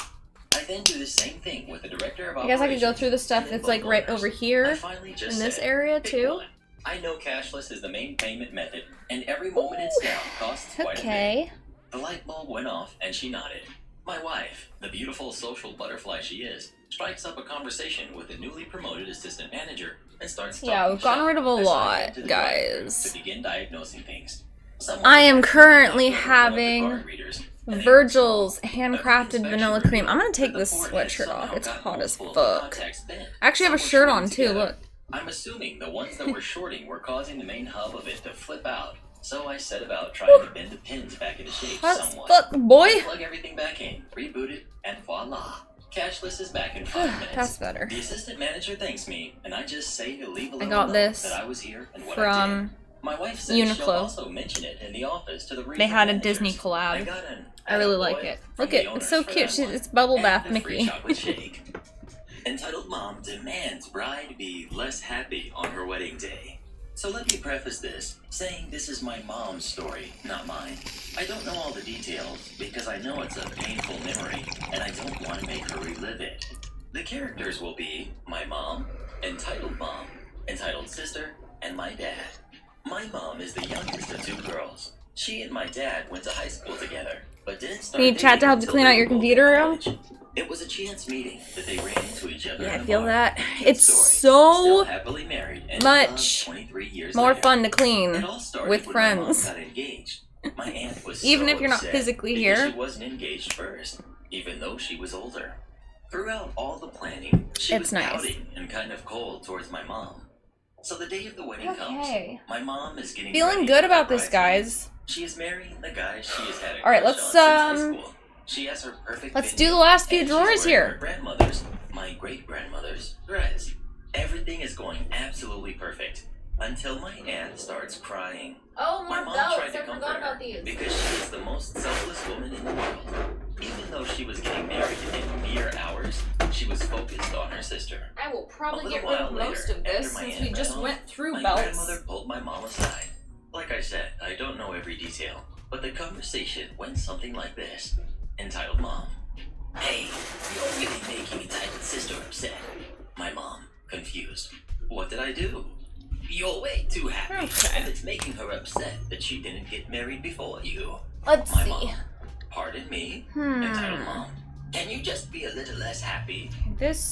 I then do the same thing with the director of operations. I guess I could go through the stuff that's like right over here in this area too. I know cashless is the main payment method, and every moment it's down costs quite a bit. The light bulb went off, and she nodded. My wife, the beautiful social butterfly she is, strikes up a conversation with the newly promoted assistant manager and starts talking. Yeah, we've gotten rid of a lot, guys. To begin diagnosing things. I am currently having Virgil's handcrafted vanilla cream. I'm gonna take this sweatshirt off. It's hot as fuck. I actually have a shirt on too, look. I'm assuming the ones that were shorting were causing the main hub of it to flip out. So I set about trying to bend the pins back into shape somewhat. Fuck, boy. Plug everything back in, reboot it, and voila. Cashless is back in 5 minutes. That's better. The assistant manager thanks me, and I just say to leave a little I got this that I was here and what from I did. My wife said she'll Uniqlo. also mention it in the office to the They had a managers. Disney collab. I really like it. Look it, it's so cute. It's Bubble Bath Mickey. Entitled Mom demands bride be less happy on her wedding day. So let me preface this, saying this is my mom's story, not mine. I don't know all the details, because I know it's a painful memory, and I don't want to make her relive it. The characters will be my mom, entitled sister, and my dad. My mom is the youngest of 2 girls. She and my dad went to high school together, but didn't start Need chat to help you clean out your computer room? It was a chance meeting that they ran into each other. Yeah, I feel that. It's so much more fun to clean with friends. My aunt was even so if you're not upset physically because here. She wasn't engaged first, even though she was older. Throughout all the planning, she was pouting and kind of cold towards my mom. So the day of the wedding comes. My mom is getting feeling good about this, guys. She is marrying the guy she has had a Alright, crush let's on since high school. She has her perfect let's venue, do the last few and she's drawers wearing here. Her grandmother's, my great-grandmother's dress. Everything is going absolutely perfect until my aunt starts crying. Oh, my mom tried to comfort her because she is the most selfless woman in the world. Even though she was getting married in mere hours, she was focused on her sister. I will probably get rid of most of this since we just went through belts. My grandmother pulled my mom aside. Like I said, I don't know every detail, but the conversation went something like this. Entitled Mom. Hey, you're really making entitled sister upset. My mom, confused. What did I do? You're way too happy, and it's making her upset that she didn't get married before you. Let's see. Mom, pardon me? Entitled Mom. Can you just be a little less happy?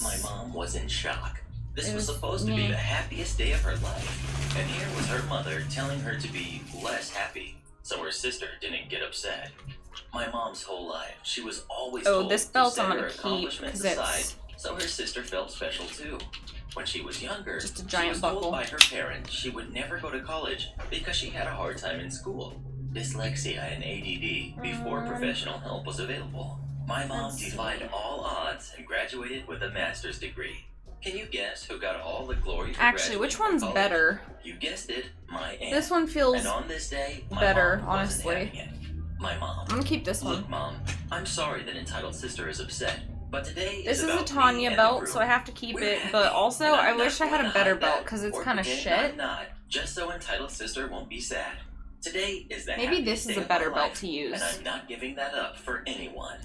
My mom was in shock. This was supposed to be the happiest day of her life, and here was her mother telling her to be less happy. so her sister didn't get upset. My mom's whole life, she was always Oh, told this to belt set I'm her gonna keep accomplishments because aside, it's so her sister felt special too. When she was younger, just a she giant was buckle. told by her parents she would never go to college because she had a hard time in school, dyslexia and ADD, before professional help was available. My mom defied all odds and graduated with a master's degree. Can you guess who got all the glory for Actually, which one's college? better? You guessed it, my aunt. This one feels and on this day, my better, mom wasn't honestly. having it. My mom. I'm gonna keep this one. Look, Mom, I'm sorry that entitled sister is upset, but today This is a about me Tanya and the belt, group. so I have to keep We're it. happy, But also, and I I'm wish I not had a gonna better hide belt that because it's or kind of pretend I'm shit. not, just so entitled sister won't be sad. Today is the Maybe happiest this is day a of better my belt life, to use. and I'm not giving that up for anyone.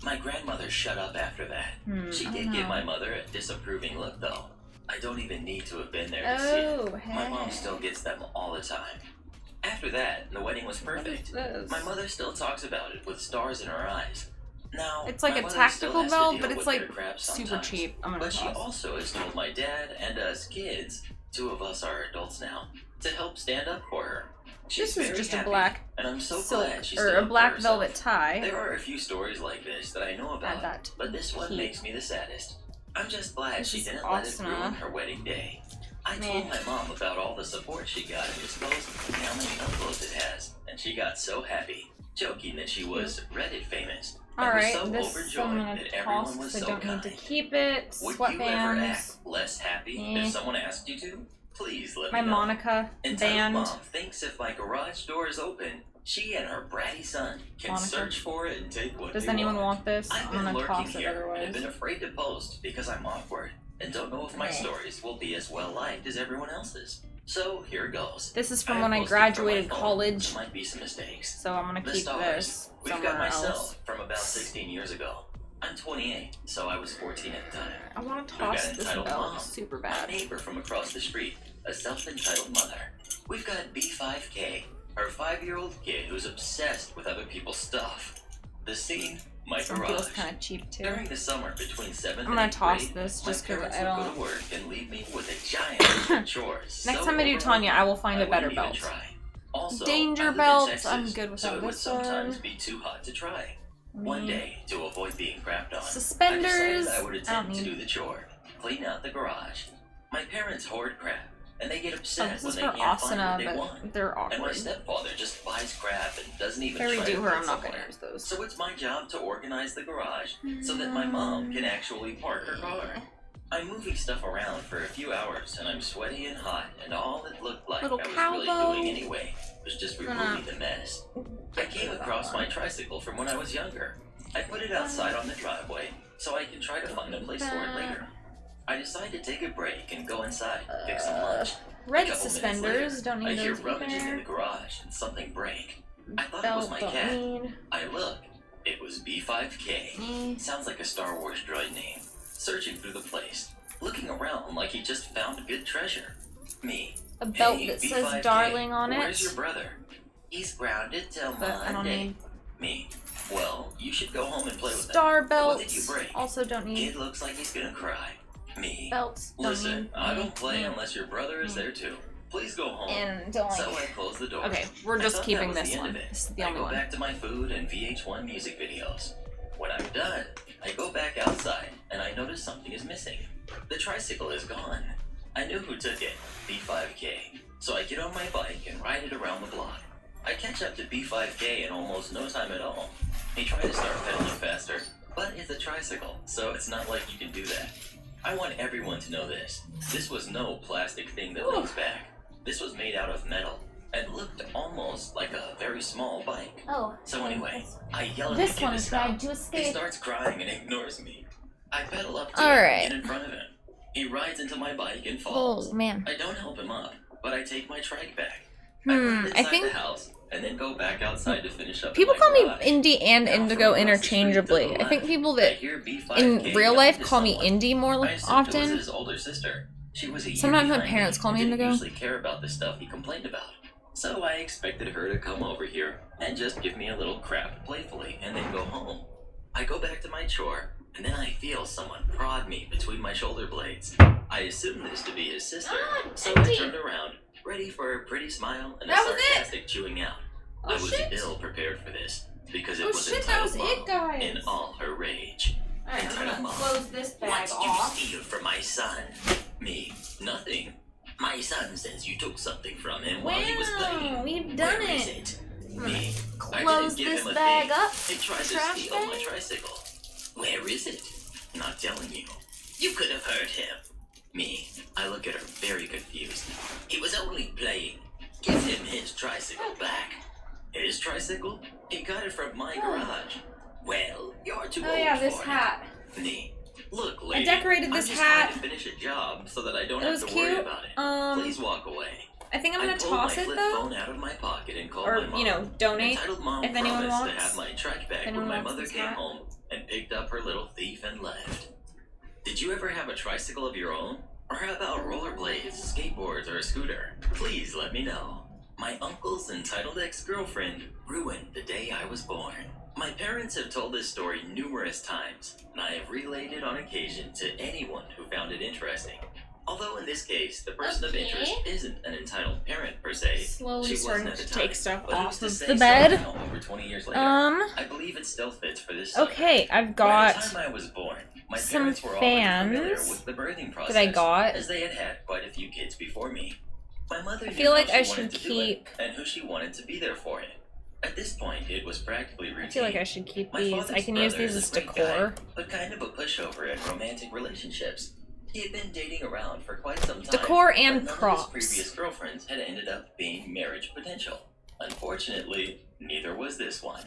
My grandmother shut up after that. She did give my mother a disapproving look, though. I don't even need to have been there to see it. My mom still gets them all the time. After that, the wedding was perfect. My mother still talks about it with stars in her eyes. Now, It's like my a mother tactical still has to belt, deal but it's with like their crap super sometimes. cheap. I'm gonna But she toss. also has told my dad and us kids, 2 of us are adults now, to help stand up for her. She's This is very just a happy, black and I'm so silk glad she or stood a up black for velvet herself. tie. There are a few stories like this that I know about, that but this one heat. makes me the saddest. I'm just glad This she is didn't awesome. let it ruin her wedding day. I told my mom about all the support she got in this post and how many uploads it has, and she got so happy, joking that she was Reddit famous. And was Alright, so this overjoyed I'm gonna that toss everyone was because I so don't kind. need to keep it. Would you ever Sweatbands. act less happy if someone asked you to? Please let My me know. Monica Entitled band. Mom thinks if my garage door is open, she and her bratty son can Monica. search for it and take what Does they anyone want this? I've I'm been gonna lurking toss it here and have otherwise. been afraid to post because I'm awkward and don't know if my stories will be as well liked as everyone else's. So here goes. This is from I when I posted from my graduated phone, college, so might be some mistakes. so I'm gonna The keep stars. this We've somewhere got myself else. from about 16 years ago. I'm 28, so I was 14 at the time. I want to We've got toss this entitled belt Mom, super my bad. neighbor from across the street, a self-entitled mother. We've got B5K, her 5-year-old kid who's obsessed with other people's stuff. The scene, my This one garage. feels kind of cheap too. During the summer between 7th I'm and gonna 8th toss grade, this my just because parents I would go don't. to work and leave me with a giant list of chores. Next so time I do Tanya, I will find a better wouldn't even belt. try. Also, Danger I live in belts, Texas, I'm good with so that. it would This sometimes one. be too hot to try. One day, to avoid being crapped on, Suspenders. I decided I would I don't attempt to need- do the chore, clean out the garage. My parents hoard crap, and they get Oh, upset this when is they for can't find what Asuna, they but want. they're And my awkward. stepfather just buys crap and doesn't even If I try to redo her, put I'm not somewhere. gonna use those. So it's my job to organize the garage so that my mom can actually park her car. I'm moving stuff around for a few hours and I'm sweaty and hot, and all it looked like Little I was cow really bow. doing anyway was just removing the mess. I came across my tricycle from when I was younger. I put it outside on the driveway so I can try to find a place for it later. I decide to take a break and go inside and pick some lunch. Red A couple minutes suspenders, later, don't I need hear those rummaging in the either. garage and something break. I thought it was Belt, my don't cat. need. I look. It was B5K. Sounds like a Star Wars droid name. Searching through the place, looking around like he just found a good treasure. Me. A belt Hey, that says B5K, darling on Where's it. your brother? He's grounded till But I don't Monday. need Me. Well, you should go home and play with him. star What did you belts. break? Also don't need Kid looks like he's gonna cry. Me. belts. Don't Listen, need. I don't play unless your brother is there too. Please go home. And don't So I like. close the door. Okay, we're I just thought keeping that was this the end one. of it. This is the I only go one. back to my food and VH1 music videos. When I'm done, I go back outside and I notice something is missing. The tricycle is gone. I knew who took it, B5K. So I get on my bike and ride it around the block. I catch up to B5K in almost no time at all. He tried to start pedaling faster, but it's a tricycle, so it's not like you can do that. I want everyone to know this. This was no plastic thing that leans back. This was made out of metal and looked almost like a very small bike. Oh. So anyway, I yell at This the kid one to stop. tried to He escape. starts crying and ignores me. I pedal up to All him right. and get in front of him. He rides into my bike and falls. Oh man. I don't help him up, but I take my trike back. I put it I inside think the house and then go back outside to finish up. people in my call me garage. Indie and Now, from Indigo across the street to interchangeably. the I think left, people I that hear B5K in real yelling life to call me someone. Indie more I assumed it was often. his older sister. She was a year Sometimes my behind parents me call me and didn't Indigo. usually care about the stuff he complained about. So I expected her to come over here and just give me a little crap playfully and then go home. I go back to my chore and then I feel someone prod me between my shoulder blades. I assumed this to be his sister, so I turned around, ready for a pretty smile and a That was it. sarcastic chewing out. Oh, I was shit. ill prepared for this because it Oh, was shit, that was entitled it, Mom guys. in all her rage. Alright, I'm Entitled gonna Mom, close this bag what did off. you steal from my son? Me, nothing. My son says you took something from him while he was playing. We've done Where is it. Me, I Close didn't give this him a bag thing. up. He tried to Trash steal my bag. tricycle. Where is it? Not telling you. You could have heard him. Me, I look at her very confused. He was only playing. Give him his tricycle back. His tricycle? He got it from my garage. Well, you're too old Oh yeah, this for hat. it. Me, look, lady. I decorated this I'm just hat. trying to finish a job so that I don't It was have to worry cute. about it. Please walk away. I think I'm I gonna pulled toss my it flip though, phone out of my pocket and called or my mom. you know, donate Entitled Mom if anyone promised wants. to have my track back when my mother came home and picked up her little thief and left. Did you ever have a tricycle of your own? Or how about rollerblades, skateboards, or a scooter? Please let me know. My uncle's entitled ex-girlfriend ruined the day I was born. My parents have told this story numerous times, and I have relayed it on occasion to anyone who found it interesting. Although in this case, the person of interest isn't an entitled parent per se. Slowly She starting wasn't at to the take time, stuff but off who's of to the say bed. so now, over 20 years later? I believe it still fits for this summer. Okay, I've By the got time I was born, my some parents were already familiar fans with the birthing process, that I got. as they had had quite a few kids before me. My mother I knew feel like how I she wanted should to do it keep. and who she wanted to be there for it. At this point, it was practically routine. I feel like I should keep My these. father's I can use brother these is as a great decor. guy, but kind of a pushover in romantic relationships. He had been dating around for quite some time. Decor and but none props. of his previous girlfriends had ended up being marriage potential. Unfortunately, neither was this one.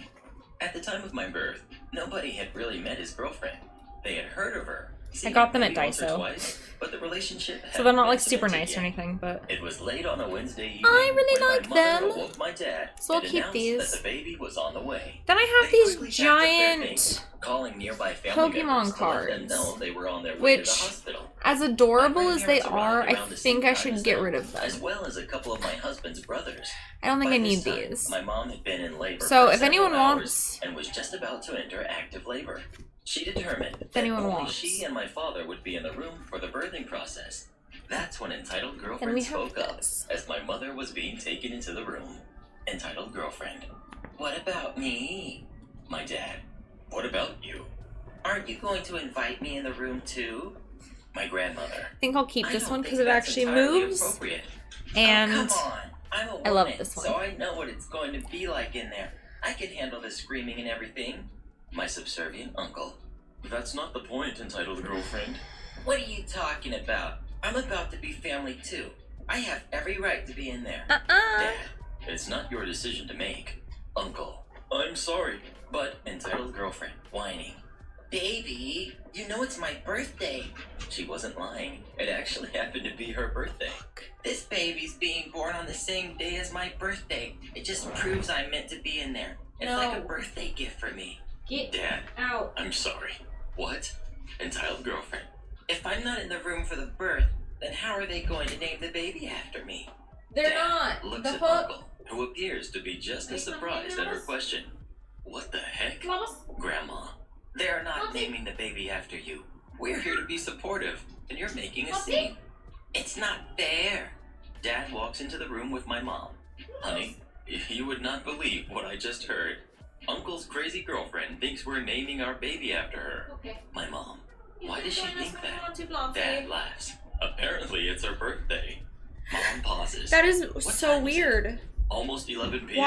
At the time of my birth, nobody had really met his girlfriend. They had heard of her. I got them at maybe once or Daiso. twice, but the relationship So hadn't they're not been like super cemented nice or yet. anything, but It was late on a Wednesday evening. I really when like my mother them. awoke my dad So I'll and keep announced these. that the baby was on the way. then I have They these quickly packed up their giant, things, calling nearby family Pokemon members to let them cards, know they were on their way to which, the hospital. as adorable My as they grandparents are, arrived I around the think same I time should as get them, rid of as them. well as a couple of my husband's brothers. I don't think By I need this time, these. My mom had been in labor So for if anyone several hours wants, and was just about to enter active labor. She determined if that anyone only wants, she and my father would be in the room for the birthing process. That's when entitled then girlfriend we have spoke up this. as my mother was being taken into the room. Entitled girlfriend. What about me? My dad. What about you? Aren't you going to invite me in the room too? My grandmother. I think I'll keep I this don't one think because it that's actually entirely moves. appropriate. And oh, come on. I'm a woman, I love this one. so I know what it's going to be like in there. I can handle the screaming and everything. My subservient uncle. That's not the point, entitled girlfriend. What are you talking about? I'm about to be family too. I have every right to be in there. Dad, it's not your decision to make. Uncle, I'm sorry, but entitled girlfriend, whining. Baby, you know it's my birthday. She wasn't lying. It actually happened to be her birthday. This baby's being born on the same day as my birthday. It just proves I'm meant to be in there. It's like a birthday gift for me. Get Dad, out. I'm sorry. What? Entitled girlfriend. If I'm not in the room for the birth, then how are they going to name the baby after me? They're Dad not. looks The at hook. Uncle, who appears to be just as surprised at her question. What the heck? Grandma, they're not naming the baby after you. We're here to be supportive, and you're making a scene. It's not fair. Dad walks into the room with my mom. Honey, you would not believe what I just heard. Uncle's crazy girlfriend thinks we're naming our baby after her. My mom. Why does she think that? Dad laughs. Apparently it's her birthday. Mom pauses. That is What so time is it? weird. Almost 11 p.m.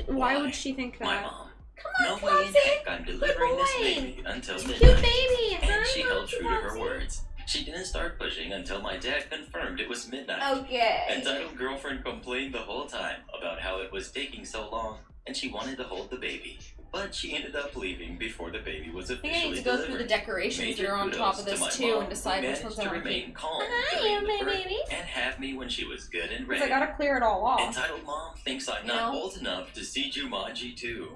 Why would she think that? My mom. Come No on, way in Flopsy. heck I'm delivering this boy. baby until Cute midnight. baby. And she held true to her words. She didn't start pushing until my dad confirmed it was midnight. Okay. Entitled girlfriend complained the whole time about how it was taking so long and she wanted to hold the baby. But she ended up leaving before the baby was I think I officially need to go delivered. through the decorations Major that are on kudos top of to this my too mom, and decide who which ones I managed to want to keep. remain calm Hi, during the my birth baby. and have me when she was good and Because ready. I gotta clear it all off. Entitled mom thinks I'm not old enough to see Jumanji 2.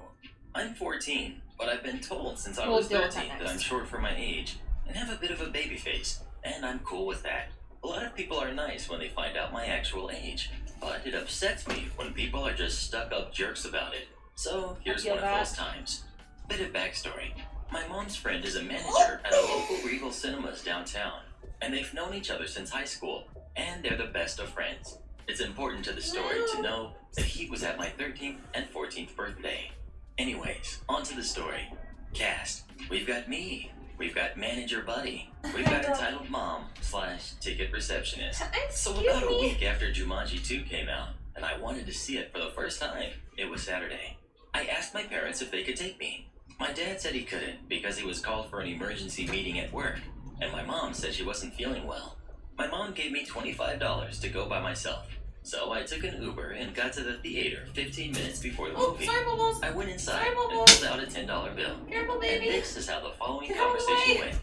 I'm 14, but I've been told since I was deal with 13 that that I'm next. short for my age and have a bit of a baby face, and I'm cool with that. A lot of people are nice when they find out my actual age, but it upsets me when people are just stuck-up jerks about it. So here's feel one of that. those times. Bit of backstory. My mom's friend is a manager at a local Regal Cinemas downtown, and they've known each other since high school, and they're the best of friends. It's important to the story to know that he was at my 13th and 14th birthday. Anyways, on to the story. Cast. We've got me. We've got manager buddy. We've got entitled mom / ticket receptionist. So about a week after Jumanji 2 came out, and I wanted to see it for the first time, it was Saturday. I asked my parents if they could take me. My dad said he couldn't because he was called for an emergency meeting at work, and my mom said she wasn't feeling well. My mom gave me $25 to go by myself, so I took an Uber and got to the theater 15 minutes before the movie. Sorry, Bubbles. I went inside Sorry, and Bubbles. pulled out a $10 bill. Careful, baby. And this is how the following Get out of the conversation way. went.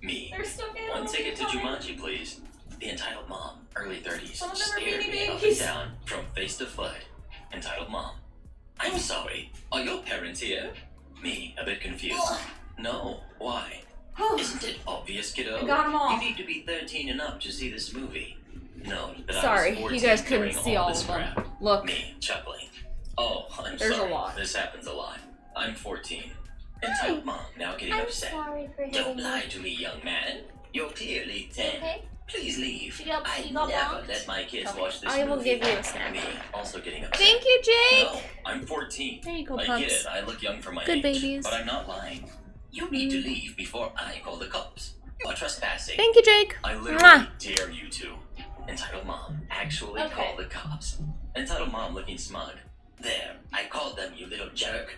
Me. They're stuck in. One ticket to Jumanji, please. The entitled mom, early 30s, Some of them are stared beanie me up and babies. down from face to foot. Entitled mom. I'm sorry. Are your parents here? Me, a bit confused. No. Why? Isn't it obvious, kiddo? I got 'em all. You need to be 13 and up to see this movie. Note that I Sorry, was 14 you guys couldn't during see all this of them. crap. Look. Me, chuckling. Oh, I'm There's sorry. a lot. This happens a lot. I'm 14. Entitled mom, now getting upset. Sorry for Don't hitting lie you. to me, young man. You're clearly 10. Okay? Please leave. You got- I you got never blocked? let my kids Okay. watch this I will movie. give you a snack. Me, also getting upset. Thank you, Jake. No, I'm 14. There you go, I pups. get it. I look young for my Good age. babies. But I'm not lying. You need to leave before I call the cops. You are trespassing. Thank you, Jake. I literally Mwah. dare you to. Entitled mom, actually Okay. call the cops. Entitled mom looking smug. There, I called them, you little jerk.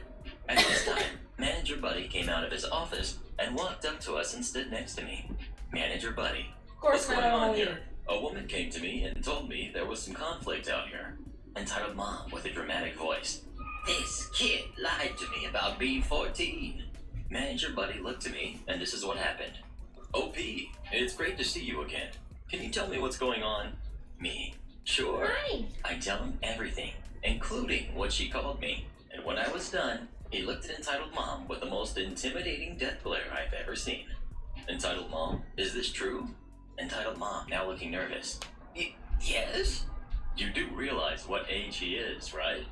At this time, manager buddy came out of his office and walked up to us and stood next to me. Manager buddy. Of course, What's not going on all here? A woman came to me and told me there was some conflict out here. Entitled mom with a dramatic voice. This kid lied to me about being 14. Manager buddy looked to me, and this is what happened. OP, it's great to see you again. Can you tell me what's going on? Me. Sure. Hi. I tell him everything, including what she called me. And when I was done, he looked at entitled mom with the most intimidating death glare I've ever seen. Entitled mom, is this true? Entitled mom, now looking nervous. Yes? You do realize what age he is, right?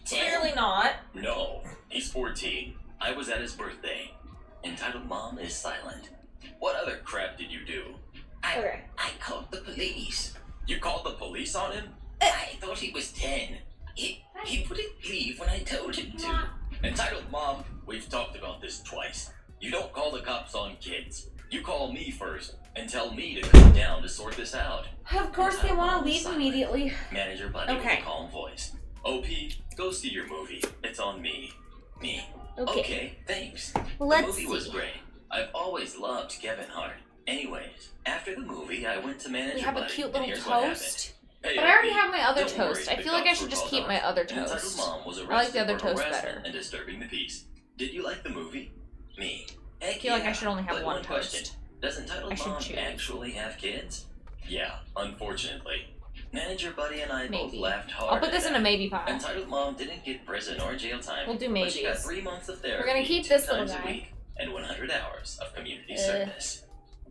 Clearly not. No, he's 14. I was at his birthday. Entitled mom is silent. What other crap did you do? Okay. I called the police. You called the police on him? I thought he was 10. He wouldn't leave when I told him to. Entitled mom, we've talked about this twice. You don't call the cops on kids. You call me first and tell me to come down to sort this out. Of course, they want to leave Silent. immediately. Manager buddy with Okay. a calm voice. OP, go see your movie. It's on me. Me. Okay. Thanks. Let's The movie was see. great. I've always loved Kevin Hart. Anyways, after the movie, I went to manager We have a buddy, cute and little here's what toast. happened. Hey, But I already OP, have my other don't worry, toast. I the feel like I cops should were just called keep on. my other An entitled toast. mom was I like arrested the other for toast harassment better. and disturbing the peace. Did you like the movie? Me. Heck I feel like I yeah, should only have but one question. toast. Does entitled I should mom choose. actually have kids? Yeah, unfortunately. Manager buddy and I both Maybe. laughed hard. I'll put this at in a that. maybe pile. Entitled mom didn't get prison or jail time. We'll do But she got maybes. 3 months of therapy. We're gonna keep 2 this little times guy. a week, and 100 hours of community service.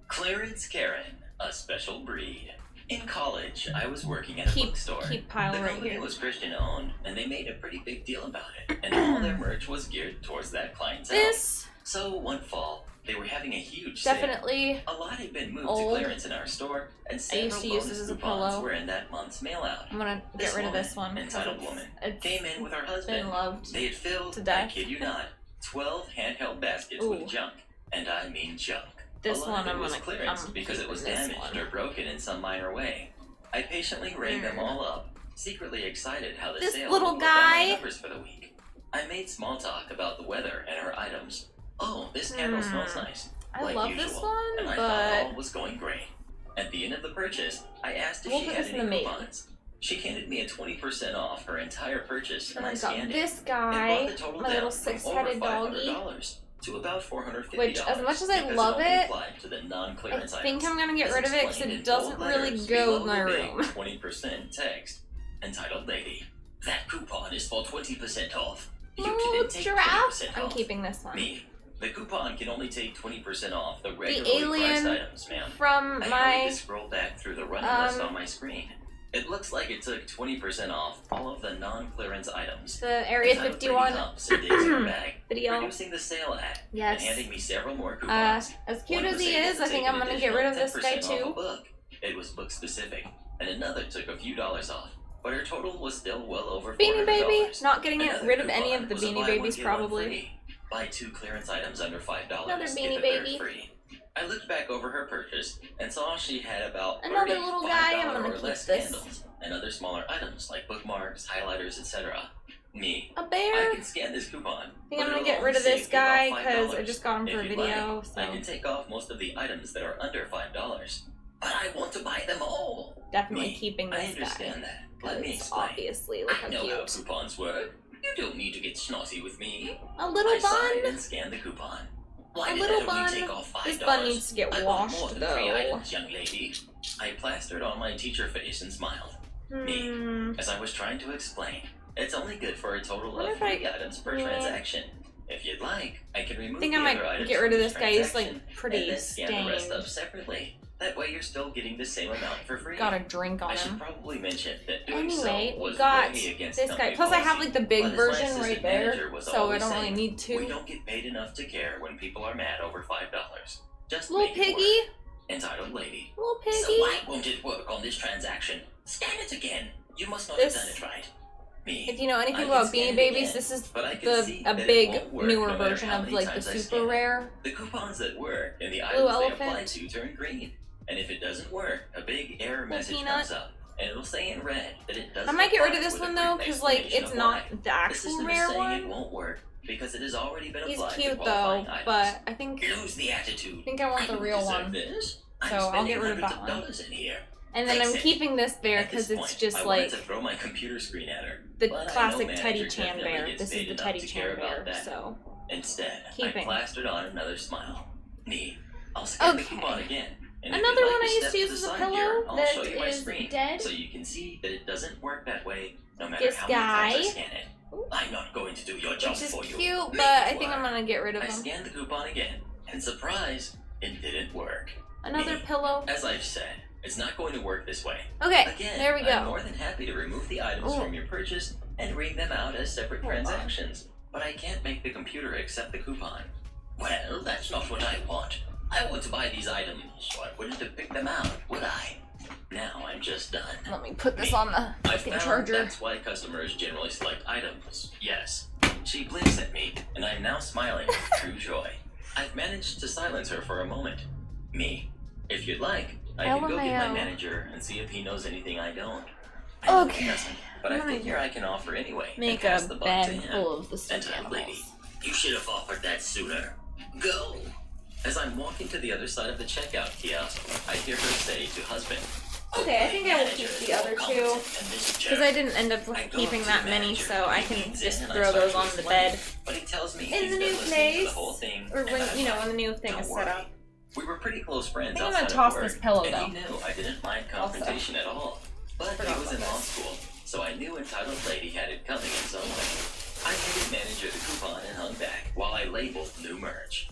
Clarence Karen, a special breed. In college, I was working at a bookstore. Keep pile The right company here. was Christian owned, and they made a pretty big deal about it. And all their merch was geared towards that clientele. This So one fall, they were having a huge sale. definitely. A lot had been moved old. to clearance in our store, and several used to use this bonus as a coupons pillow. were in that month's mail out. I'm gonna This get rid of woman, this one because entitled woman, it's Came in with her been husband. loved. They had filled, to I death. kid you not, 12 handheld baskets Ooh. with junk, and I mean junk. This a lot one of it I'm was gonna clearance I'm because it was keeping this damaged one. or broken in some minor way. I patiently rang them all up, secretly excited how the This sale little would put down my guy. numbers for the week. I made small talk about the weather and her items. Oh, this candle smells nice. I like love usual, this one, and I thought all was going great. At the end of the purchase, I asked if We'll she put had this in any the maybe. coupons. She handed me a 20% off her entire purchase, Then and I I've got scanned this it. guy, It brought the total my down little from over six-headed doggy. $500 to about $450. Which, as much as I because love only it, applied to the I non-clearance think items. I'm gonna get As rid of it because explained it in doesn't bold really letters go with below my the big room. 20% text entitled "Lady, that coupon is for 20% off. You No, can take giraffe. 20% I'm off." keeping this one. Me. The coupon can only take 20% off the The regularly priced alien items, ma'am. from I hurried my to scroll back through the running list on my screen. It looks like it took 20% off all of the non-clearance items. the Area Entitled 51 Lady Humps and Digs in her bag, video. reducing the sale ad Yes. and handing me several more coupons. As cute One as was he able is, to I think take I'm an gonna get rid of additional this guy 10% off a too. book. It was book specific. and another took a few dollars off, but her total was still well over $400. Beanie Baby? Not getting rid of any coupon of the was a Beanie buy one, Babies, get one probably. free. Buy 2 clearance items under $5. Another get Beanie the third Baby. free. I looked back over her purchase and saw she had about Another 30 little guy. I'm $5 gonna or keep less this. candles and other smaller items like bookmarks, highlighters, etc. Me. A bear? I can scan this coupon. I think I'm gonna get rid of this guy because I just got him for a If you'd video. like, So I can take off most of the items that are under $5. But I want to buy them all. definitely Me. keeping I this guy. understand that. Let me Because explain. obviously, look I how know how cute. coupons work. You don't need to get snotty with me. A little I signed bun. and scanned the coupon. Why A did little that bun. only take off $5? This bun needs to get I want more washed than 3 though. items, young lady. I plastered on my teacher face and smiled. Me. As I was trying to explain, it's only good for a total What of if I- 3 items per yeah. transaction. If you'd like, I can remove I think the I other might items get rid of from this guy. He's transaction like pretty and then scan the rest stained. up separately. That way you're still getting the same amount for free. Got a drink on I should him. probably mention that doing Anyway, so we was got way against this guy. company Plus, I have policy. like the big But as my version right assistant there, manager was so I always don't really saying, need We to. don't get paid enough to care when people are mad over $5. Just Little make it piggy. work. Entitled lady. Little So piggy. why won't it work on this transaction? Scan it again. You must not This- have done it right. Me. If you know anything I can about scan Beanie it Babies, again, this is but I can see a that it big won't work newer no matter version how of many like the times I super scan it. rare. The coupons that work and the Blue items they apply elephant. to turn green. And if it doesn't work, a big error message peanut. comes up. And it'll say in red that it doesn't I might get rid of apply this with one a though, brief because like explanation it's of not why. the The actual system is rare saying one. it won't work because it has already been He's applied to cute though, qualifying items. but I think Lose the attitude. I want the real deserve one. This. So I'm I'll spending get rid of hundreds that one. dollars in here. And then Fix I'm it. keeping this bear At this because it's point, just I like wanted to throw my computer screen at her. the but I know classic manager Teddy Chan definitely bear. gets This is paid the enough Teddy to Chan care about bear. that. So Instead, Keeping. I plastered on another smile. Me. I'll scan the Okay. coupon again. And if Another you'd like one I used step to use the as a side pillow here, I'll that show you my is screen, dead. so you can see that it doesn't work that way no matter This how many times I guy. scan it. I'm not going to do your job which is for you. cute, Make but it I think I'm work. gonna get rid of I him. scanned the coupon again, and surprise, it didn't work. Another Me. pillow. As I've said, it's not going to work this way. Okay, Again, there we I'm go. more than happy to remove the items Ooh. from your purchase and read them out as separate Hold on. transactions, but I can't make the computer accept the coupon. Well, that's not what I want. I want to buy these items, so I wouldn't have picked them out, would I? Now I'm just done. Let me put this on the I fucking found charger. that's why customers generally select items. Yes. She blinks at me, and I'm now smiling with true joy. I've managed to silence her for a moment. Me. If you'd like, I can go get my LMAO. manager and see if he knows anything I don't. I know he Okay. doesn't, but I I'm gonna figure I can offer anyway. and Make pass a the buck bed to him. full of the stuffed Entitled lady, animals. you should have offered that sooner. Go! As I'm walking to the other side of the checkout kiosk, I hear her say to husband, Okay, I think I will keep the other two because I didn't end up keeping that many, so I can just throw those on the bed But he tells me in he's the been new listening to place, the whole thing, or and when I'm you know like, when the new thing "Don't is set worry." up. We were pretty close friends I think I'm outside gonna of toss work, this pillow, and though. he knew I didn't mind confrontation at all. But Forgot he was in about law this. school, so I knew entitled lady had it coming in some way. I handed manager the coupon and hung back while I labeled new merch.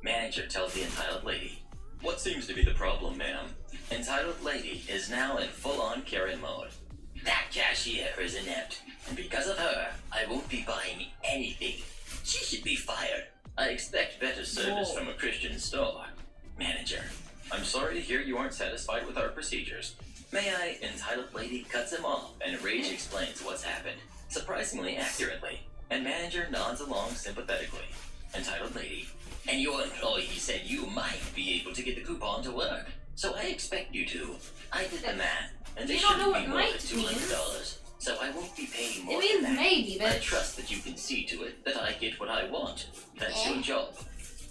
Manager tells the entitled lady, "What seems to be the problem, ma'am?" Entitled lady is now in full-on Karen mode. That cashier is inept, and because of her, I won't be buying anything. She should be fired. I expect better service Whoa. from a Christian store. Manager, I'm sorry to hear you aren't satisfied with our procedures. May I? Entitled lady cuts him off, and Rage explains what's happened, surprisingly accurately, and manager nods along sympathetically. Entitled lady, and your employee said you might be able to get the coupon to work, so I expect you to. I did the math, and You this don't know shouldn't be what more than might $200, so I won't be paying more It means than that. maybe, I bitch. trust that you can see to it that I get what I want. That's your job.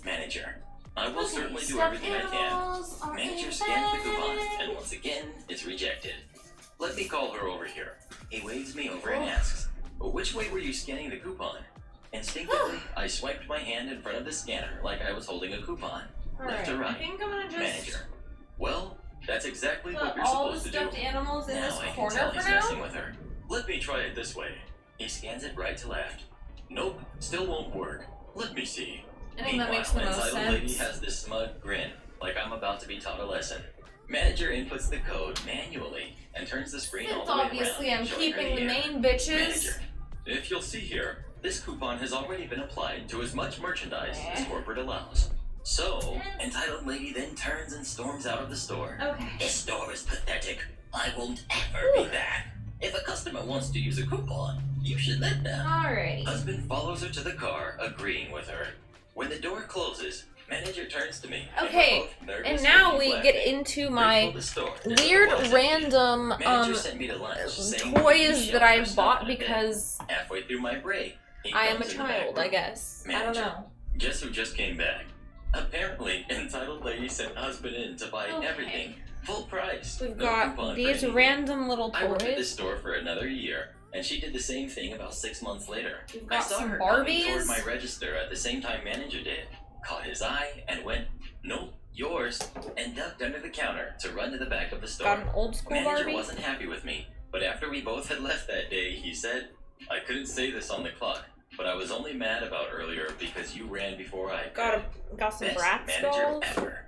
Manager, I will certainly do everything I can. Manager scans the coupon, and once again, it's rejected. Let me call her over here. He waves me over and asks, which way were you scanning the coupon? Instinctively, I swiped my hand in front of the scanner like I was holding a coupon. Left to Alright, I right. think I'm gonna just Manager. Well, that's exactly put what you're all the supposed to do. stuffed animals in Now this I can corner tell for he's messing now. with her. Let me try it this way. He scans it right to left. Nope, still won't work. Let me see. I think that makes the Meanwhile, most entitled lady sense. has this smug grin, like I'm about to be taught a lesson. Manager inputs the code manually and turns the screen all Since the way obviously around, I'm showing her keeping the error. main bitches. Manager, if you'll see here, this coupon has already been applied to as much merchandise as corporate allows. So, entitled lady then turns and storms out of the store. Okay. This store is pathetic. I won't ever be that. If a customer wants to use a coupon, you should let them. Alright. Husband follows her to the car, agreeing with her. When the door closes, manager turns to me. Okay, and now we get into my weird random toys that I've bought because halfway through my break, I am a child, I guess. I don't know. Guess who just came back? Apparently, entitled lady sent husband in to buy everything. Full price. We've got these random little toys. I worked at this store for another year, and she did the same thing about 6 months later. We've got I saw some her Barbies. coming toward my register at the same time manager did. Caught his eye and went, "Nope, yours," and ducked under the counter to run to the back of the store. Got an old school Manager Barbie. wasn't happy with me, but after we both had left that day, he said, "I couldn't say this on the clock, but I was only mad about earlier because you ran before I could." Got some Best Bratz manager dolls. ever.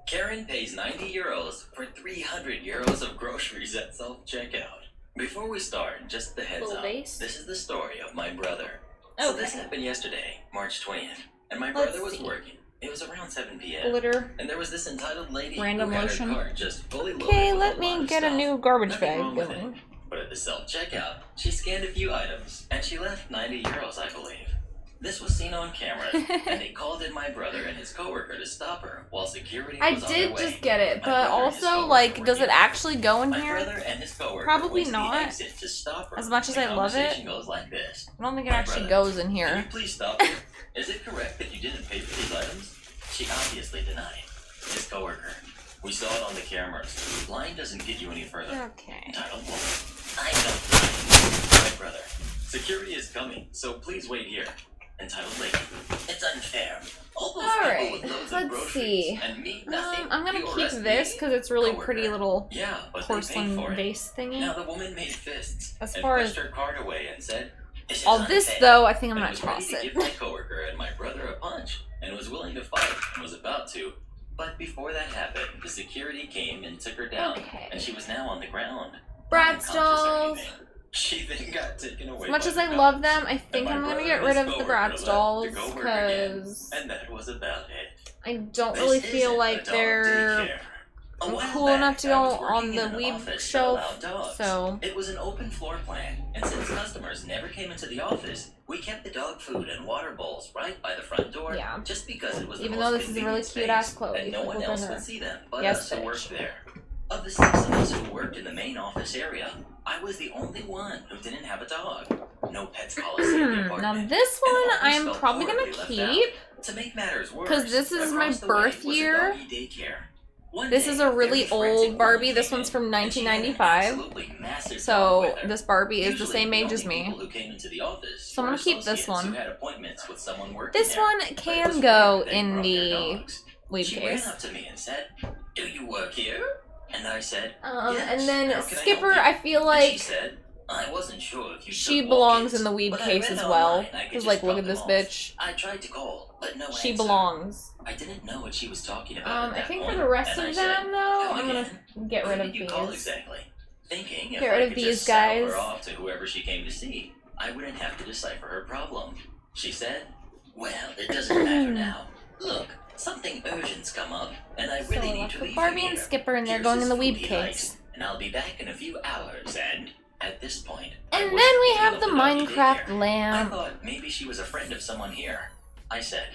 Karen pays 90 euros for 300 euros of groceries at self-checkout. Before we start, just the heads Little up. vase. This is the story of my brother. So this Okay. happened yesterday, March 20th, and my Let's brother was see. working. It was around 7 p.m. Glitter. And there was this entitled lady Random who had lotion. her cart just fully loaded Okay, with let a lot me of get a stuff. new garbage Nothing bag wrong with going. it. But at the self-checkout, she scanned a few items, and she left 90 euros, I believe. This was seen on camera, and they called in my brother and his coworker to stop her while security I was on their did way. just get it, My but brother and his also, coworker like, were does it here. actually go in My here? brother and his coworker Probably went to the not. exit to stop her. As much as The I love it, conversation goes like this. I don't think it My actually brother, goes in "Can you here. please stop it? Is it correct that you didn't pay for these items?" She obviously denied. His coworker, "We saw it on the cameras. Lying doesn't get you any further." Okay. Entitled woman, "I don't lie." My brother, "Security is coming, so please wait here." Entitled lady, "It's unfair. All those people Alright, with loads of let's groceries see. and me nothing. I'm gonna You keep arrest this me?" because it's really Coworker, pretty little "Yeah, but they paid porcelain for it." vase thingy. Now the woman made fists As and far pushed as her card away and said, "This is all this, unfair." though, I think I'm And gonna was ready toss to it. give my coworker and my brother a punch, and was willing to fight, and was about to. But before that happened, the security came and took her down, Okay. and she was now on the ground. Bratz unconscious or dolls. anything. She then got taken away. As much by as the I cops, love them, I think and my I'm gonna brother get and rid his of the coworker Bratz left dolls to go work again, because and that was about it. I don't This really feel isn't like a dog they're daycare. A while cool back, enough to I go was working on in the an weeb office that shelf, allowed dogs. so It was an open floor plan, and since customers never came into the office, we kept the dog food and water bowls right by the front door. Yeah. Just because it was even the though most this is a convenient really cute-ass space, Chloe, and no one look at else her. would see them but Yes, us who bitch. worked there. Of the 6 of us who worked in the main office area, I was the only one who didn't have a dog. No pets policy in the now apartment. this And one always I'm felt probably gonna horribly left keep. out. To make matters worse, 'Cause this is my across the birth way was a year. doggy daycare. One This day, is a really very frantic old Barbie. woman This came one's in, from and she had an 1995. absolutely massive dog So with her. this Barbie is the Usually, same age only as me. people who came into the office So I'm gonna were keep this associates who one. had appointments with someone working This there. one But it can was go rare they in brought their the dogs. weeb She case. ran up to me and said, "Do you work here?" And I said, "Yes. And then How can I Skipper, help you?" I feel And she like said, "I wasn't sure if you she took belongs walk-ins, in the weeb but I case read as well. online I could Cause just like, look drop at this them off. bitch. I tried to call, but no She answer. belongs. I didn't know what she was talking about. At I that think point, for the rest and I of said, them, though, "Come I'm gonna again? get rid Who of did you call these. exactly?" Thinking if Get I rid of could these just sell guys. her off to whoever she came to see, I wouldn't have to decipher her problem. She said, "Well, it doesn't matter now. Look, something urgent's come up, and I really need to leave Barbie you and here. Skipper, and they're Here's going in this the weeb food he case. likes, and I'll be back in a few hours." And at this point, I And then wasn't we thinking have of the doggy Minecraft daycare. I lamp. thought maybe she was a friend of someone here. I said,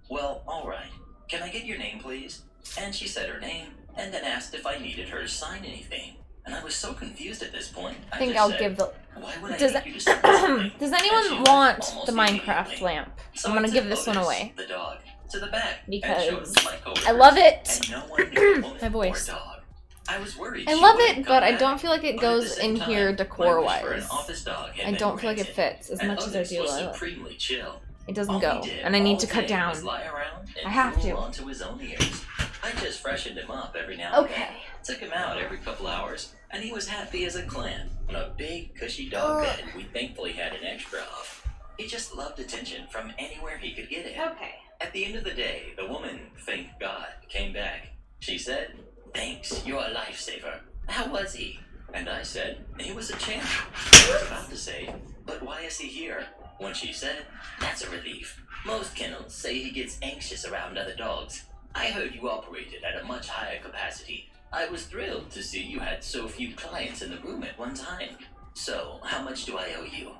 "Well, all right. Can I get your name, please?" And she said her name, and then asked if I needed her to sign anything. And I was so confused at this point. I think just I'll said, give the. "Why would I Does need you to sign something?" Does And she anyone left want almost the Minecraft immediately. lamp? So I'm gonna I give took this one Otis, away the dog, to the back and because showed him to my coworkers, I love it. and no one knew a woman My voice. or a dog. I was worried I she love wouldn't it, come but I back. don't feel like it But at the goes same in time, here my wish decor-wise. for an office dog had I been don't feel like it granted, fits as and much as I Otis do. was I love it. supremely chill. It doesn't All go, he did and I need to all cut day was down. lie around and I have drool to. onto his own ears. I just freshened him up every now and then. Okay. Took him out every couple hours, and he was happy as a clam on a big, cushy dog bed we thankfully had an extra of. He just loved attention from anywhere he could get it. Okay. At the end of the day, the woman, thank God, came back. She said, "Thanks, you're a lifesaver. How was he?" And I said, "He was a champ." I was about to say, "But why is he here?" When she said, "That's a relief. Most kennels say he gets anxious around other dogs. I heard you operated at a much higher capacity, I was thrilled to see you had so few clients in the room at one time. So, how much do I owe you?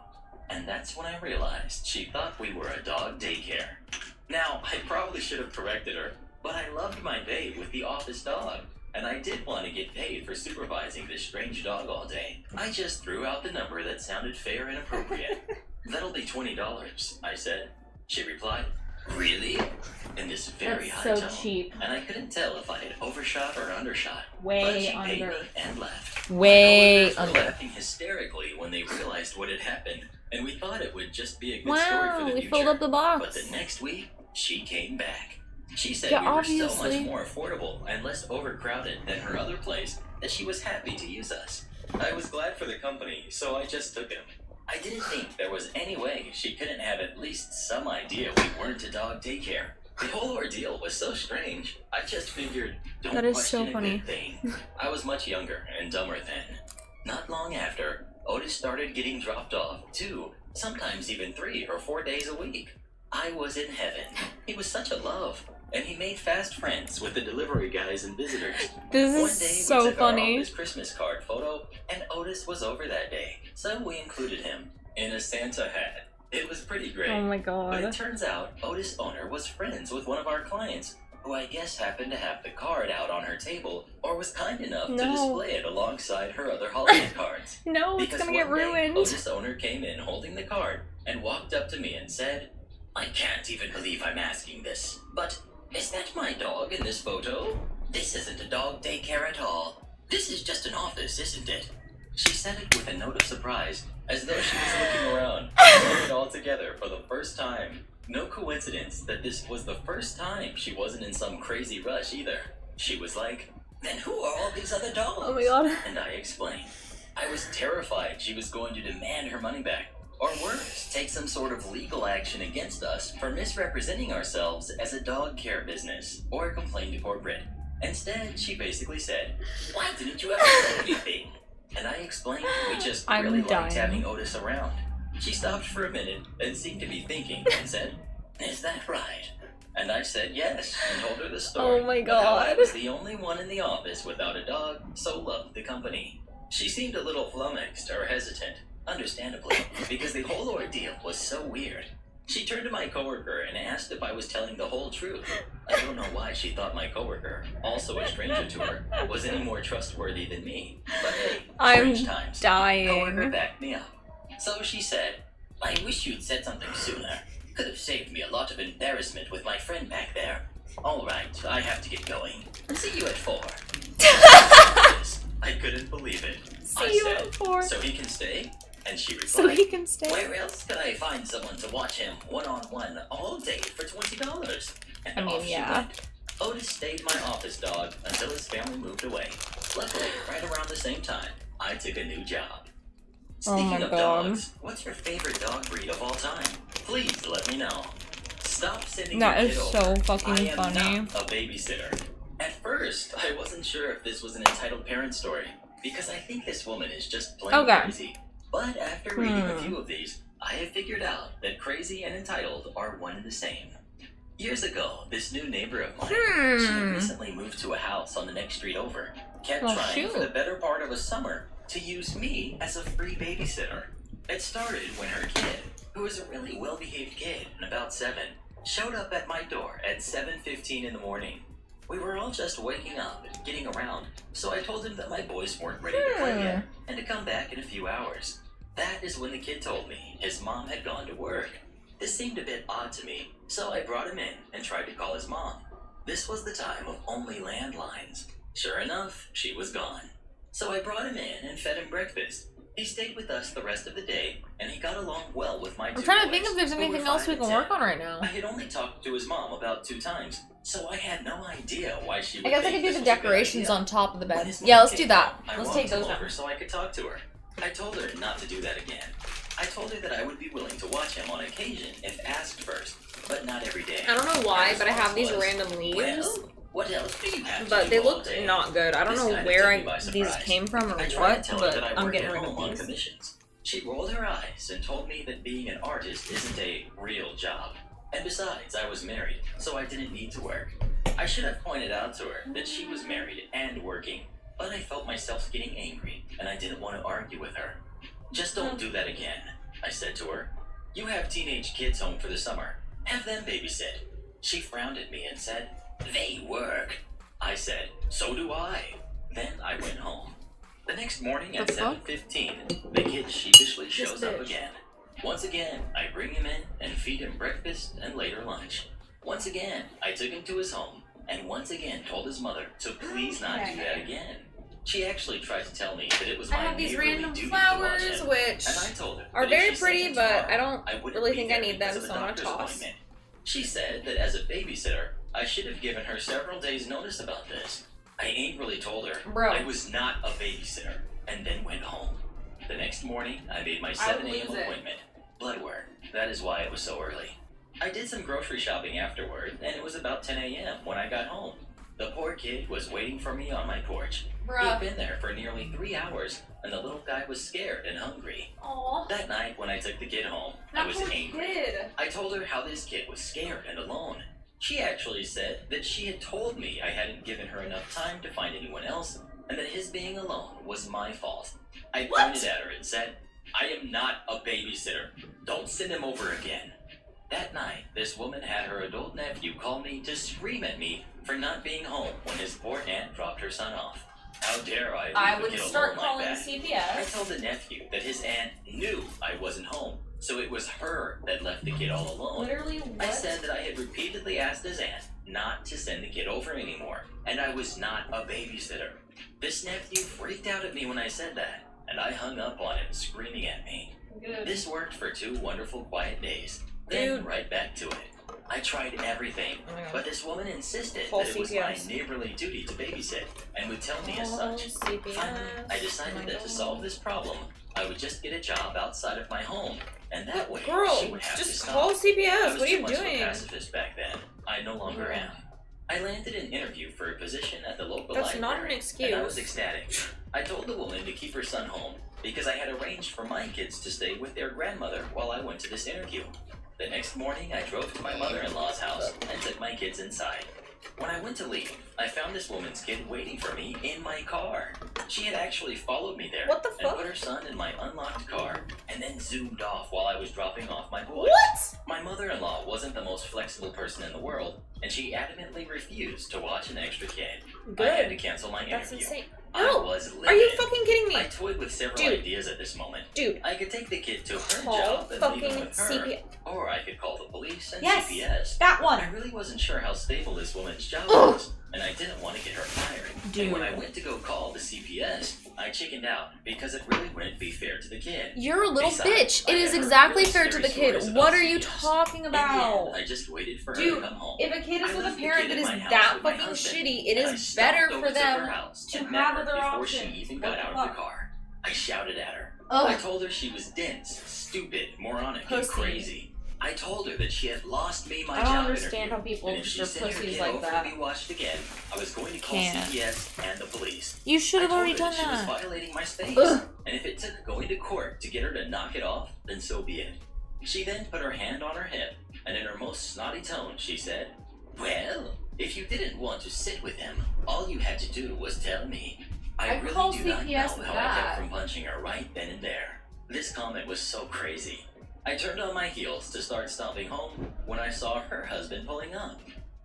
And that's when I realized she thought we were a dog daycare. Now, I probably should have corrected her, but I loved my babe with the office dog, and I did want to get paid for supervising this strange dog all day. I just threw out the number that sounded fair and appropriate. That'll be $20, I said. She replied, really? In this very high so tone. cheap. And I couldn't tell if I had overshot or undershot. Way but she paid under. me and left. Way My coworkers under. were laughing hysterically when they realized what had happened, and we thought it would just be a good story for Wow, the we future. filled up the box. But the next week, she came back. She said Yeah, we were so obviously. much more affordable and less overcrowded than her other place that she was happy to use us. I was glad for the company, so I just took him. I didn't think there was any way she couldn't have at least some idea we weren't a dog daycare. The whole ordeal was so strange. I just figured, don't That is question so a funny. good thing. I was much younger and dumber then. Not long after, Otis started getting dropped off 2, sometimes even 3 or 4 days a week. I was in heaven. He was such a love, and he made fast friends with the delivery guys and visitors. This One is day so we took our funny. office Christmas card photo, and Otis was over that day, so we included him in a Santa hat. It was pretty great. Oh my But it god. turns out Otis' owner was friends with one of our clients, who I guess happened to have the card out on her table, or was kind enough to No. display it alongside her other holiday cards. No, it's Because gonna get one day, ruined. Otis' owner came in holding the card and walked up to me and said, I can't even believe I'm asking this, but is that my dog in this photo? This isn't a dog daycare at all. This is just an office, isn't it? She said it with a note of surprise, as though she was looking around, putting it all together for the first time. No coincidence that this was the first time she wasn't in some crazy rush either. She was like, then who are all these other dogs? Oh my god. And I explained. I was terrified she was going to demand her money back, or worse, take some sort of legal action against us for misrepresenting ourselves as a dog care business, or complain to corporate. Instead, she basically said, why didn't you ever say anything? And I explained we just I'm really dying. liked having Otis around. She stopped for a minute and seemed to be thinking and said, is that right? And I said yes and told her the story. Oh my of how I god. was the only one in the office without a dog, so loved the company. She seemed a little flummoxed or hesitant, understandably, because the whole ordeal was so weird. She turned to my coworker and asked if I was telling the whole truth. I don't know why she thought my coworker, also a stranger to her, was any more trustworthy than me. But hey, I'm strange times. dying. Coworker backed me up. So she said, I wish you'd said something sooner. Could have saved me a lot of embarrassment with my friend back there. All right, I have to get going. See you at 4. I couldn't believe it. I See you said, at 4. so he can stay? And she replied, So he can stay. where else could I find someone to watch him one-on-one all day for $20? And I mean, off she yeah. went. Otis stayed my office dog until his family moved away. Luckily, right around the same time, I took a new job. Oh Speaking my of God. dogs, what's your favorite dog breed of all time? Please let me know. Stop sending That your is kid so over. fucking I am funny. not a babysitter. At first, I wasn't sure if this was an entitled parent story, because I think this woman is just plain Okay. crazy. But after reading a few of these, I have figured out that crazy and entitled are one and the same. Years ago, this new neighbor of mine, she had recently moved to a house on the next street over, kept Well, trying for shoot. the better part of a summer to use me as a free babysitter. It started when her kid, who was a really well-behaved kid and about 7, showed up at my door at 7:15 in the morning. We were all just waking up and getting around, so I told him that my boys weren't ready to play yet and to come back in a few hours. That is when the kid told me his mom had gone to work. This seemed a bit odd to me, so I brought him in and tried to call his mom. This was the time of only landlines. Sure enough, she was gone. So I brought him in and fed him breakfast. He stayed with us the rest of the day, and he got along well with my 2 I'm trying to boys, think if there's who were anything else 5 we and can 10. work on right now. I had only talked to his mom about 2 times, so I had no idea why she would I guess I think could do this the was a good decorations idea. on top of the When bed. his Yeah, mom let's do came that. home, I Let's walked take those him down. over so I could talk to her. I told her not to do that again. I told her that I would be willing to watch him on occasion if asked first, but not every day. I don't know why, Her but I have these response was, random leaves. Well, what else do you have to But do they all look day? not good. I don't This know kinda where took me by these surprise. came from or I tried what, to tell her but that I I'm work getting at rid home on of these. commissions. She rolled her eyes and told me that being an artist isn't a real job. And besides, I was married, so I didn't need to work. I should have pointed out to her that she was married and working, but I felt myself getting angry, and I didn't want to argue with her. Just don't do that again, I said to her. You have teenage kids home for the summer. Have them babysit. She frowned at me and said, they work. I said, so do I. Then I went home. The next morning at 7:15, the kid sheepishly shows up again. Once again, I bring him in and feed him breakfast and later lunch. Once again, I took him to his home, and once again told his mother to please not do that again. She actually tried to tell me that it was my I have these random duty flowers, to watch him, which and I told her are that if very she pretty, sent him but tomorrow, I don't wouldn't really be think I there need because them, of so a I'm gonna doctor's toss. appointment. She said that as a babysitter, I should have given her several days' notice about this. I angrily told her I was not a babysitter, and then went home. The next morning, I made my 7 a.m. appointment. Blood work. That is why it was so early. I did some grocery shopping afterward, and it was about 10 a.m. when I got home. The poor kid was waiting for me on my porch. He'd been there for nearly 3 hours, and the little guy was scared and hungry. Aww. That night, when I took the kid home, I was angry. I told her how this kid was scared and alone. She actually said that she had told me I hadn't given her enough time to find anyone else, and that his being alone was my fault. I pointed at her and said, I am not a babysitter. Don't send him over again. That night, this woman had her adult nephew call me to scream at me for not being home when his poor aunt dropped her son off. How dare I leave the kid alone like that? CPS. I told the nephew that his aunt knew I wasn't home, so it was her that left the kid all alone. Literally what? I said that I had repeatedly asked his aunt not to send the kid over anymore, and I was not a babysitter. This nephew freaked out at me when I said that, and I hung up on him screaming at me. Good. This worked for 2 wonderful quiet days. Then right back to it. I tried everything, but this woman insisted that it was my neighborly duty to babysit and would tell me as such. Finally, I decided that to solve this problem, I would just get a job outside of my home, and that way she would have to stop. Call CPS. I was what are you too much of a doing? pacifist back then. I no longer am. I landed an interview for a position at the local That's library, not an excuse. and I was ecstatic. I told the woman to keep her son home because I had arranged for my kids to stay with their grandmother while I went to this interview. The next morning, I drove to my mother-in-law's house and took my kids inside. When I went to leave, I found this woman's kid waiting for me in my car. She had actually followed me there and put her son in my unlocked car and then zoomed off while I was dropping off my boys. What? My mother-in-law wasn't the most flexible person in the world, and she adamantly refused to watch an extra kid. Good. I had to cancel my That's interview. insane. I No! was livid. Are you fucking kidding me? I toyed with several Dude. ideas at this moment. Dude. I could take the kid to her Call job and leave him fucking with her. CPS. Or I could call the police and Yes, CPS. that one. I really wasn't sure how stable this woman's job was, and I didn't want to get her fired. Dude. And when I went to go call the CPS, I chickened out because it really wouldn't be fair to the kid. You're a little Besides, bitch. I It is had heard exactly really fair to the scary kid. stories What about are you CPS. talking In the end, about? I just waited for her Dude, to come home. if a kid is I with a left the parent kid that in is my house that with my fucking husband, shitty, it and I is stopped better over for to them her house to and met have her other before options. she even What got the out of fuck? the car. I shouted at her. Ugh. I told her she was dense, stupid, moronic, and Pussy. crazy. I told her that she had lost me my I don't job understand interview, how people and if she just sent her pussies kid like over that. to be watched again, I was going to call Can't. CPS and the police. You should have I told already her done that she was that. violating my space, Ugh. and if it took going to court to get her to knock it off, then so be it. She then put her hand on her hip, and in her most snotty tone, she said, "Well, if you didn't want to sit with him, all you had to do was tell me." I really call do not know CPS how I that. kept from punching her right then and there. This comment was so crazy. I turned on my heels to start stomping home when I saw her husband pulling up.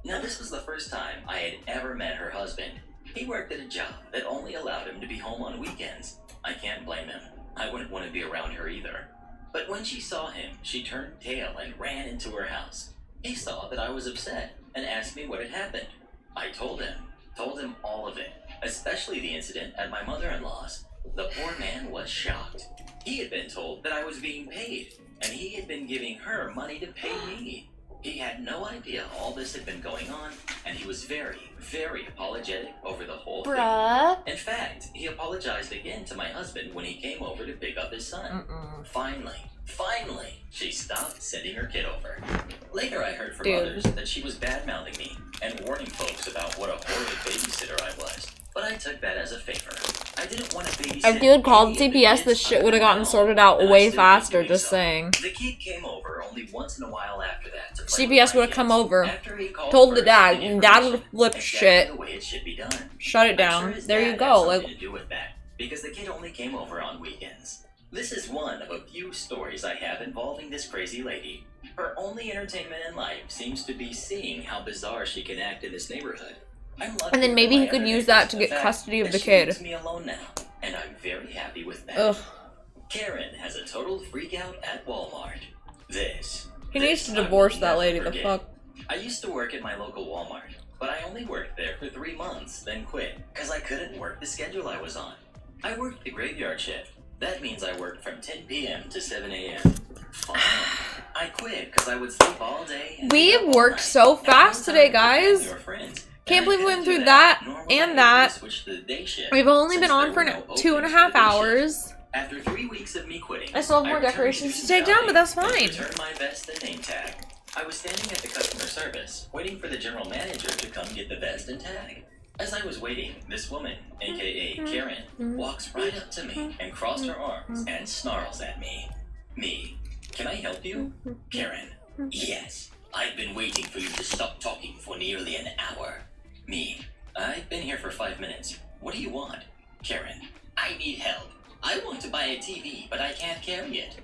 Now, this was the first time I had ever met her husband. He worked at a job that only allowed him to be home on weekends. I can't blame him. I wouldn't want to be around her either. But when she saw him, she turned tail and ran into her house. He saw that I was upset and asked me what had happened. I told him all of it, especially the incident at my mother-in-law's. The poor man was shocked. He had been told that I was being paid, and he had been giving her money to pay me. He had no idea all this had been going on, and he was very, very apologetic over the whole Bruh. thing. In fact, he apologized again to my husband when he came over to pick up his son. Finally, she stopped sending her kid over. Later, I heard from others that she was bad-mouthing me and warning folks about what a horrid babysitter I was. But I took that as a favor. I didn't want to babysit. If you had called any of the CPS, kids this shit other would have than gotten my sorted own, out and I way still keep faster, doing just so. saying. The kid came over only once in a while after that to CPS would have come over, told the dad, and dad would have flipped shit, shut it down. There you go. Like, because the kid only came over on weekends. This is one of a few stories I have involving this crazy lady. Her only entertainment in life seems to be seeing how bizarre she can act in this neighborhood. And then maybe he could use that to get custody of the kid. She leaves me alone now, and I'm very happy with that. Ugh. Karen has a total freak out at Walmart. He needs to divorce that lady, the fuck. I used to work at my local Walmart, but I only worked there for 3 months, then quit, because I couldn't work the schedule I was on. I worked the graveyard shift. That means I worked from 10 p.m. to 7 a.m. Fine. I quit because I would sleep all day. We have worked so fast today, guys. Can't believe we went through that and that. We've only been on for 2.5 hours. After 3 weeks of me quitting, I still have more decorations to take down, but that's fine. Returned my vest and name tag. I was standing at the customer service, waiting for the general manager to come get the vest and tag. As I was waiting, this woman, aka Karen, walks right up to me and crosses her arms and snarls at me. Me, can I help you? Karen, yes. I've been waiting for you to stop talking for nearly an hour. Me, I've been here for 5 minutes. What do you want? Karen, I need help. I want to buy a TV, but I can't carry it.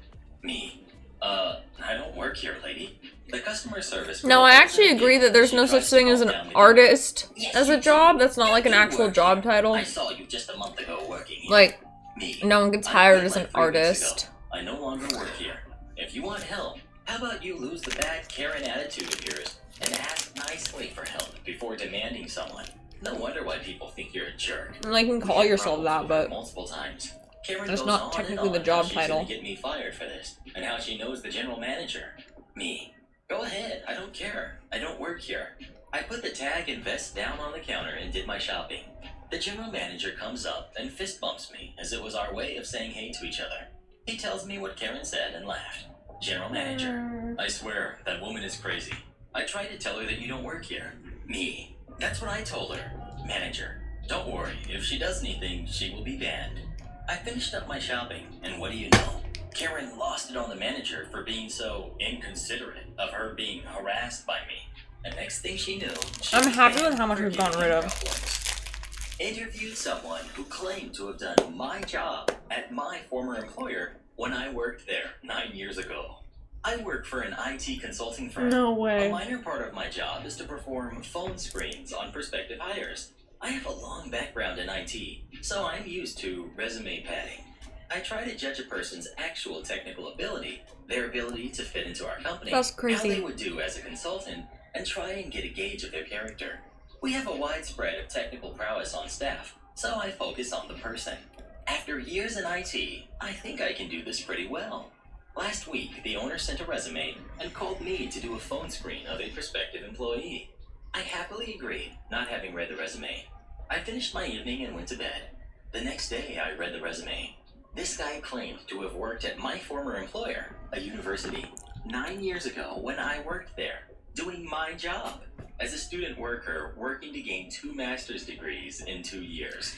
Me, I don't work here, lady. The customer service... No, I actually agree that there's no such thing as an artist as a job. That's not like an actual job title. I saw you just a month ago working here. Like, Me, no one gets hired as an artist. I no longer work here. If you want help, how about you lose the bad Karen attitude of yours and ask nicely for help before demanding someone? No wonder why people think you're a jerk. And you can call yourself that, but multiple times. Karen that's goes not on technically and the on job how title. She's gonna get me fired for this, and how she knows the general manager. Me, go ahead. I don't care. I don't work here. I put the tag and vest down on the counter and did my shopping. The general manager comes up and fist bumps me as it was our way of saying hey to each other. He tells me what Karen said and laughed. General manager, I swear that woman is crazy. I tried to tell her that you don't work here. Me, that's what I told her. Manager, don't worry. If she does anything, she will be banned. I finished up my shopping, and what do you know? Karen lost it on the manager for being so inconsiderate of her being harassed by me. And next thing she knew, I'm happy with how much we've gotten rid of. Interviewed someone who claimed to have done my job at my former employer when I worked there 9 years ago. I work for an IT consulting firm. No way. A minor part of my job is to perform phone screens on prospective hires. I have a long background in IT, so I'm used to resume padding. I try to judge a person's actual technical ability, their ability to fit into our company, That's crazy. how they would do as a consultant, and try and get a gauge of their character. We have a wide spread of technical prowess on staff, so I focus on the person. After years in IT, I think I can do this pretty well. Last week, the owner sent a resume and called me to do a phone screen of a prospective employee. I happily agreed, not having read the resume. I finished my evening and went to bed. The next day, I read the resume. This guy claimed to have worked at my former employer, a university, 9 years ago when I worked there, doing my job as a student worker working to gain 2 master's degrees in 2 years.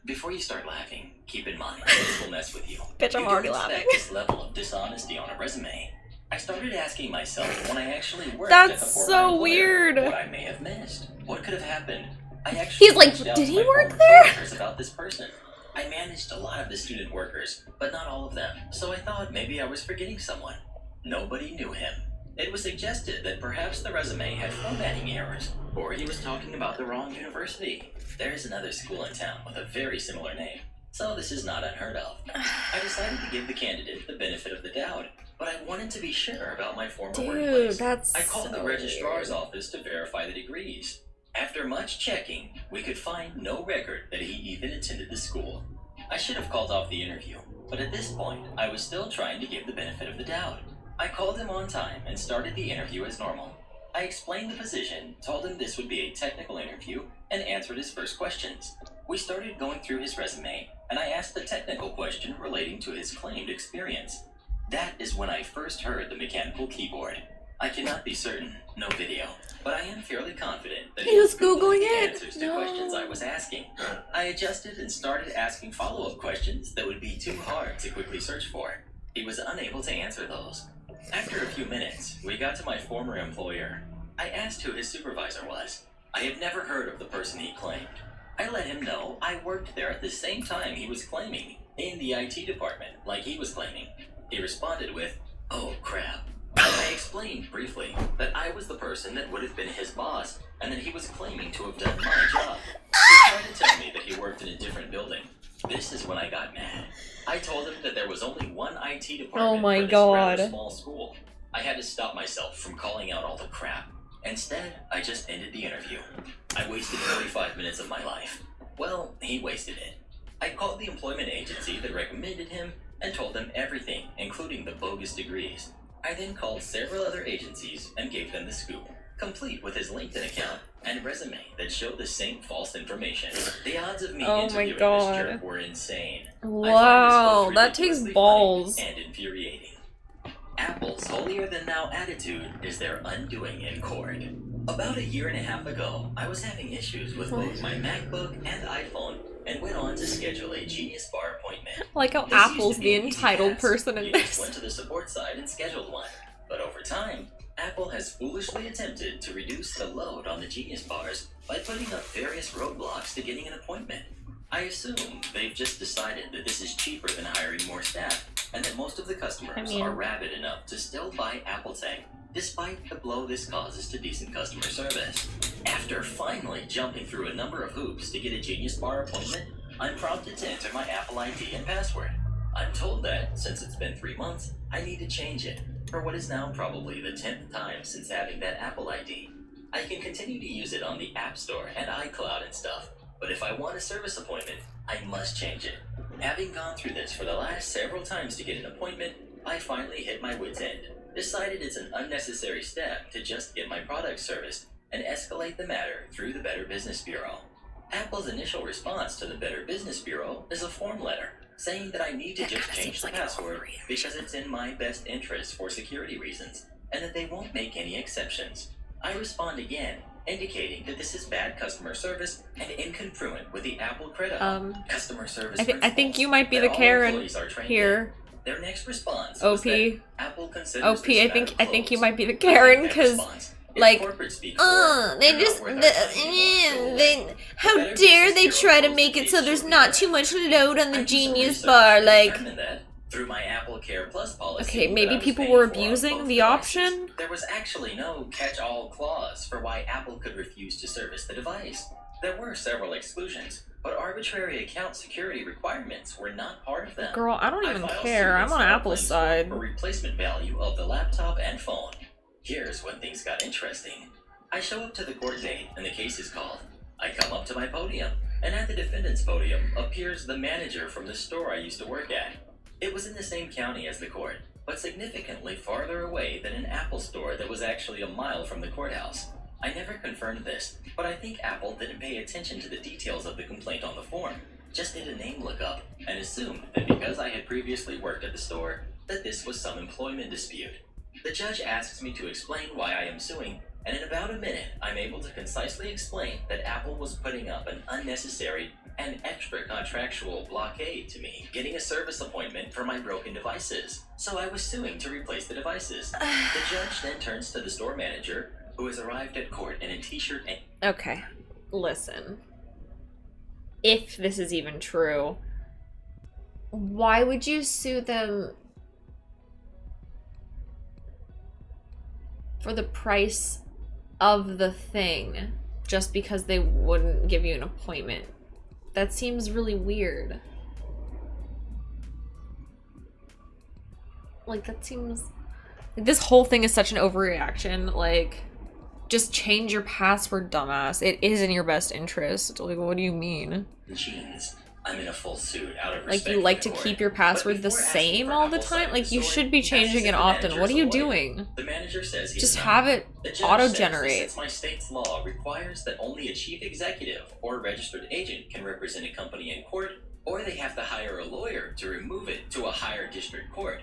Before you start laughing, keep in mind this will mess with you. Bitch, I'm already laughing. You don't expect this level of dishonesty on a resume. I started asking myself when I actually worked That's at the former so employer, weird. what I may have missed. What could have happened? I actually He's like, reached out did to he my work former there? coworkers about this person. I managed a lot of the student workers, but not all of them, so I thought maybe I was forgetting someone. Nobody knew him. It was suggested that perhaps the resume had formatting errors, or he was talking about the wrong university. There is another school in town with a very similar name, so this is not unheard of. I decided to give the candidate the benefit of the doubt, but I wanted to be sure about my former workplace. That's I called so the registrar's office to verify the degrees. After much checking, we could find no record that he even attended the school. I should have called off the interview, but at this point, I was still trying to give the benefit of the doubt. I called him on time and started the interview as normal. I explained the position, told him this would be a technical interview, and answered his first questions. We started going through his resume, and I asked a technical question relating to his claimed experience. That is when I first heard the mechanical keyboard. I cannot be certain, no video, but I am fairly confident that He was Googled Googling the it. answers to questions I was asking. I adjusted and started asking follow-up questions that would be too hard to quickly search for. He was unable to answer those. After a few minutes, we got to my former employer. I asked who his supervisor was. I had never heard of the person he claimed. I let him know I worked there at the same time he was claiming, in the IT department, like he was claiming. He responded with, "Oh crap." I explained briefly that I was the person that would have been his boss, and that he was claiming to have done my job. He tried to tell me that he worked in a different building. This is when I got mad. I told him that there was only one IT department for this rather small school. I had to stop myself from calling out all the crap. Instead, I just ended the interview. I wasted 45 minutes of my life. Well, he wasted it. I called the employment agency that recommended him and told them everything, including the bogus degrees. I then called several other agencies and gave them the scoop, complete with his LinkedIn account and resume that showed the same false information. The odds of me interviewing this jerk were insane. Wow, that takes balls. And infuriating. Apple's holier-than-thou attitude is their undoing in court. About 1.5 years ago, I was having issues with both my MacBook and iPhone and went on to schedule a Genius Bar appointment. Like how Apple's the entitled person in this. You just went to the support side and scheduled one. But over time, Apple has foolishly attempted to reduce the load on the Genius Bars by putting up various roadblocks to getting an appointment. I assume they've just decided that this is cheaper than hiring more staff, and that most of the customers are rabid enough to still buy Apple Tech, despite the blow this causes to decent customer service. After finally jumping through a number of hoops to get a Genius Bar appointment, I'm prompted to enter my Apple ID and password. I'm told that, since it's been 3 months, I need to change it, for what is now probably the 10th time since having that Apple ID. I can continue to use it on the App Store and iCloud and stuff, but if I want a service appointment, I must change it. Having gone through this for the last several times to get an appointment, I finally hit my wit's end, decided it's an unnecessary step to just get my product serviced, and escalate the matter through the Better Business Bureau. Apple's initial response to the Better Business Bureau is a form letter, saying that I need to just change the password because it's in my best interest for security reasons, and that they won't make any exceptions. I respond again, indicating that this is bad customer service and incongruent with the Apple credo. Customer service I think you might be the Karen here. Their next response OP. was that Apple considers OP, I think you might be the Karen, because like, they just, how dare they try to make it so there's not too much load on the Genius Bar, like. Through my Apple Care Plus policy, okay, maybe people were abusing the option? There was actually no catch-all clause for why Apple could refuse to service the device. There were several exclusions, but arbitrary account security requirements were not part of them. Girl, I don't even care. I'm on Apple's side. For replacement value of the laptop and phone. Here's when things got interesting. I show up to the court date and the case is called. I come up to my podium, and at the defendant's podium appears the manager from the store I used to work at. It was in the same county as the court, but significantly farther away than an Apple store that was actually a mile from the courthouse. I never confirmed this, but I think Apple didn't pay attention to the details of the complaint on the form, just did a name lookup, and assumed that because I had previously worked at the store, that this was some employment dispute. The judge asks me to explain why I am suing, and in about a minute, I'm able to concisely explain that Apple was putting up an unnecessary and extra contractual blockade to me getting a service appointment for my broken devices. So I was suing to replace the devices. The judge then turns to the store manager, who has arrived at court in a t-shirt and... Okay, listen. If this is even true, why would you sue them for the price of the thing just because they wouldn't give you an appointment? That seems really weird. Like, that seems... this whole thing is such an overreaction. Like, just change your password, dumbass. It is in your best interest. Like, what do you mean? Jeans. I'm in a full suit out of respect. Like, you like to keep your password the same all the time? Like, you should be changing it often. What are you doing? The manager says just have it auto-generate. Since my state's law requires that only a chief executive or registered agent can represent a company in court, or they have to hire a lawyer to remove it to a higher district court.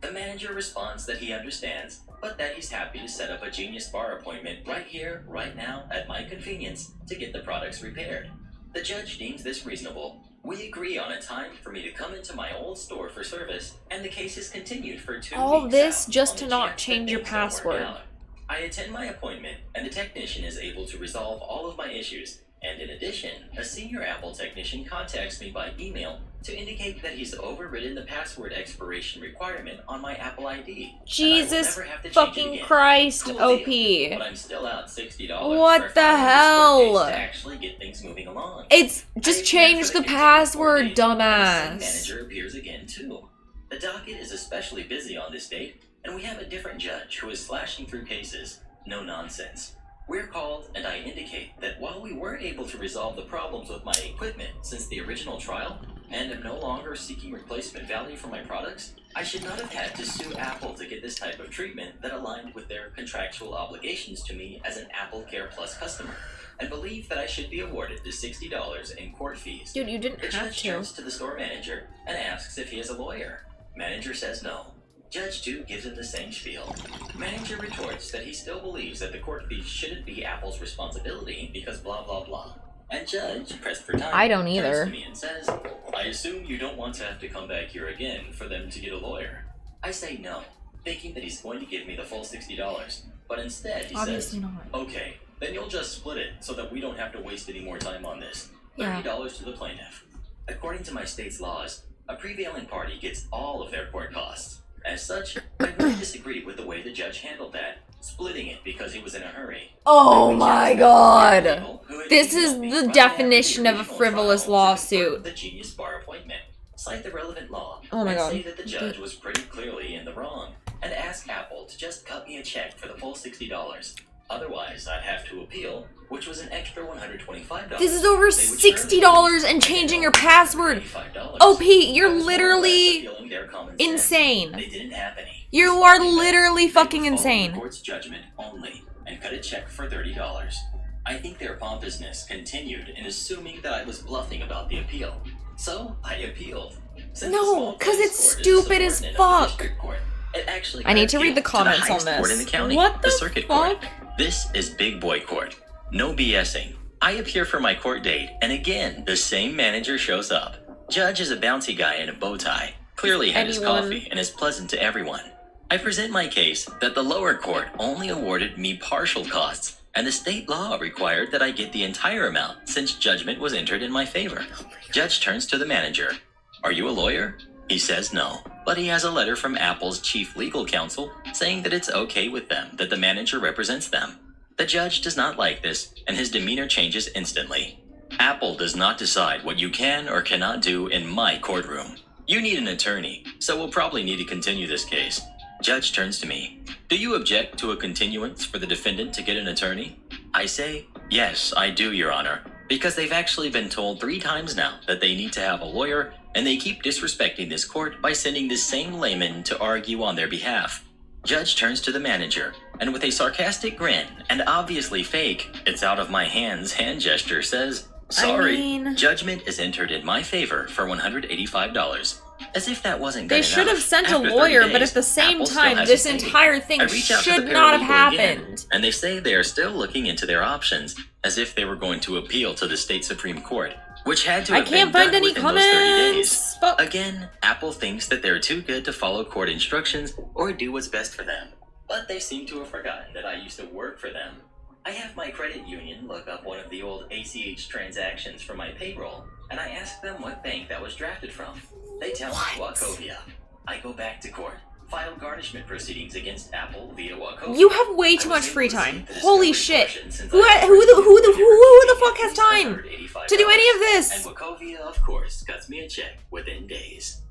The manager responds that he understands, but that he's happy to set up a Genius Bar appointment right here, right now, at my convenience, to get the products repaired. The judge deems this reasonable, We agree on a time for me to come into my old store for service, and the case is continued for 2 All weeks this out just on to the not chance that change your things don't work password. out. I attend my appointment, and the technician is able to resolve all of my issues. And in addition, a senior Apple technician contacts me by email to indicate that he's overridden the password expiration requirement on my Apple ID. Jesus and I will never have to change it fucking again. Christ, Cool OP. deal, but I'm still out $60 What for the filing this court hell? case to actually get things moving along. It's I just appear change for the continued court password, date, and the same dumbass. manager appears again too. The docket is especially busy on this date, and we have a different judge who is slashing through cases. No nonsense. We're called, and I indicate that while we were able to resolve the problems with my equipment since the original trial, and am no longer seeking replacement value for my products, I should not have had to sue Apple to get this type of treatment that aligned with their contractual obligations to me as an Apple Care Plus customer, and believe that I should be awarded the $60 in court fees. Dude, you didn't The have judge to. turns to the store manager and asks if he is a lawyer. Manager says no. Judge 2 gives him the same spiel. Manager retorts that he still believes that the court fees shouldn't be Apple's responsibility because blah blah blah. And Judge, pressed for time, I don't turns either. to me and says, I assume you don't want to have to come back here again for them to get a lawyer. I say no, thinking that he's going to give me the full $60. But instead he Obviously says, not. okay, then you'll just split it so that we don't have to waste any more time on this. $30 Yeah. to the plaintiff. According to my state's laws, a prevailing party gets all of their court costs. As such, I really disagree with the way the judge handled that, splitting it because he was in a hurry. Oh my god. Who had This is emailed me the right definition after the of a original frivolous trial to confirm lawsuit. The Genius Bar appointment, cite the relevant law, Oh my and god. say that the judge was pretty clearly in the wrong, and ask Apple to just cut me a check for the full $60. Otherwise, I'd have to appeal, which was an extra $125. This is over They would $60 charge me and changing your $85. password. OP, I was you're more or less literally appealing their common sense. insane. They didn't have any. You are literally They fucking would follow insane. The court's judgment only and cut a check for $30. I think their pompousness continued in assuming that I was bluffing about the appeal. So I appealed. Since No, the small 'cause place it's court is stupid as subordinate of the fuck. district court, it actually I need got to read the appealed comments to on the highest court in this. the county, What the circuit fuck? court. This is big boy court. No BSing. I appear for my court date, and again, the same manager shows up. Judge is a bouncy guy in a bow tie, clearly had his Anyone. coffee, and is pleasant to everyone. I present my case that the lower court only awarded me partial costs, and the state law required that I get the entire amount since judgment was entered in my favor. Judge turns to the manager. Are you a lawyer? He says no, but he has a letter from Apple's chief legal counsel saying that it's okay with them that the manager represents them. The judge does not like this, and his demeanor changes instantly. Apple does not decide what you can or cannot do in my courtroom. You need an attorney, so we'll probably need to continue this case. Judge turns to me. Do you object to a continuance for the defendant to get an attorney? I say, yes, I do, Your Honor, because they've actually been told 3 times now that they need to have a lawyer, and they keep disrespecting this court by sending this same layman to argue on their behalf. Judge turns to the manager, and with a sarcastic grin, and obviously fake, it's out of my hands hand gesture, says, sorry, judgment is entered in my favor for $185. As if that wasn't good They enough. should have sent a After 30 lawyer, but days, at the same Apple still time, hasn't this paid. entire thing I reach out to should the not have paralegal again, happened. and they say they are still looking into their options, as if they were going to appeal to the state Supreme Court, which had to I have can't been find done any within those 30 days. comments. Fuck. Again, Apple thinks that they're too good to follow court instructions or do what's best for them. But they seem to have forgotten that I used to work for them. I have my credit union look up one of the old ACH transactions from my payroll, and I ask them what bank that was drafted from. They tell me Wachovia. I go back to court, file garnishment proceedings against Apple via Wachovia. You have way too I was much able free to time. see the Holy discovery shit. portion since Who I who the fuck has time $185, to do any of and this? Wachovia, of course, cuts me a check within days.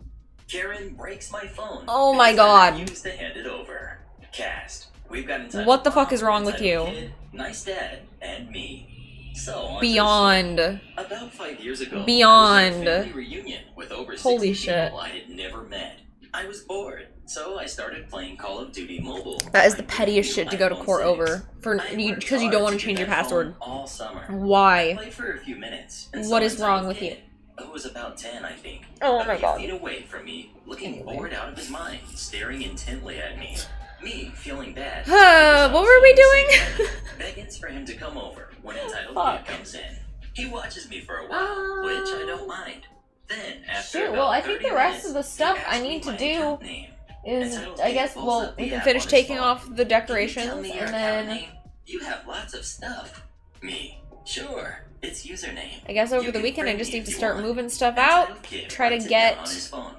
Karen breaks my phone. Oh my because I god. refuse to hand it over. Cast. We've got entitled What the fuck mom, is wrong with entitled you? Kid, nice dad, and me. So on to the Beyond. story. About 5 years ago, Beyond. I was at a family reunion with over 60 Holy shit. people I had never met. I was bored, so I started playing Call of Duty Mobile. That is the on my pettiest new shit to go to iPhone court 6. over for I you worked because you hard don't want to get change your that password. phone all summer. I Why? played for a few minutes. And What saw is a wrong tiny with you? kid who was about 10, I think. Oh a my few god. feet away from me, looking Anyway. bored out of his mind, staring intently at me. Me feeling bad. What were we doing? Beckons for him to come over when entitled Fuck. kid comes in. He watches me for a while, which I don't mind. Then, after Shoot, about well, I think 30 the rest of the minutes, stuff he I asked me need to my do account name. is, Entitled I Kid guess, pulls well, up we the can app finish on his taking phone. off the Can you tell decorations, me your and account then name? You have lots of stuff. Me. Sure. It's username. I guess over You the can weekend I friend just me need to if you start want. moving stuff out, Entitled Kid try to writes it down on get his phone.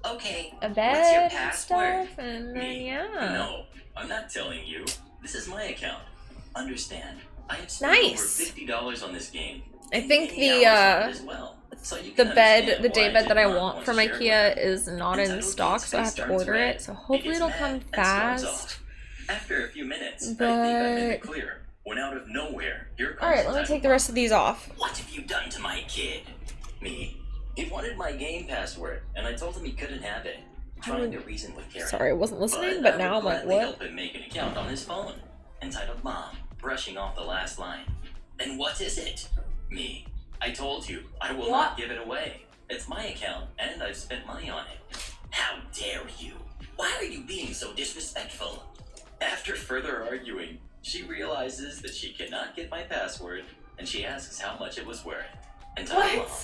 Okay. a What's your bed and password? stuff, and then, Me. yeah. No, I'm not telling you. This is my account. Understand? I have spent Nice. over $50 on this game. I and think many hours on it as well. So you the can bed, understand the why day I bed did that I not want want from to share it with IKEA him. is not in Entitled stock, Kid's so I have face to turns order red. it, so He hopefully gets it'll mad come and storms fast. off. After a few minutes, I think But I'm in the clear. When out of nowhere, here comes alright, let me Entitled take the Mom. rest of these off. What have you done to my kid? Me. He wanted my game password, and I told him he couldn't have it. Trying to reason with Karen. Sorry, I wasn't listening, but now I'm like, gladly what? help him make an account on his phone. Entitled Mom, brushing off the last line. And what is it? Me. I told you, I will not give it away. It's my account, and I've spent money on it. How dare you? Why are you being so disrespectful? After further arguing, she realizes that she cannot get my password, and she asks how much it was worth. Entitled Mom.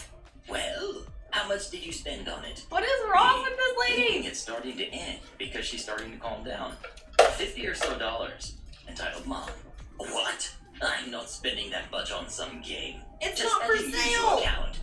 Well, how much did you spend on it? What is wrong with this Thinking lady? it's starting to end because she's starting to calm down. $50 or so. Entitled Mom. What? I'm not spending that much on some game. It's Just not for let me use your sale! account.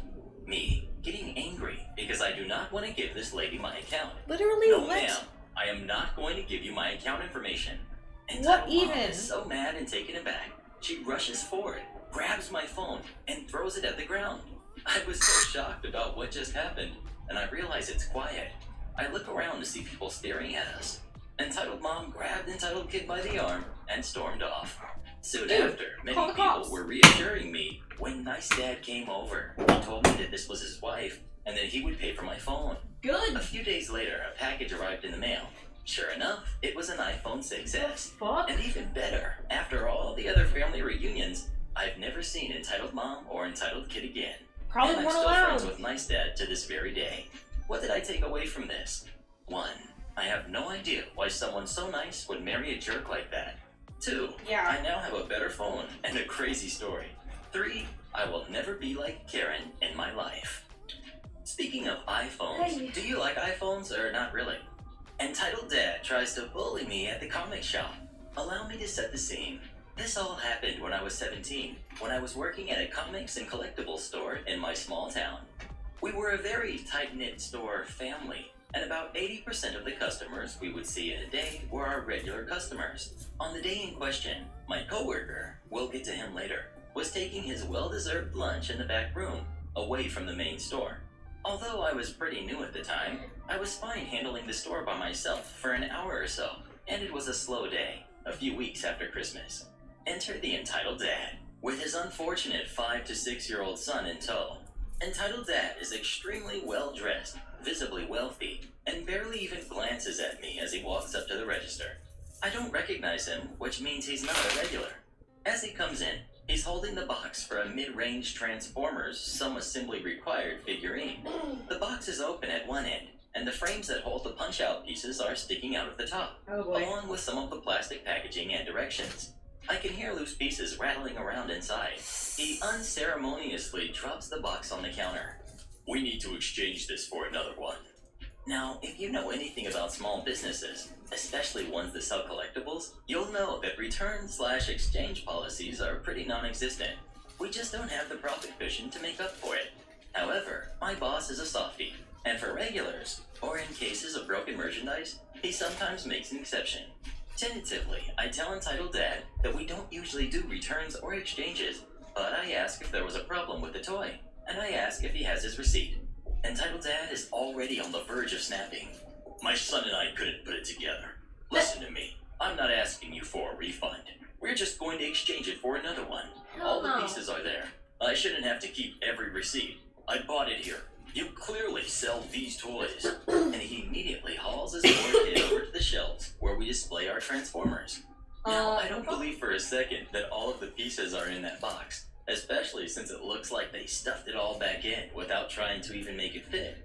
Me, getting angry because I do not want to give this lady my account. Literally, No, what? ma'am. I am not going to give you my account information. What Entitled Mom even? is so mad and taken aback, she rushes forward, grabs my phone, and throws it at the ground. I was so shocked about what just happened, and I realize it's quiet. I look around to see people staring at us. Entitled Mom grabbed Entitled Kid by the arm and stormed off. Soon after, many call the people cops. were reassuring me when Nice Dad came over. He told me that this was his wife, and that he would pay for my phone. Good. A few days later, a package arrived in the mail. Sure enough, it was an iPhone 6S. Fuck. And even better, after all the other family reunions, I've never seen Entitled Mom or Entitled Kid again. Probably and I'm weren't still allowed. friends with Nice Dad to this very day. What did I take away from this? 1. I have no idea why someone so nice would marry a jerk like that. 2. Yeah. I now have a better phone and a crazy story. 3. I will never be like Karen in my life. Speaking of iPhones, Hey. do you like iPhones or not really? Entitled Dad tries to bully me at the comic shop. Allow me to set the scene. This all happened when I was 17, when I was working at a comics and collectibles store in my small town. We were a very tight-knit store family, and about 80% of the customers we would see in a day were our regular customers. On the day in question, my coworker, we'll get to him later, was taking his well-deserved lunch in the back room, away from the main store. Although I was pretty new at the time, I was fine handling the store by myself for an hour or so, and it was a slow day, a few weeks after Christmas. Enter the Entitled Dad, with his unfortunate 5 to 6-year-old son in tow. Entitled Dad is extremely well-dressed, visibly wealthy, and barely even glances at me as he walks up to the register. I don't recognize him, which means he's not a regular. As he comes in, he's holding the box for a mid-range Transformers Some Assembly Required figurine. The box is open at one end, and the frames that hold the punch-out pieces are sticking out of the top, along with some of the plastic packaging and directions. I can hear loose pieces rattling around inside. He unceremoniously drops the box on the counter. We need to exchange this for another one. Now, if you know anything about small businesses, especially ones that sell collectibles, you'll know that return/exchange policies are pretty non-existent. We just don't have the profit cushion to make up for it. However, my boss is a softie, and for regulars, or in cases of broken merchandise, he sometimes makes an exception. Tentatively, I tell Entitled Dad that we don't usually do returns or exchanges, but I ask if there was a problem with the toy, and I ask if he has his receipt. Entitled Dad is already on the verge of snapping. My son and I couldn't put it together. Listen to me. I'm not asking you for a refund. We're just going to exchange it for another one. All the pieces are there. I shouldn't have to keep every receipt. I bought it here. You clearly sell these toys. And he immediately hauls his poor kid over to the shelves where we display our Transformers. Now, I don't believe for a second that all of the pieces are in that box, especially since it looks like they stuffed it all back in without trying to even make it fit.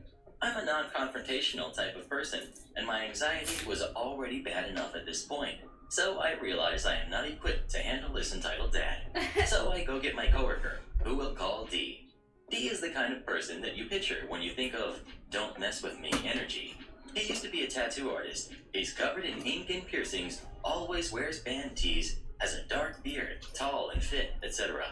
I'm a non-confrontational type of person, and my anxiety was already bad enough at this point. So I realize I am not equipped to handle this Entitled Dad. So I go get my coworker, who we'll call D. D He is the kind of person that you picture when you think of "don't mess with me" energy. He used to be a tattoo artist. He's covered in ink and piercings, always wears band tees, has a dark beard, tall and fit, etc.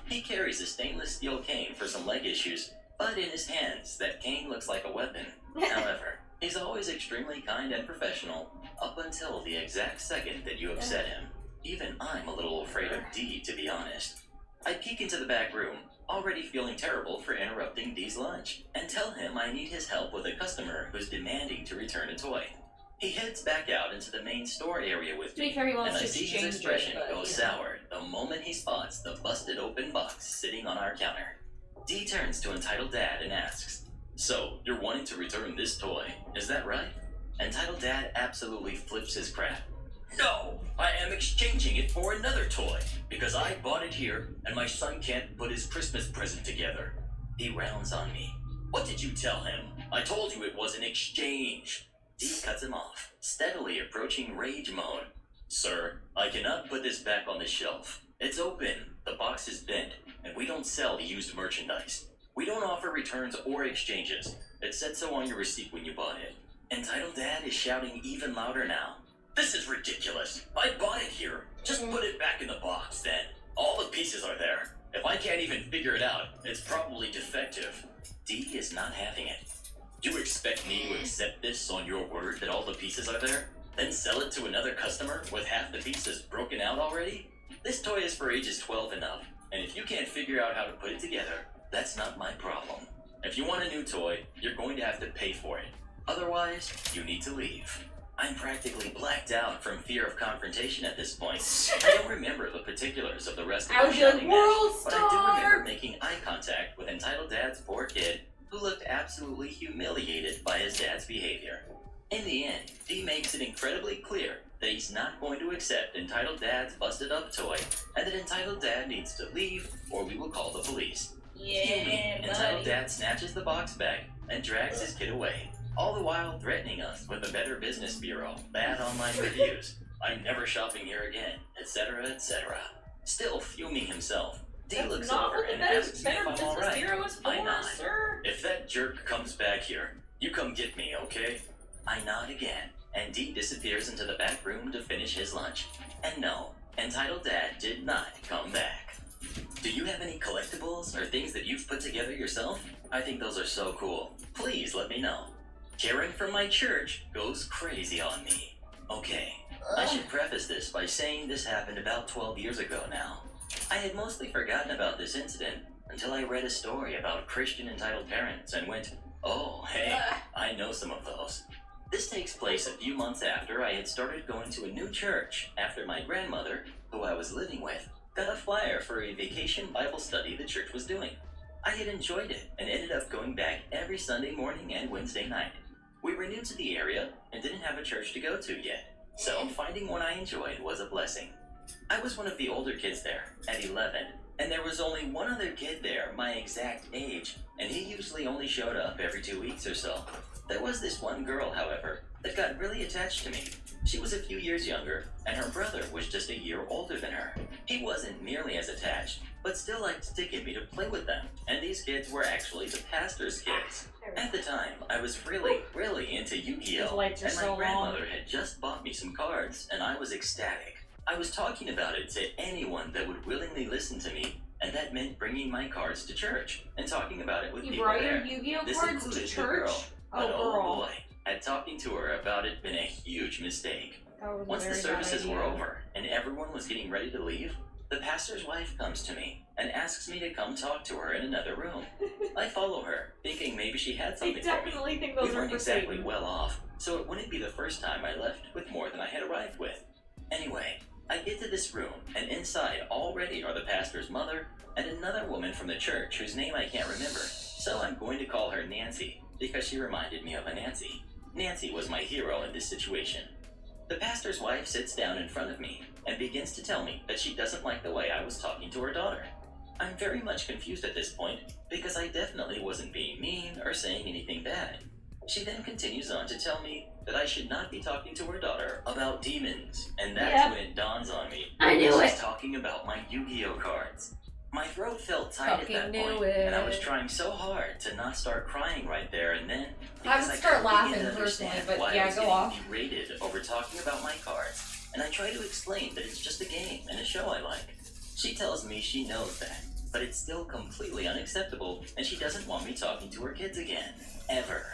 He carries a stainless steel cane for some leg issues, but in his hands, that cane looks like a weapon. However, he's always extremely kind and professional, up until the exact second that you upset him. Even I'm a little afraid of Dee, to be honest. I peek into the back room, already feeling terrible for interrupting Dee's lunch, and tell him I need his help with a customer who's demanding to return a toy. He heads back out into the main store area with me, and I see his expression go sour the moment he spots the busted open box sitting on our counter. Dee turns to Entitled Dad and asks, "So, you're wanting to return this toy, is that right?" Entitled Dad absolutely flips his crap. "No, I am exchanging it for another toy, because I bought it here, and my son can't put his Christmas present together." He rounds on me. "What did you tell him? I told you it was an exchange." Dee cuts him off, steadily approaching rage mode. "Sir, I cannot put this back on the shelf. It's open, the box is bent, and we don't sell used merchandise. We don't offer returns or exchanges. It said so on your receipt when you bought it." Entitled Dad is shouting even louder now. "This is ridiculous. I bought it here. Just put it back in the box then. All the pieces are there. If I can't even figure it out, it's probably defective." Dee is not having it. "You expect me to accept this on your word that all the pieces are there? Then sell it to another customer with half the pieces broken out already? This toy is for ages 12 and up, and if you can't figure out how to put it together, that's not my problem. If you want a new toy, you're going to have to pay for it. Otherwise, you need to leave." I'm practically blacked out from fear of confrontation at this point. I don't remember the particulars of the rest of the shouting match, but I do remember making eye contact with Entitled Dad's poor kid, who looked absolutely humiliated by his dad's behavior. In the end, Dee makes it incredibly clear that he's not going to accept Entitled Dad's busted up toy, and that Entitled Dad needs to leave, or we will call the police. Fuming, Entitled Dad snatches the box back and drags his kid away, all the while threatening us with the Better Business Bureau, bad online reviews, "I'm never shopping here again," etc., etc. Still fuming himself, Dee looks over and asks me if I'm alright. I nod. "If that jerk comes back here, you come get me, okay?" I nod again, and Dee disappears into the back room to finish his lunch. And no, Entitled Dad did not come back. Do you have any collectibles or things that you've put together yourself? I think those are so cool. Please let me know. Karen from my church goes crazy on me. Okay, I should preface this by saying this happened about 12 years ago now. I had mostly forgotten about this incident until I read a story about Christian entitled parents and went, "Oh, hey, I know some of those." This takes place a few months after I had started going to a new church after my grandmother, who I was living with, got a flyer for a vacation Bible study the church was doing. I had enjoyed it and ended up going back every Sunday morning and Wednesday night. We were new to the area and didn't have a church to go to yet, so finding one I enjoyed was a blessing. I was one of the older kids there, at 11, and there was only one other kid there my exact age, and he usually only showed up every 2 weeks or so. There was this one girl, however, that got really attached to me. She was a few years younger, and her brother was just a year older than her. He wasn't nearly as attached, but still liked to get me to play with them, and these kids were actually the pastor's kids. At the time, I was really into Yu-Gi-Oh! And my grandmother had just bought me some cards, and I was ecstatic. I was talking about it to anyone that would willingly listen to me, and that meant bringing my cards to church and talking about it with people there. You brought your Yu-Gi-Oh This cards to included the church? girl, but oh boy, had talking to her about it been a huge mistake. Once the services were over and everyone was getting ready to leave, the pastor's wife comes to me and asks me to come talk to her in another room. I follow her, thinking maybe she had something for me. Think those We weren't for exactly Satan. well off, so it wouldn't be the first time I left with more than I had arrived with. Anyway, I get to this room, and inside already are the pastor's mother and another woman from the church whose name I can't remember, so I'm going to call her Nancy, because she reminded me of a Nancy. Nancy was my hero in this situation. The pastor's wife sits down in front of me and begins to tell me that she doesn't like the way I was talking to her daughter. I'm very much confused at this point because I definitely wasn't being mean or saying anything bad. She then continues on to tell me that I should not be talking to her daughter about demons, and that's when it dawns on me. I knew She's it. talking about my Yu-Gi-Oh cards. My throat felt tight at that point, and I was trying so hard to not start crying right there and then. I would start laughing personally, but yeah, go off. I was berated over talking about my cards, and I try to explain that it's just a game and a show I like. She tells me she knows that, but it's still completely unacceptable, and she doesn't want me talking to her kids again. Ever.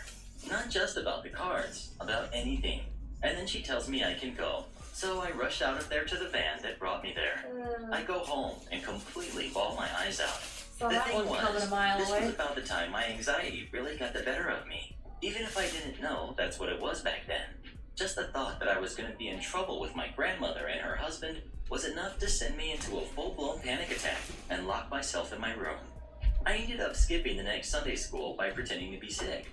Not just about the cards, about anything. And then she tells me I can go. So I rushed out of there to the van that brought me there. I go home and completely bawl my eyes out. So that one's coming a mile away. This was about the time my anxiety really got the better of me. Even if I didn't know that's what it was back then. Just the thought that I was going to be in trouble with my grandmother and her husband was enough to send me into a full-blown panic attack and lock myself in my room. I ended up skipping the next Sunday school by pretending to be sick.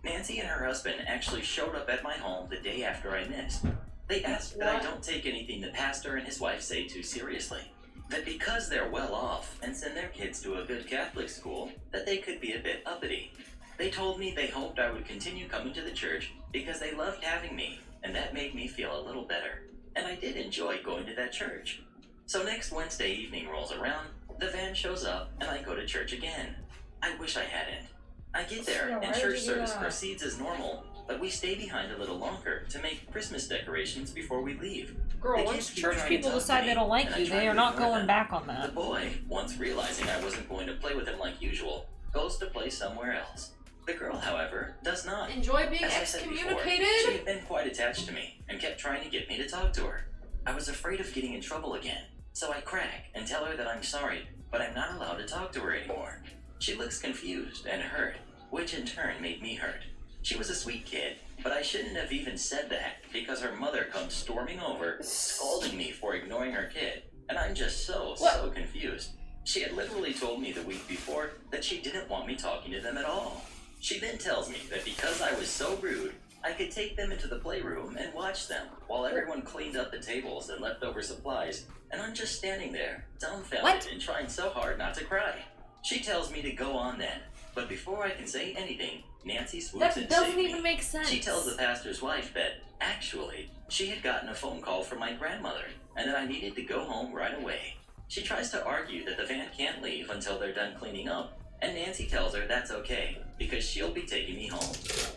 Nancy and her husband actually showed up at my home the day after I missed. They asked that I don't take anything the pastor and his wife say too seriously. That because they're well off and send their kids to a good Catholic school, that they could be a bit uppity. They told me they hoped I would continue coming to the church because they loved having me, and that made me feel a little better. And I did enjoy going to that church. So next Wednesday evening rolls around, the van shows up, and I go to church again. I wish I hadn't. I get there, and church service proceeds as normal, but we stay behind a little longer to make Christmas decorations before we leave. Girl, once church people decide they don't like you, they are not going back on that. The boy, once realizing I wasn't going to play with him like usual, goes to play somewhere else. The girl, however, does not. Enjoy being excommunicated? She had been quite attached to me and kept trying to get me to talk to her. I was afraid of getting in trouble again, so I crack and tell her that I'm sorry, but I'm not allowed to talk to her anymore. She looks confused and hurt, which in turn made me hurt. She was a sweet kid, but I shouldn't have even said that because her mother comes storming over, scolding me for ignoring her kid, and I'm just so confused. She had literally told me the week before that she didn't want me talking to them at all. She then tells me that because I was so rude, I could take them into the playroom and watch them while everyone cleaned up the tables and leftover supplies, and I'm just standing there, dumbfounded and trying so hard not to cry. She tells me to go on then, but before I can say anything, Nancy swoops in to save me. That doesn't even make sense. She tells the pastor's wife that, actually, she had gotten a phone call from my grandmother, and that I needed to go home right away. She tries to argue that the van can't leave until they're done cleaning up, and Nancy tells her that's okay, because she'll be taking me home.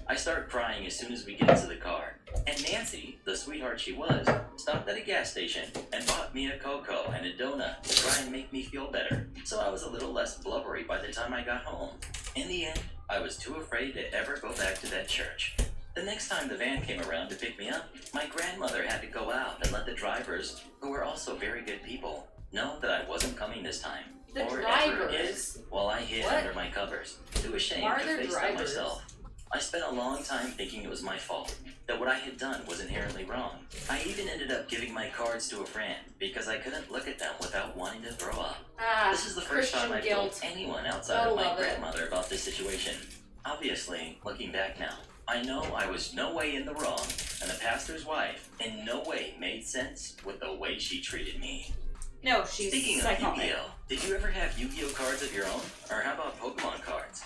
I start crying as soon as we get into the car, and Nancy, the sweetheart she was, stopped at a gas station and bought me a cocoa and a donut to try and make me feel better, so I was a little less blubbery by the time I got home. In the end, I was too afraid to ever go back to that church. The next time the van came around to pick me up, my grandmother had to go out and let the drivers, who were also very good people, know that I wasn't coming this time. The or drivers? ever again, while I hid under my covers, too ashamed to face them myself. I spent a long time thinking it was my fault, that what I had done was inherently wrong. I even ended up giving my cards to a friend because I couldn't look at them without wanting to throw up. This is the first time I've told anyone outside of my grandmother about this situation. Obviously, looking back now, I know I was no way in the wrong, and the pastor's wife in no way made sense with the way she treated me. No, she's Speaking of Yu-Gi-Oh, did you ever have Yu-Gi-Oh cards of your own? Or how about Pokemon cards?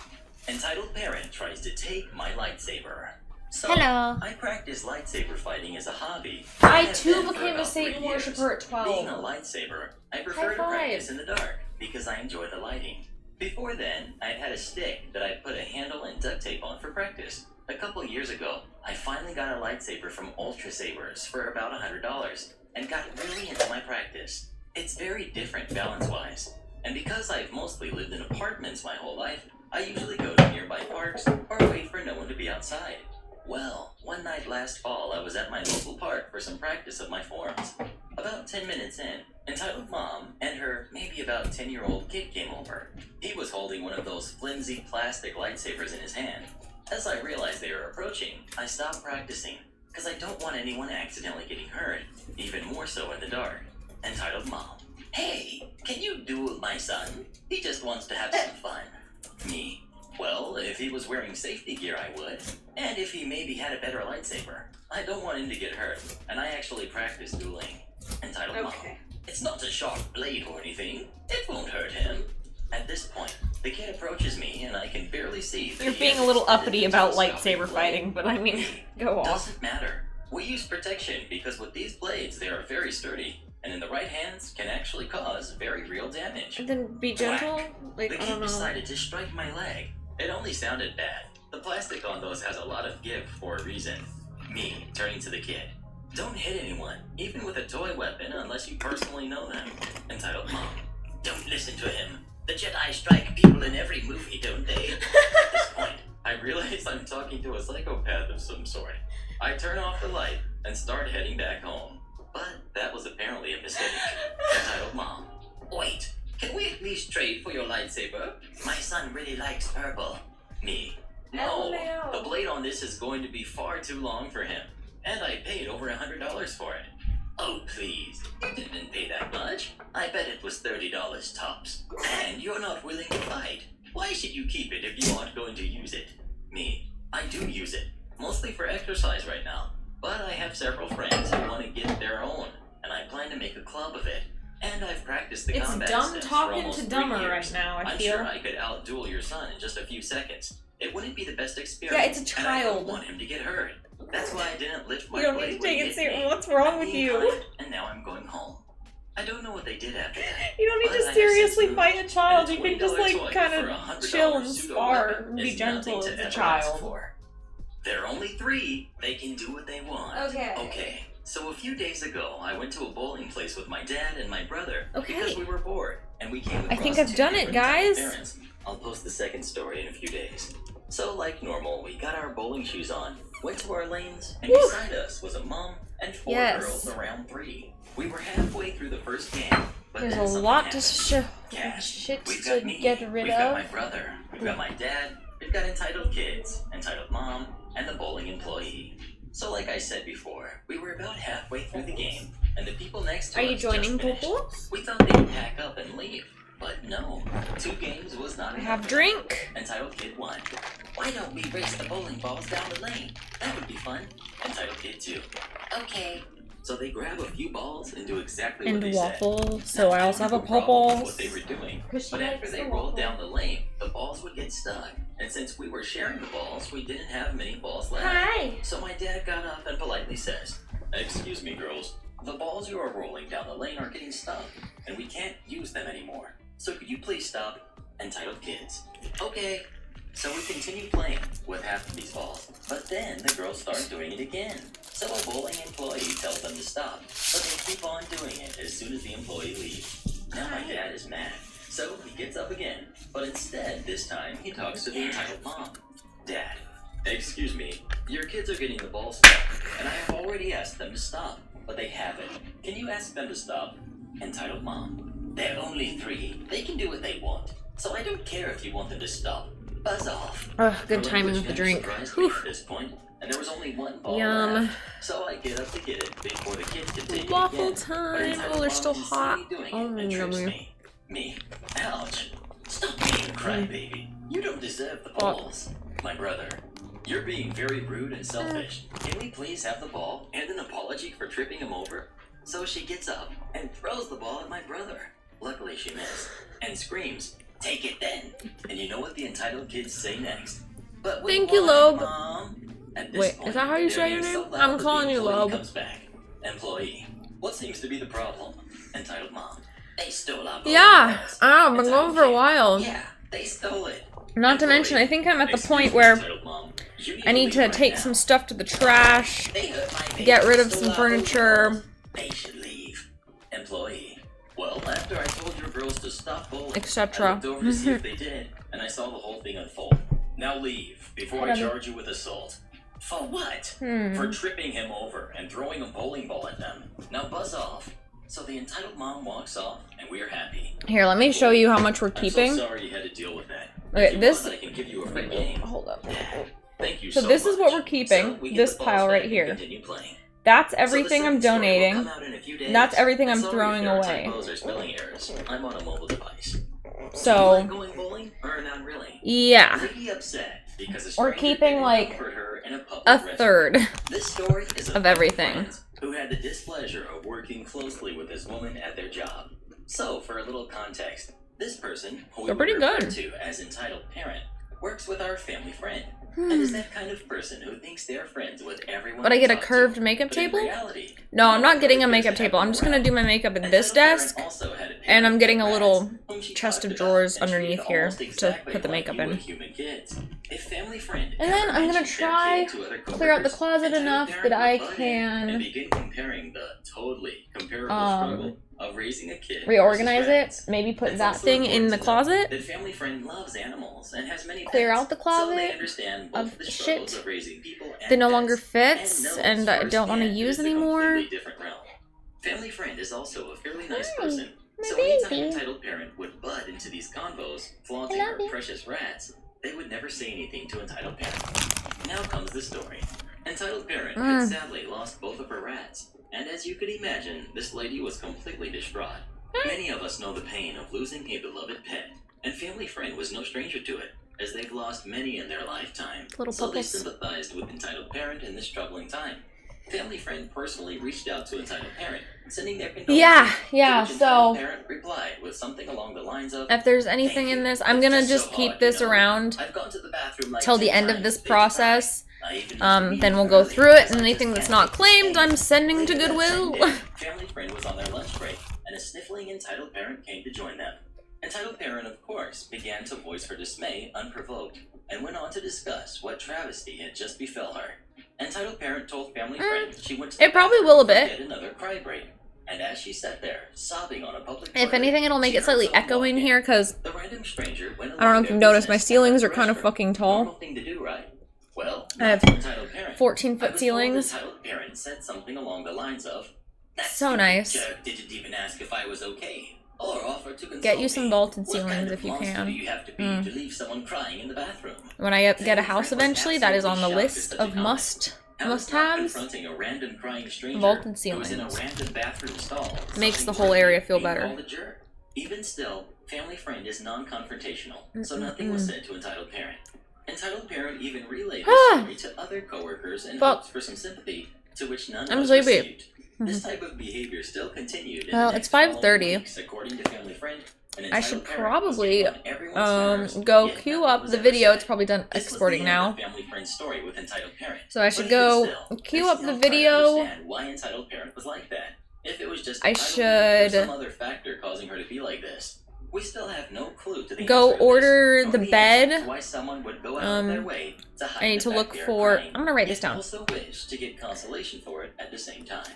Entitled Parent tries to take my lightsaber. So, hello. I practice lightsaber fighting as a hobby. I too became a Satan worshiper at 12. Being a lightsaber, I prefer to practice in the dark because I enjoy the lighting. Before then, I'd had a stick that I'd put a handle and duct tape on for practice. A couple years ago, I finally got a lightsaber from Ultra Sabers for about $100 and got really into my practice. It's very different balance-wise, and because I've mostly lived in apartments my whole life, I usually go to nearby parks or wait for no one to be outside. Well, one night last fall, I was at my local park for some practice of my forms. About 10 minutes in, Entitled Mom and her maybe about 10-year-old kid came over. He was holding one of those flimsy plastic lightsabers in his hand. As I realized they were approaching, I stopped practicing, because I don't want anyone accidentally getting hurt, even more so in the dark. Entitled Mom: hey, can you duel my son? He just wants to have some fun. Me: well, if he was wearing safety gear, I would. And if he maybe had a better lightsaber. I don't want him to get hurt, and I actually practice dueling. Entitled Mom: it's not a sharp blade or anything. It won't hurt him. At this point, the kid approaches me, and I can barely see that you're being a little uppity about lightsaber fighting, but I mean, go off. Doesn't matter. We use protection because with these blades, they are very sturdy, and in the right hands can actually cause very real damage. And then be gentle? Whack. Like, The I kid don't know. decided to strike my leg. It only sounded bad. The plastic on those has a lot of give for a reason. Me, turning to the kid. Don't hit anyone, even with a toy weapon, unless you personally know them. Entitled Mom. Don't listen to him. The Jedi strike people in every movie, don't they? At this point, I realize I'm talking to a psychopath of some sort. I turn off the light and start heading back home. But that was apparently a mistake. Entitled Mom. Wait, can we at least trade for your lightsaber? My son really likes purple. Me. No, LMAO. the blade on this is going to be far too long for him. And I paid over $100 for it. Oh, please. You didn't pay that much. I bet it was $30 tops. And you're not willing to fight. Why should you keep it if you aren't going to use it? Me. I do use it. Mostly for exercise right now. But I have several friends who want to get their own. And I plan to make a club of it. And I've practiced the It's combat dumb steps for talking almost to 3 dumber years. right now, I I'm feel. sure I could outduel your son in just a few seconds. It wouldn't be the best experience. Yeah, it's a And I don't child. want him to get hurt. That's why I didn't lift my You don't blade need to when take he it hit seriously. me. What's wrong I'm with being you? kind, and now I'm going home. I don't know what they did after that. You don't need But I to have seriously since fight a moved, child. and You a can just $20 like toy kind for a of $100 chill and pseudo spar weapon and be is gentle nothing as to a ever ask child. for. There are only 3. They can do what they want. Okay. So a few days ago, I went to a bowling place with my dad and my brother Okay. because we were bored, and we came I across think I've 2 done it, different guys. parents. I'll post the second story in a few days. So, like normal, we got our bowling shoes on, went to our lanes, and Woo. beside us was a mom and 4 Yes. girls around 3. We were halfway through the first game, but There's then a something lot to happened. We've to got me, get rid we've got my of. brother, we've got my dad, we've got entitled kids, entitled mom, and the bowling employee. So like I said before, we were about halfway through the game, and the people next to Are us you joining just finished. Pooples? We thought they'd pack up and leave, but no. 2 games was not I enough. have drink. Entitled Kid 1. Why don't we race the bowling balls down the lane? That would be fun. Entitled Kid 2. Okay. So they grab a few balls and do exactly what And they waffle. said. So Now, I also have a no problem with Pooples. what they were doing, Because she but after likes they the rolled waffle. down the lane, the balls would get stuck. And since we were sharing the balls, we didn't have many balls left. Hi. So my dad got up and politely says, "Excuse me, girls. The balls you are rolling down the lane are getting stuck, and we can't use them anymore. So could you please stop?" Entitled Kids. Okay. So we continue playing with half of these balls, but then the girls start doing it again. So a bowling employee tells them to stop, but they keep on doing it as soon as the employee leaves. Now my dad is mad, so he gets up again, but instead this time he talks to the entitled mom. "Dad, excuse me, your kids are getting the ball stuck, and I have already asked them to stop, but they haven't. Can you ask them to stop?" Entitled Mom. "They're only 3. They can do what they want, so I don't care if you want them to stop. Buzz off." Ugh, good timing with the drink. Surprised me at this point, and there was only 1 ball Yum. left, so I get up to get it before the kids can take Waffle it again. time. But entitled Oh, they're Mom still can see hot. me doing it Oh, and trips yummy. me. Ouch. Stop being a crybaby. You don't deserve the balls. My brother, you're being very rude and selfish. Can we please have the ball and an apology for tripping him over? So she gets up and throws the ball at my brother. Luckily she missed and screams, "Take it then." And you know what the entitled kids say next? "But we Thank you, won, Loeb. Mom." At this Wait, is point, that how you they're say your being so name? loud I'm that the calling you employee Loeb. comes back. Employee, what seems to be the problem? Entitled Mom. "They stole our bowling Yeah. balls." Oh, I've been Entitled going for a Kid. while. "Yeah, they stole it." Not to mention, I think I'm at the point where Entitled Mom, you I need to leave right take now. some stuff to the trash, They hurt my baby get rid and of stole some our bowling furniture. balls. They should leave. Employee. Well, after I told your girls to stop bowling, Etc. I looked over to see if they did, and I saw the whole thing unfold. Now leave, before I Whatever. charge you with assault. For what? Hmm. For tripping him over and throwing a bowling ball at them. Now buzz off. So the entitled mom walks off, and we're happy. Here, let me show you how much we're I'm keeping. so sorry you had to deal with that. Okay, If you this- want, I can give you a free game. Hold up. Thank you So so this is what much. we're keeping, So we get this the balls pile back right and here. continue playing. That's So the everything I'm second story will donating. come out in a few days. And that's everything I'm Sorry if throwing there are away. typos or spelling errors. I'm on a mobile device. Do you So, like going bowling or not really? yeah. Pretty upset because a We're stranger keeping, didn't like, comfort her in a public A restroom. third. This story is of everything. friend who had the displeasure of working closely with this woman at their job. So, for a little context, this person, who we They're pretty would refer good. to as entitled parent, worked works with our family friend. And is that kind of person who thinks they're friends with everyone. But I get a curved makeup table? No, I'm not getting a makeup table. I'm just gonna do my makeup at this desk. And I'm getting a little chest of drawers underneath here to put the makeup in. And then I'm gonna try clear out the closet enough that I can reorganize it. Maybe put that thing in the closet. Clear out the closet of shit that no longer fits and I don't want to use anymore. Family friend is also a fairly nice person. So anytime entitled parent would butt into these convos, flaunting her precious rats, they would never say anything to entitled parent. Now comes the story. Entitled parent had sadly lost both of her rats, and as you could imagine, this lady was completely distraught. Many of us know the pain of losing a beloved pet, and family friend was no stranger to it, as they've lost many in their lifetime. So they sympathized with entitled parent in this troubling time. Family friend personally reached out to entitled parent, sending their condolences. Yeah, so parent replied with something along the lines of, if there's anything in this, I'm gonna just keep this around till the end of this process. Then we'll go through it, and anything that's not claimed, I'm sending to Goodwill. Family friend was on their lunch break, and a sniffling entitled parent came to join them. Entitled parent, of course, began to voice her dismay unprovoked, and went on to discuss what travesty had just befell her. Entitled parent told family friend she went to it probably will a bit. Get another cry break, and as she sat there sobbing on a public if anything, it'll make it slightly echoing here because the random stranger went I don't know if you've noticed, my ceilings are kind of fucking tall. Thing to do, right? Well, I have 14-foot ceilings. Entitled parent said something along the lines of, So nice. Didn't even ask if I was okay, or offer to console Get you some me. vaulted What ceilings kind of if you monster can. do you have to be to leave someone crying in the bathroom? When I get a house eventually, that is on the list of must-haves. Confronting a random crying stranger Vaulted who was in a ceilings. random bathroom stall, Makes the something whole area jerky feel being better. called a jerk. Even still, family friend is non-confrontational, so nothing was said to entitled parent. Entitled parent even relayed the story to other coworkers and hoped for some sympathy, to which none was received. This type of behavior still continued. Well, it's 5:30. According to family friend, I should probably go queue up the video. It's probably done exporting now. So I should go queue up the video. Why entitled parent was like that. If it was just I should some other factor causing her to be like this. We still have no clue to the go answer to order this, the bed. why someone would go out of their way to hide I need the to fact look they are for. crying, I'm gonna write this yet down. also wish to get consolation for it at the same time.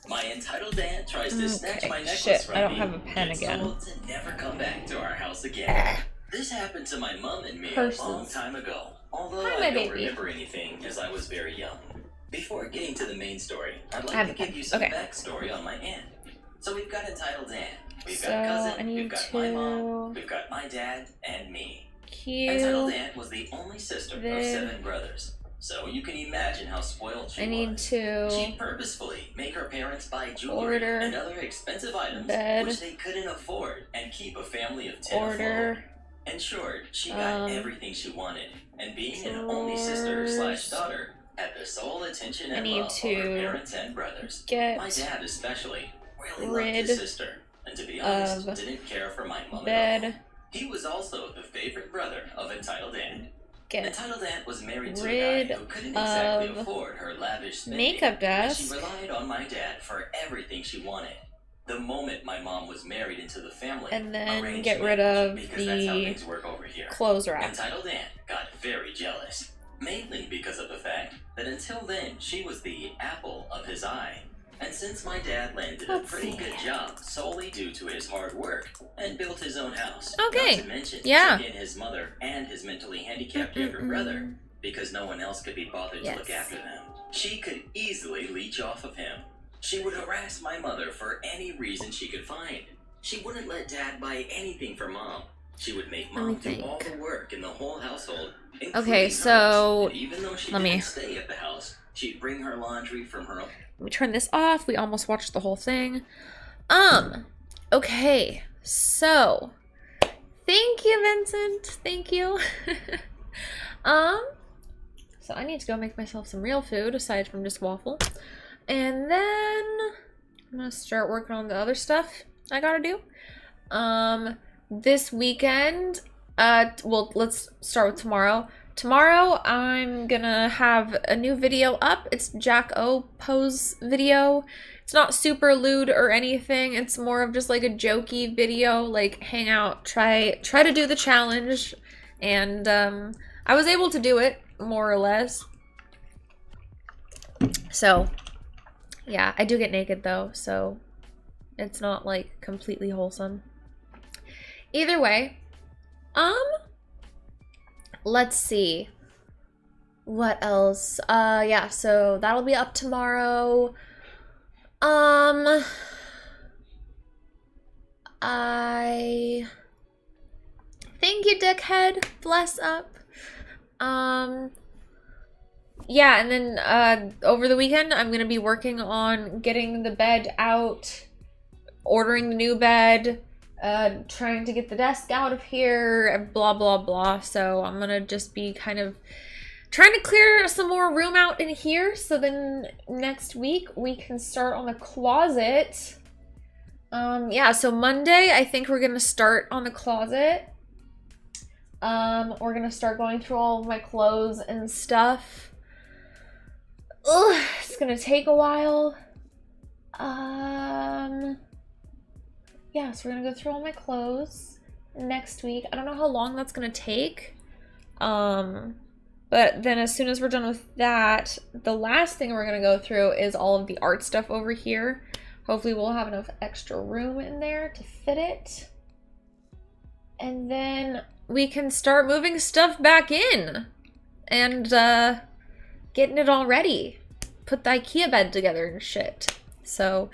My entitled dad tries to snatch my necklace Shit, from I don't me, have a pen gets again. told to never come back to our house again. This happened to my mom and me a long time ago, although I don't remember anything as I was very young. Before getting to the main story, I'd like to give you some backstory on my aunt. So we've got entitled aunt, we've got cousin, we've got my mom, we've got my dad, and me. Entitled aunt was the only sister of 7 brothers. So you can imagine how spoiled she was. She'd purposefully make her parents buy jewelry and other expensive items which they couldn't afford and keep a family of 10 afloat. In short, she got everything she wanted, and being an only sister/daughter, had the sole attention and love of her parents and brothers. My dad especially really loved his sister, and to be honest, didn't care for my mom at all. He was also the favorite brother of entitled aunt. Entitled aunt was married to a guy who couldn't exactly afford her lavish spending, and she relied on my dad for everything she wanted. The moment my mom was married into the family, and then get rid of the clothes rack. Entitled aunt got very jealous, mainly because of the fact that until then she was the apple of his eye. And since my dad landed a pretty good job solely due to his hard work and built his own house, not to mention took in his mother and his mentally handicapped younger brother, because no one else could be bothered to look after them, she could easily leech off of him. She would harass my mother for any reason she could find. She wouldn't let dad buy anything for mom. She would make mom do all the work in the whole household. Okay, so even though she didn't stay at the house, she'd bring her laundry from her own. Let me turn this off. We almost watched the whole thing. Okay, so thank you, Vincent. Thank you. So I need to go make myself some real food aside from just waffle. And then I'm gonna start working on the other stuff I gotta do. This weekend Well, let's start with tomorrow. Tomorrow, I'm gonna have a new video up. It's Jack O pose video. It's not super lewd or anything. It's more of just like a jokey video, like hang out, try to do the challenge. And I was able to do it, more or less. So, yeah, I do get naked though, so it's not like completely wholesome. Either way, let's see. What else? Yeah, so that'll be up tomorrow. I thank you, dickhead. Bless up. Yeah, and then over the weekend I'm gonna be working on getting the bed out, ordering the new bed, trying to get the desk out of here, blah blah blah. So I'm gonna just be kind of trying to clear some more room out in here, so then next week we can start on the closet. Yeah, so Monday I think we're gonna start on the closet. We're gonna start going through all of my clothes and stuff. Ugh, it's gonna take a while. Yeah, so we're gonna go through all my clothes next week. I don't know how long that's gonna take. But then as soon as we're done with that, the last thing we're gonna go through is all of the art stuff over here. Hopefully we'll have enough extra room in there to fit it. And then we can start moving stuff back in and getting it all ready. Put the IKEA bed together and shit. So,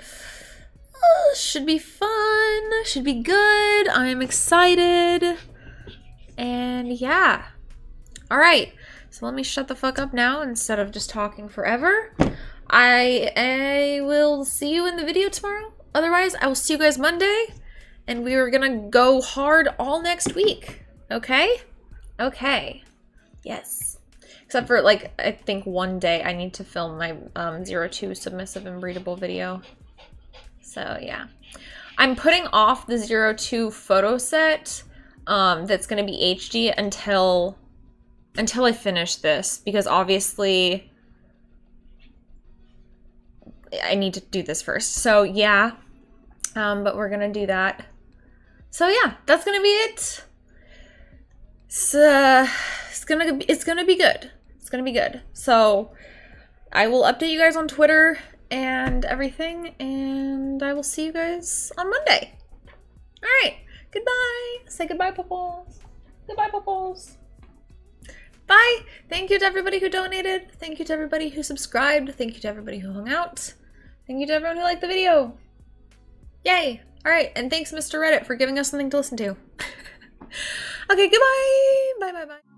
should be fun. Should be good. I'm excited. And yeah. All right. So let me shut the fuck up now instead of just talking forever. I will see you in the video tomorrow. Otherwise, I will see you guys Monday. And we are gonna go hard all next week. Okay? Okay. Yes. Except for, like, I think one day I need to film my 02 submissive and breedable video. So, yeah. I'm putting off the 02 photo set that's going to be HD until I finish this. Because, obviously, I need to do this first. So, yeah. But we're going to do that. So, yeah. That's going to be it. So, it's gonna be good. It's gonna be good. So I will update you guys on Twitter and everything, and I will see you guys on Monday. All right. Goodbye. Say goodbye, Popples. Goodbye, Popples. Bye. Thank you to everybody who donated. Thank you to everybody who subscribed. Thank you to everybody who hung out. Thank you to everyone who liked the video. Yay. All right. And thanks, Mr. Reddit, for giving us something to listen to. Okay, goodbye. Bye, bye, bye.